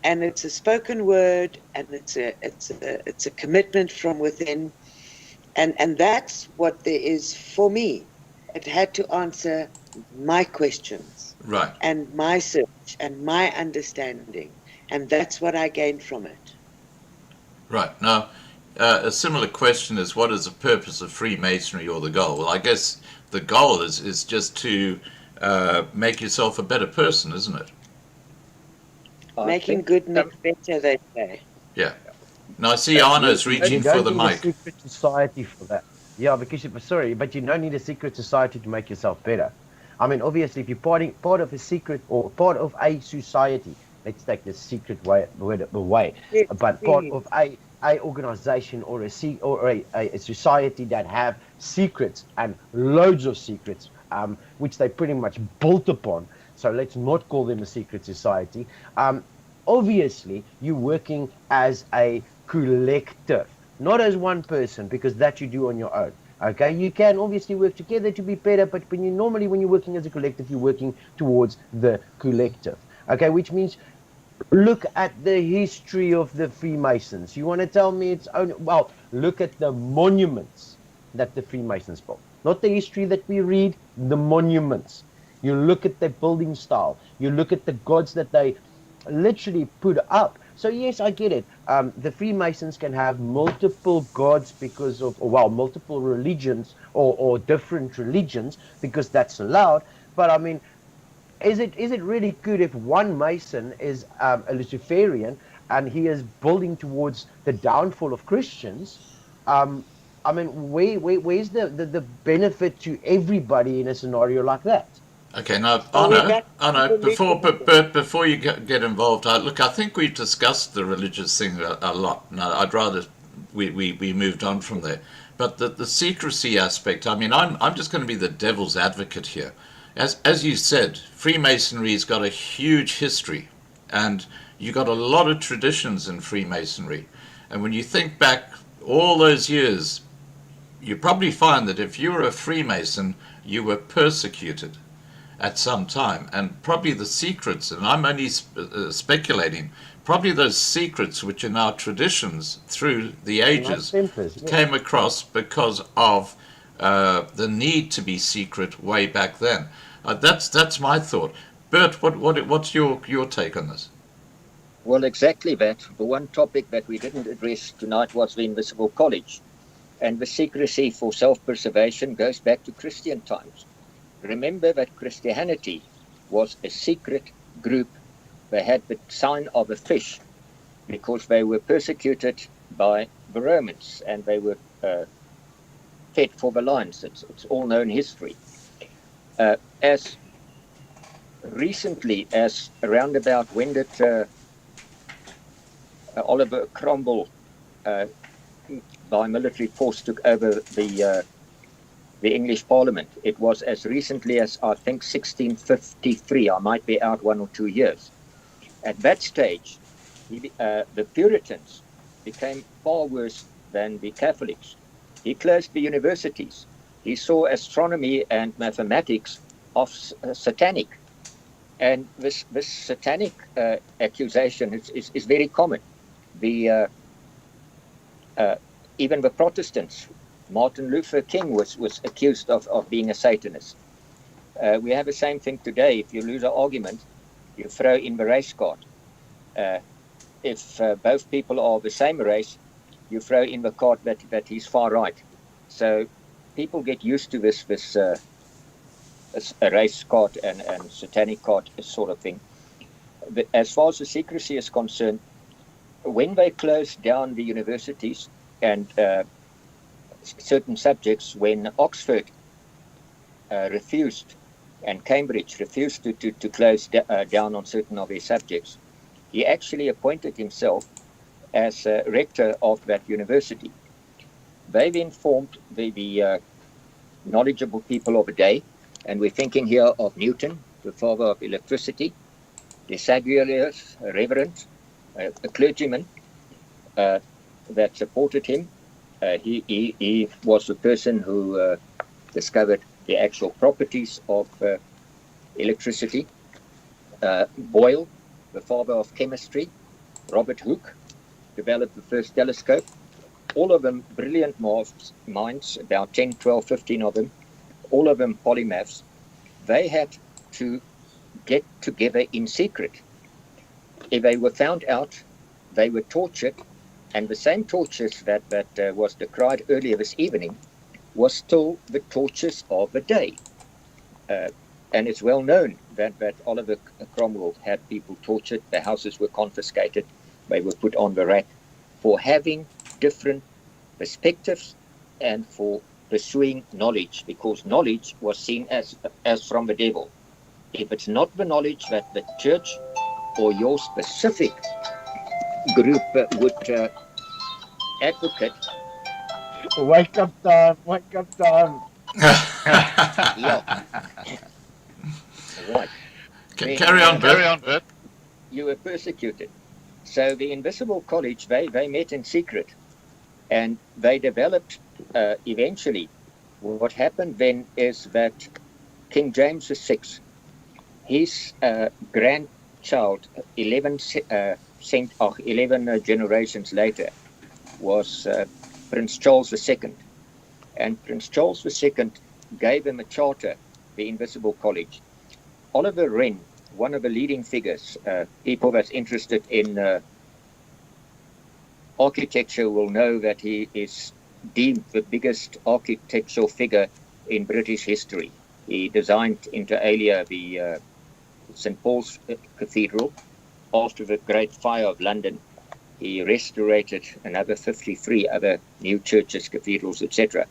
And it's a spoken word, and it's a commitment from within, and that's what there is for me. It had to answer my questions, Right. and my search and my understanding, and that's what I gained from it. Right. Now, a similar question is, what is the purpose of Freemasonry, or the goal? Well, I guess the goal is just to make yourself a better person, isn't it? Making good makes better, they say. Yeah. Now, I see Arno's You reaching for don't the need a mic. secret society for that. Yeah, because sorry, but you don't need a secret society to make yourself better. I mean, obviously, if you're part of a secret or part of a society, let's take the secret word away, Yes, but part please. of a organization or a society that have secrets and loads of secrets, which they pretty much built upon. So let's not call them a secret society. Obviously, you're working as a collective, not as one person, because that you do on your own. Okay, you can obviously work together to be better, but when you're working as a collective, you're working towards the collective. Okay, which means look at the history of the Freemasons. You want to tell me it's only, well, look at the monuments that the Freemasons built, not the history that we read, the monuments. You look at their building style, you look at the gods that they literally put up. So yes, I get it. The Freemasons can have multiple gods because of, or well, multiple religions or different religions because that's allowed. But I mean, is it really good if one Mason is a Luciferian and he is building towards the downfall of Christians? I mean, where's the benefit to everybody in a scenario like that? Okay, now, Well, we're back to Arno, the before, religion. Bert, before you get involved, look, I think we've discussed the religious thing a lot. Now, I'd rather we moved on from there. But the secrecy aspect, I mean, I'm just going to be the devil's advocate here. As you said, Freemasonry's got a huge history, and you got a lot of traditions in Freemasonry. And when you think back all those years, you probably find that if you were a Freemason, you were persecuted at some time, and probably the secrets, and I'm only speculating, probably those secrets which are now traditions through the ages came across because of the need to be secret way back then. That's my thought. Bert, what's your take on this? Well, exactly that. The one topic that we didn't address tonight was the Invisible College. And the secrecy for self-preservation goes back to Christian times. Remember that Christianity was a secret group. They had the sign of a fish because they were persecuted by the Romans and they were fed for the lions. It's all known history. As recently as around about when did Oliver Cromwell by military force took over the English Parliament. It was as recently as, I think, 1653. I might be out 1 or 2 years. At that stage, the Puritans became far worse than the Catholics. He closed the universities. He saw astronomy and mathematics of satanic. And this satanic accusation is very common. The even the Protestants. Martin Luther King was accused of being a Satanist. We have the same thing today. If you lose an argument, you throw in the race card. If both people are the same race, you throw in the card that he's far right. So people get used to this a race card and satanic card sort of thing. But as far as the secrecy is concerned, when they closed down the universities and certain subjects, when Oxford refused and Cambridge refused to close down on certain of their subjects, he actually appointed himself as rector of that university. They then formed the knowledgeable people of the day, and we're thinking here of Newton, the father of electricity, Desaguliers, a reverend, a clergyman that supported him. He was the person who discovered the actual properties of electricity. Boyle, the father of chemistry, Robert Hooke, developed the first telescope. All of them brilliant minds, about 10, 12, 15 of them, all of them polymaths. They had to get together in secret. If they were found out, they were tortured, and the same tortures that was decried earlier this evening was still the tortures of the day. And it's well known that Oliver Cromwell had people tortured, their houses were confiscated, they were put on the rack for having different perspectives and for pursuing knowledge, because knowledge was seen as from the devil. If it's not the knowledge that the church or your specific group would advocate. Wake up time, wake up time. Yeah. Right. Carry on, Bert. You were persecuted. So the Invisible College, they met in secret, and they developed eventually. What happened then is that King James VI, his grandchild, 11 generations later, was Prince Charles II. And Prince Charles II gave him a charter, the Invisible College. Oliver Wren, one of the leading figures, people that's interested in architecture will know that he is deemed the biggest architectural figure in British history. He designed inter alia the St. Paul's Cathedral. After the Great Fire of London, he restored another 53 other new churches, cathedrals, etc.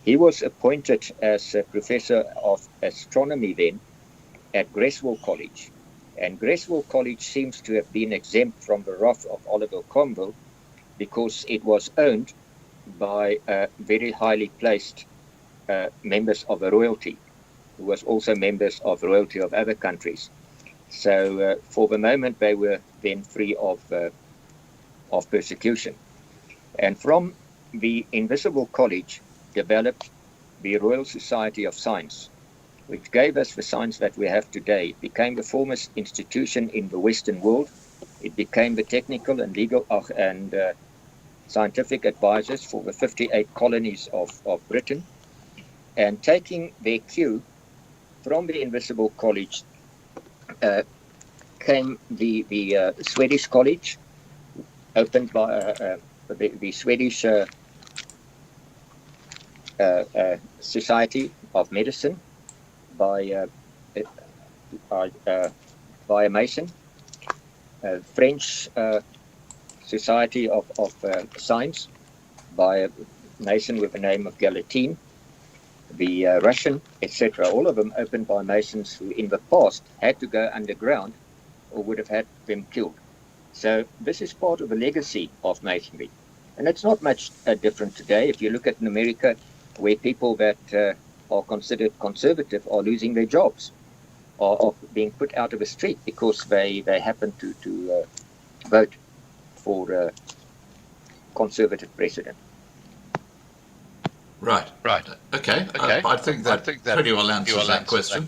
He was appointed as a professor of astronomy then at Greswell College. And Greswell College seems to have been exempt from the wrath of Oliver Cromwell because it was owned by very highly placed members of the royalty, who was also members of royalty of other countries. So for the moment, they were then free of persecution. And from the Invisible College developed the Royal Society of Science, which gave us the science that we have today. It became the foremost institution in the Western world. It became the technical and legal and scientific advisors for the 58 colonies of Britain. And taking their cue from the Invisible College came the Swedish College, opened by the Swedish Society of Medicine by a Mason, French Society of Science by a Mason with the name of Gallatin, the Russian, etc. All of them opened by Masons who in the past had to go underground or would have had them killed. So this is part of the legacy of Masonry. And it's not much different today. If you look at in America, where people that are considered conservative are losing their jobs, or being put out of the street because they happen to vote for a conservative president. Right. Okay. I think that pretty well answers that question.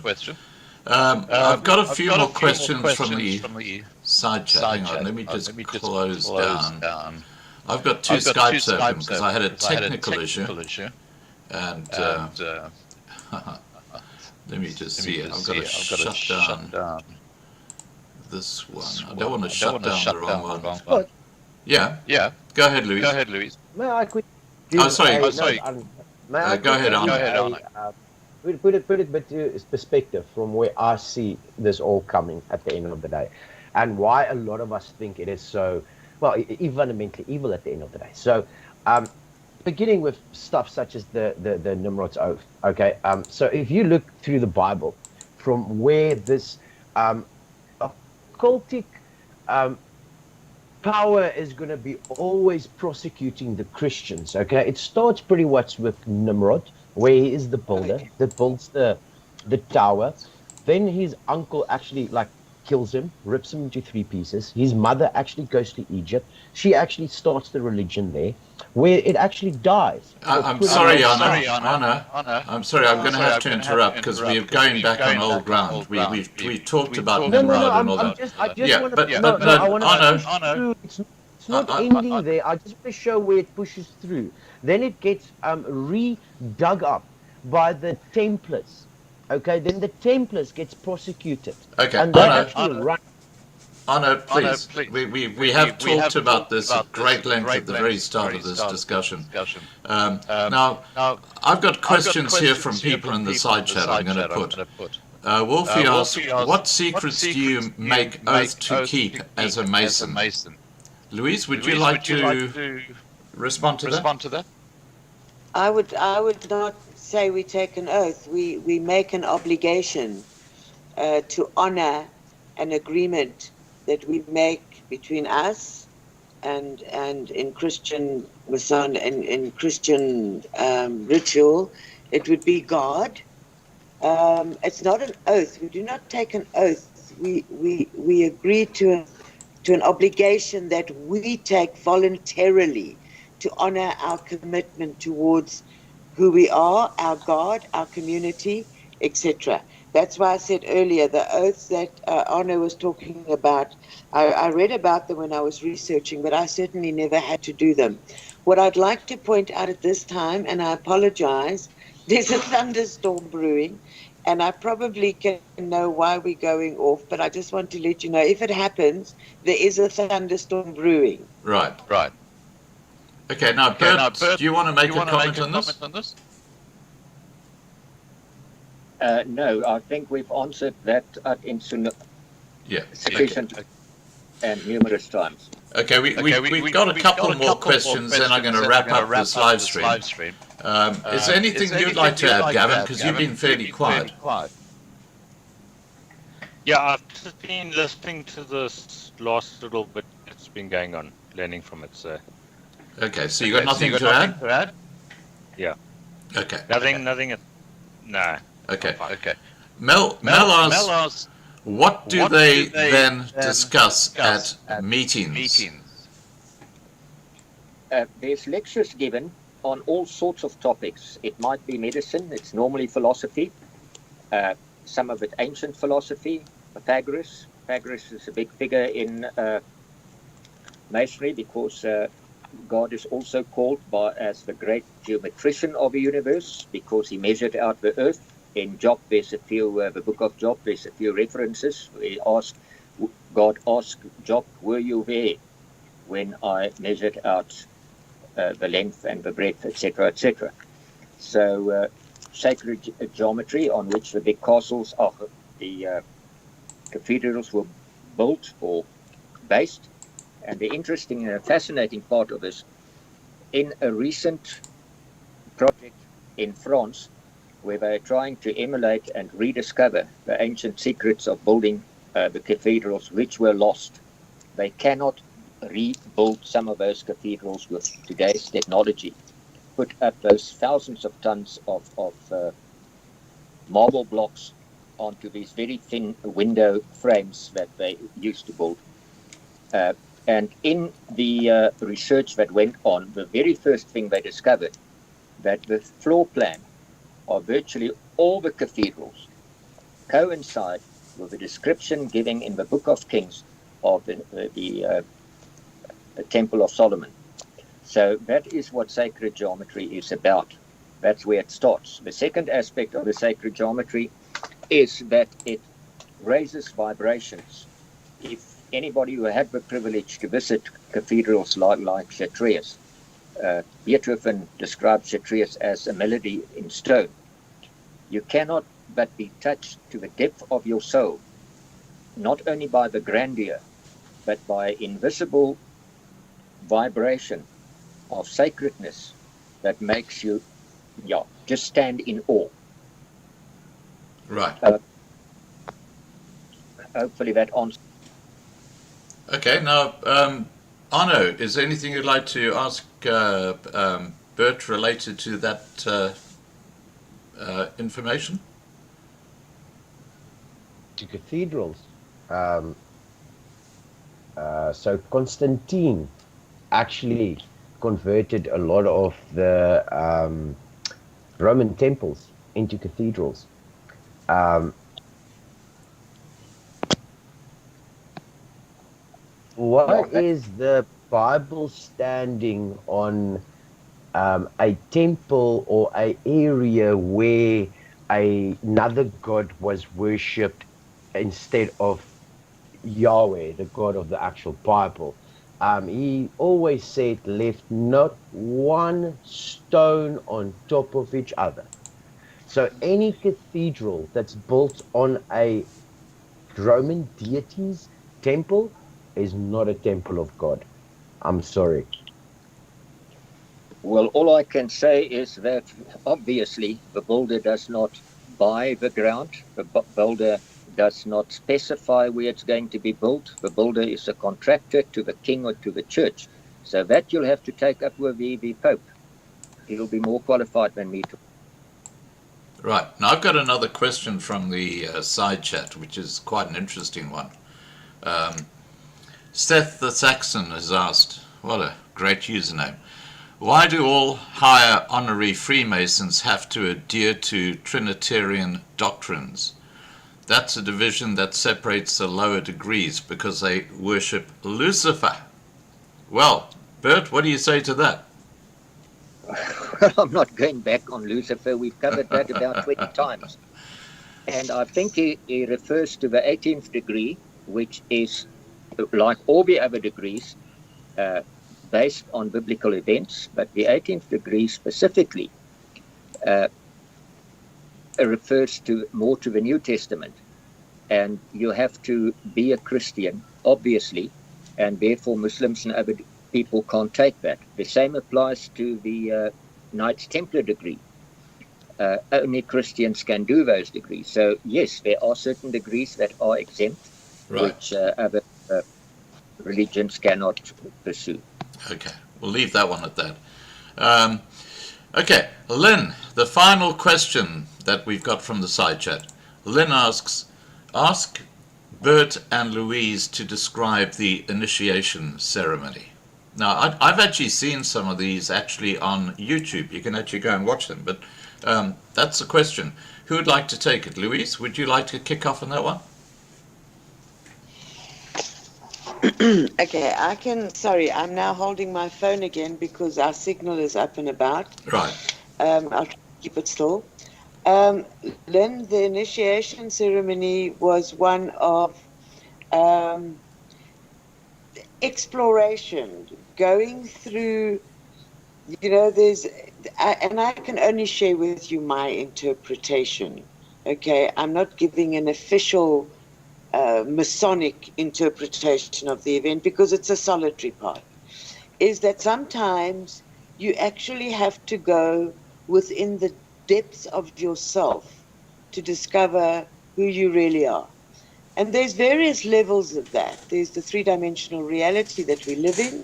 I've got a few more questions from the side chat. Hang on, let me just close down I've got two Skypes open because I had a technical issue. And let me just see. I've got to shut down this one. I don't want to shut down the wrong one. But Yeah. Go ahead, Louise. may I quick? Oh, sorry. May I Go ahead, Arno. Put it into perspective from where I see this all coming at the end of the day, and why a lot of us think it is so, well, fundamentally evil at the end of the day. So, beginning with stuff such as the Nimrod's oath. Okay, so if you look through the Bible, from where this occultic power is going to be always prosecuting the Christians. Okay, it starts pretty much with Nimrod, where he is the builder that builds the tower. Then his uncle actually kills him, rips him into 3 pieces. His mother actually goes to Egypt. She actually starts the religion there, where it actually dies. I'm sorry, Anna. I'm sorry, I'm going to have to interrupt because we're going back on old ground. We talked about Nimrod and all that. It's not ending there. I just want to show where it pushes through. Then it gets re-dug up by the Templars. Okay, then the Templars gets prosecuted. Okay, and they actually run. Anna, please. We have talked about this at great length at the very start of this discussion. Now, I've got questions here from people in the side chat I'm going to put. Wolfie asks, what secrets do you make oath to keep as a Mason? Louise, would you like to respond to that? I would not say we take an oath. We make an obligation to honor an agreement that we make between us and in Christian Mason and in Christian ritual, it would be God. It's not an oath. We do not take an oath. We agree to an obligation that we take voluntarily to honor our commitment towards who we are, our God, our community, etc. That's why I said earlier, the oaths that Arno was talking about, I read about them when I was researching, but I certainly never had to do them. What I'd like to point out at this time, and I apologize, there's a thunderstorm brewing, and I probably can know why we're going off, but I just want to let you know, if it happens, there is a thunderstorm brewing. Right. Okay, now, Bert, do you want to make a comment on this? No, I think we've answered that sufficient and numerous times. Okay, we've got a couple more questions, then I'm going to wrap up this live stream. Is there anything you'd like to add, Gavin, because you've been fairly quiet? Yeah, I've just been listening to this last little bit that's been going on, learning from it. So. Okay, so you got nothing to add? Yeah. Okay. Nothing. No. Okay. Mel asks, what do they then discuss at meetings? There's lectures given on all sorts of topics. It might be medicine. It's normally philosophy. Some of it ancient philosophy. Pythagoras. Pythagoras is a big figure in Masonry because God is also called as the great geometrician of the universe because he measured out the earth. In Job, there's a few, the book of Job, there's a few references. God asked Job, were you there when I measured out the length and the breadth, etc., etc. So sacred geometry on which the big castles of the cathedrals were built or based. And the interesting and fascinating part of this, in a recent project in France, where they are trying to emulate and rediscover the ancient secrets of building the cathedrals which were lost. They cannot rebuild some of those cathedrals with today's technology. Put up those thousands of tons of marble blocks onto these very thin window frames that they used to build. And in the research that went on, the very first thing they discovered, that the floor plan of virtually all the cathedrals coincide with the description given in the Book of Kings of the Temple of Solomon. So that is what sacred geometry is about. That's where it starts. The second aspect of the sacred geometry is that it raises vibrations. If anybody who had the privilege to visit cathedrals like Chartres, Beethoven describes Chartres as a melody in stone. You cannot but be touched to the depth of your soul, not only by the grandeur, but by invisible vibration of sacredness that makes you, just stand in awe. Right. Hopefully that answers. Okay, now, Arno, is there anything you'd like to ask Bert related to that information? To cathedrals. So Constantine actually converted a lot of the Roman temples into cathedrals. What is the Bible standing on a temple or an area where another god was worshipped instead of Yahweh, the God of the actual Bible? He always said, left not one stone on top of each other. So any cathedral that's built on a Roman deity's temple is not a temple of God. I'm sorry. Well, all I can say is that obviously the builder does not buy the ground. The builder does not specify where it's going to be built. The builder is a contractor to the king or to the church. So that you'll have to take up with the Pope. He'll be more qualified than me to. Right. Now, I've got another question from the side chat, which is quite an interesting one. Seth the Saxon has asked, what a great username, why do all higher honorary Freemasons have to adhere to Trinitarian doctrines? That's a division that separates the lower degrees because they worship Lucifer. Well, Bert, what do you say to that? I'm not going back on Lucifer. We've covered that about 20 times. And I think he refers to the 18th degree, which is, like all the other degrees, based on biblical events, but the 18th degree specifically refers to more to the New Testament. And you have to be a Christian, obviously, and therefore Muslims and other people can't take that. The same applies to the Knights Templar degree. Only Christians can do those degrees. So yes, there are certain degrees that are exempt, Right. which other religions cannot pursue. Okay, we'll leave that one at that. Okay, Lynn, the final question that we've got from the side chat. Lynn asks, ask Bert and Louise to describe the initiation ceremony. Now, I've actually seen some of these actually on YouTube. You can actually go and watch them, but that's the question. Who would like to take it? Louise, would you like to kick off on that one? Okay, I can. Sorry, I'm now holding my phone again because our signal is up and about. Right. I'll try to keep it still. Then the initiation ceremony was one of exploration, going through. And I can only share with you my interpretation. Okay, I'm not giving an official Masonic interpretation of the event because it's a solitary part, is that sometimes you actually have to go within the depths of yourself to discover who you really are. And there's various levels of that. There's the three-dimensional reality that we live in,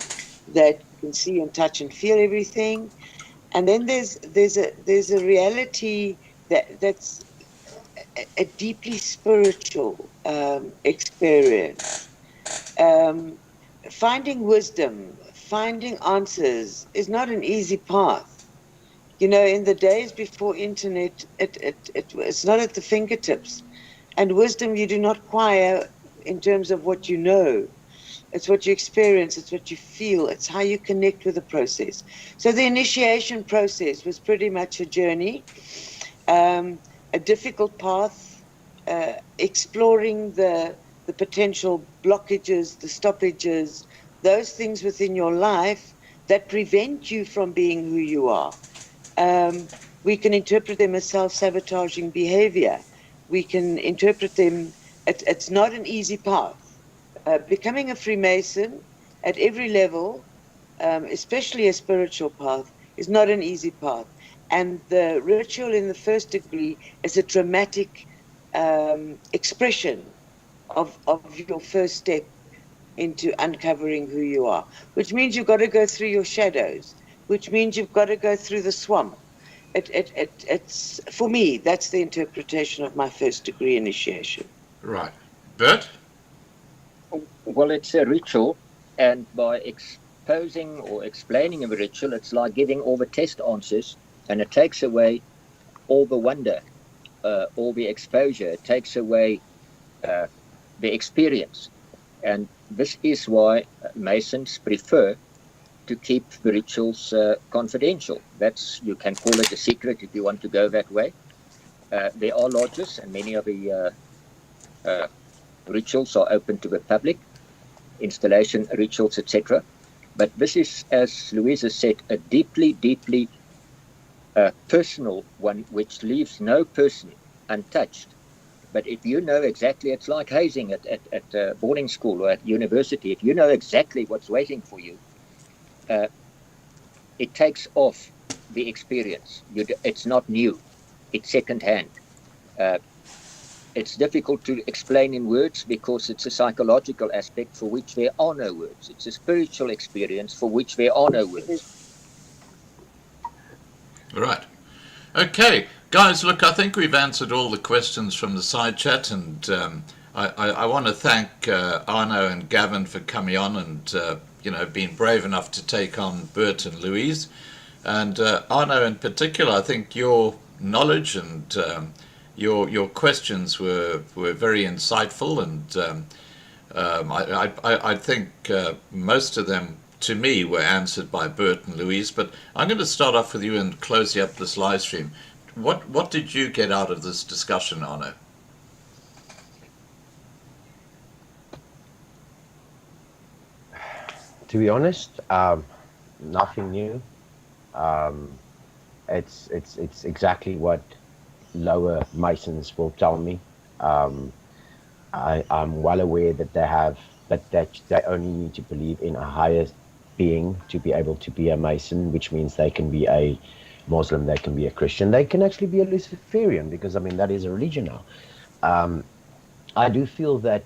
that you can see and touch and feel everything. And then there's a reality that's a deeply spiritual experience. Finding wisdom, finding answers is not an easy path. In the days before internet, it's not at the fingertips. And wisdom you do not acquire in terms of what you know. It's what you experience, it's what you feel, it's how you connect with the process. So the initiation process was pretty much a journey, a difficult path, exploring the potential blockages, the stoppages, those things within your life that prevent you from being who you are. We can interpret them as self-sabotaging behavior. We can interpret them, it's not an easy path. Becoming a Freemason at every level, especially a spiritual path, is not an easy path. And the ritual in the first degree is a dramatic expression of your first step into uncovering who you are, which means you've got to go through your shadows, which means you've got to go through the swamp. It's for me, that's the interpretation of my first degree initiation. Right. Bert? Well, it's a ritual, and by exposing or explaining a ritual, it's like giving all the test answers, and it takes away all the wonder, all the exposure. It takes away the experience. And this is why Masons prefer to keep the rituals confidential. You can call it a secret if you want to go that way. There are lodges, and many of the rituals are open to the public, installation rituals, etc. But this is, as Louisa said, a deeply, deeply personal one, which leaves no person untouched. But if you know exactly, it's like hazing at boarding school or at university. If you know exactly what's waiting for you, it takes off the experience. It's not new. It's secondhand. It's difficult to explain in words because it's a psychological aspect for which there are no words. It's a spiritual experience for which there are no words. Right. Okay. Guys, look, I think we've answered all the questions from the side chat, and I want to thank Arno and Gavin for coming on and being brave enough to take on Bert and Louise. And Arno in particular, I think your knowledge and your questions were very insightful, and I think most of them, to me, were answered by Bert and Louise. But I'm going to start off with you and close up this live stream. What did you get out of this discussion, Arno? To be honest, nothing new. It's exactly what lower Masons will tell me. I'm well aware that they only need to believe in a higher being to be able to be a Mason, which means they can be a Muslim, they can be a Christian, they can actually be a Luciferian, because that is a religion now. I do feel that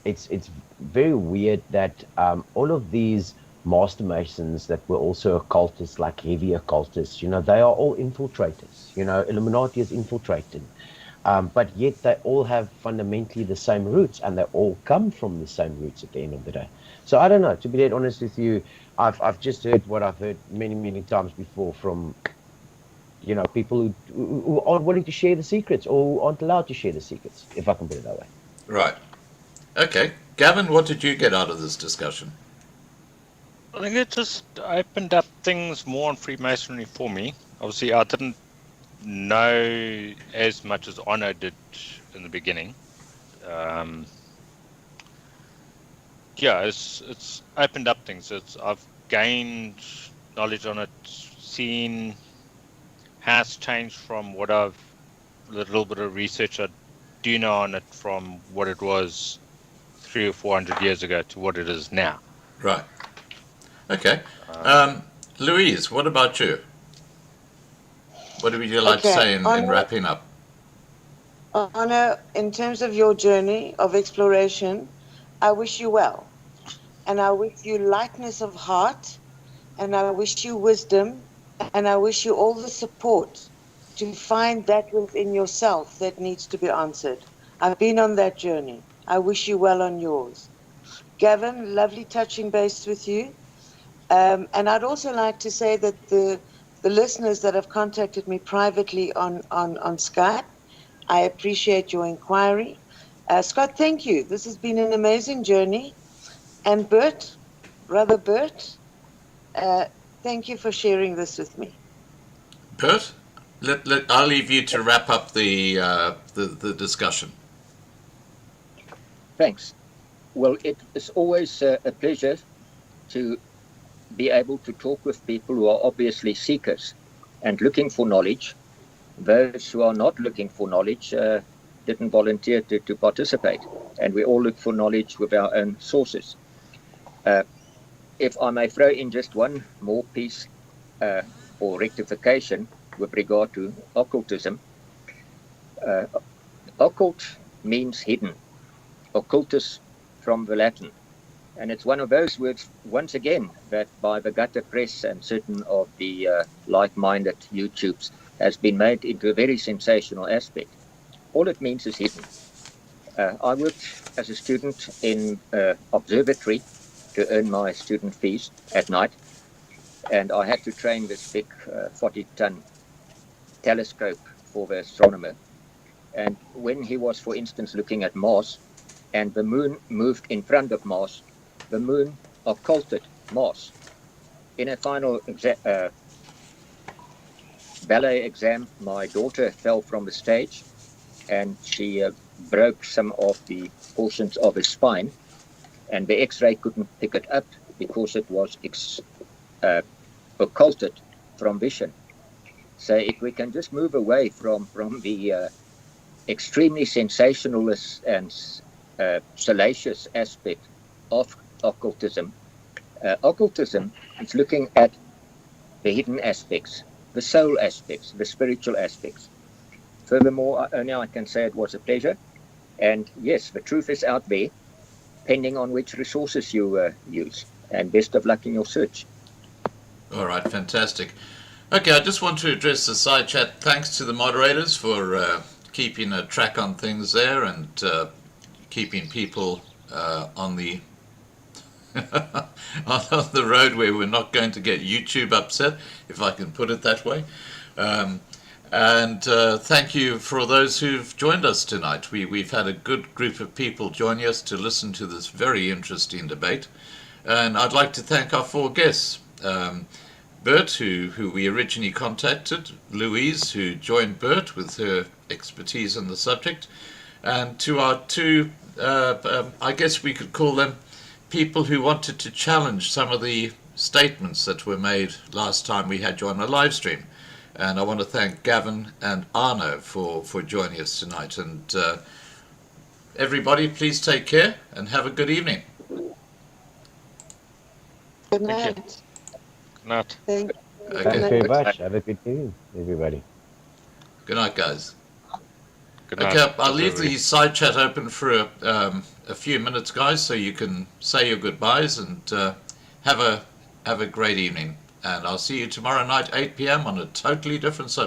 it's very weird that all of these master Masons that were also occultists, like heavy occultists, they are all infiltrators. Illuminati is infiltrated, but yet they all have fundamentally the same roots, and they all come from the same roots at the end of the day. So I don't know, to be dead honest with you, I've just heard what I've heard many times before from people who aren't willing to share the secrets, or who aren't allowed to share the secrets, if I can put it that way. Right. Okay. Gavin, what did you get out of this discussion? I think it just opened up things more on Freemasonry for me. Obviously, I didn't know as much as Arno did in the beginning. It's opened up things. I've gained knowledge on it, seen how it's changed from the little bit of research I do know on it from what it was 300 or 400 years ago to what it is now. Right. Okay. Louise, what about you? What would you like to say in wrapping up? Arno, in terms of your journey of exploration, I wish you well. And I wish you lightness of heart, and I wish you wisdom, and I wish you all the support to find that within yourself that needs to be answered. I've been on that journey. I wish you well on yours. Gavin, lovely touching base with you. And I'd also like to say that the listeners that have contacted me privately on Skype, I appreciate your inquiry. Scott, thank you. This has been an amazing journey. And Bert, Brother Bert, thank you for sharing this with me. Bert, I'll leave you to wrap up the discussion. Thanks. Well, it is always a pleasure to be able to talk with people who are obviously seekers and looking for knowledge. Those who are not looking for knowledge didn't volunteer to participate, and we all look for knowledge with our own sources. If I may throw in just one more piece or rectification with regard to occultism. Occult means hidden, occultus from the Latin. And it's one of those words, once again, that by the gutter press and certain of the like-minded YouTubes has been made into a very sensational aspect. All it means is hidden. I worked as a student in observatory to earn my student fees at night, and I had to train this big 40-ton telescope for the astronomer. And when he was, for instance, looking at Mars, and the moon moved in front of Mars, the moon occulted Mars. In a final ballet exam, my daughter fell from the stage, and she broke some of the portions of her spine, and the X-ray couldn't pick it up because it was occulted from vision. So if we can just move away from the extremely sensationalist and salacious aspect of occultism. Occultism is looking at the hidden aspects, the soul aspects, the spiritual aspects. Furthermore, only I can say it was a pleasure. And yes, the truth is out there, depending on which resources you use. And best of luck in your search. All right, fantastic. Okay, I just want to address the side chat. Thanks to the moderators for keeping a track on things there and keeping people on the on the road where we're not going to get YouTube upset, if I can put it that way. And thank you for those who've joined us tonight. We've had a good group of people joining us to listen to this very interesting debate. And I'd like to thank our four guests. Bert, who we originally contacted, Louise, who joined Bert with her expertise on the subject, and to our two, I guess we could call them people who wanted to challenge some of the statements that were made last time we had you on a live stream. And I want to thank Gavin and Arno for joining us tonight. And everybody, please take care and have a good evening. Good night. Not. Thank you. Okay. Thanks very much. Have a good evening, everybody. Good night, guys. Good night. Okay, I'll leave the side chat open for a few minutes, guys, so you can say your goodbyes and have a great evening. And I'll see you tomorrow night, 8 p.m. on a totally different subject.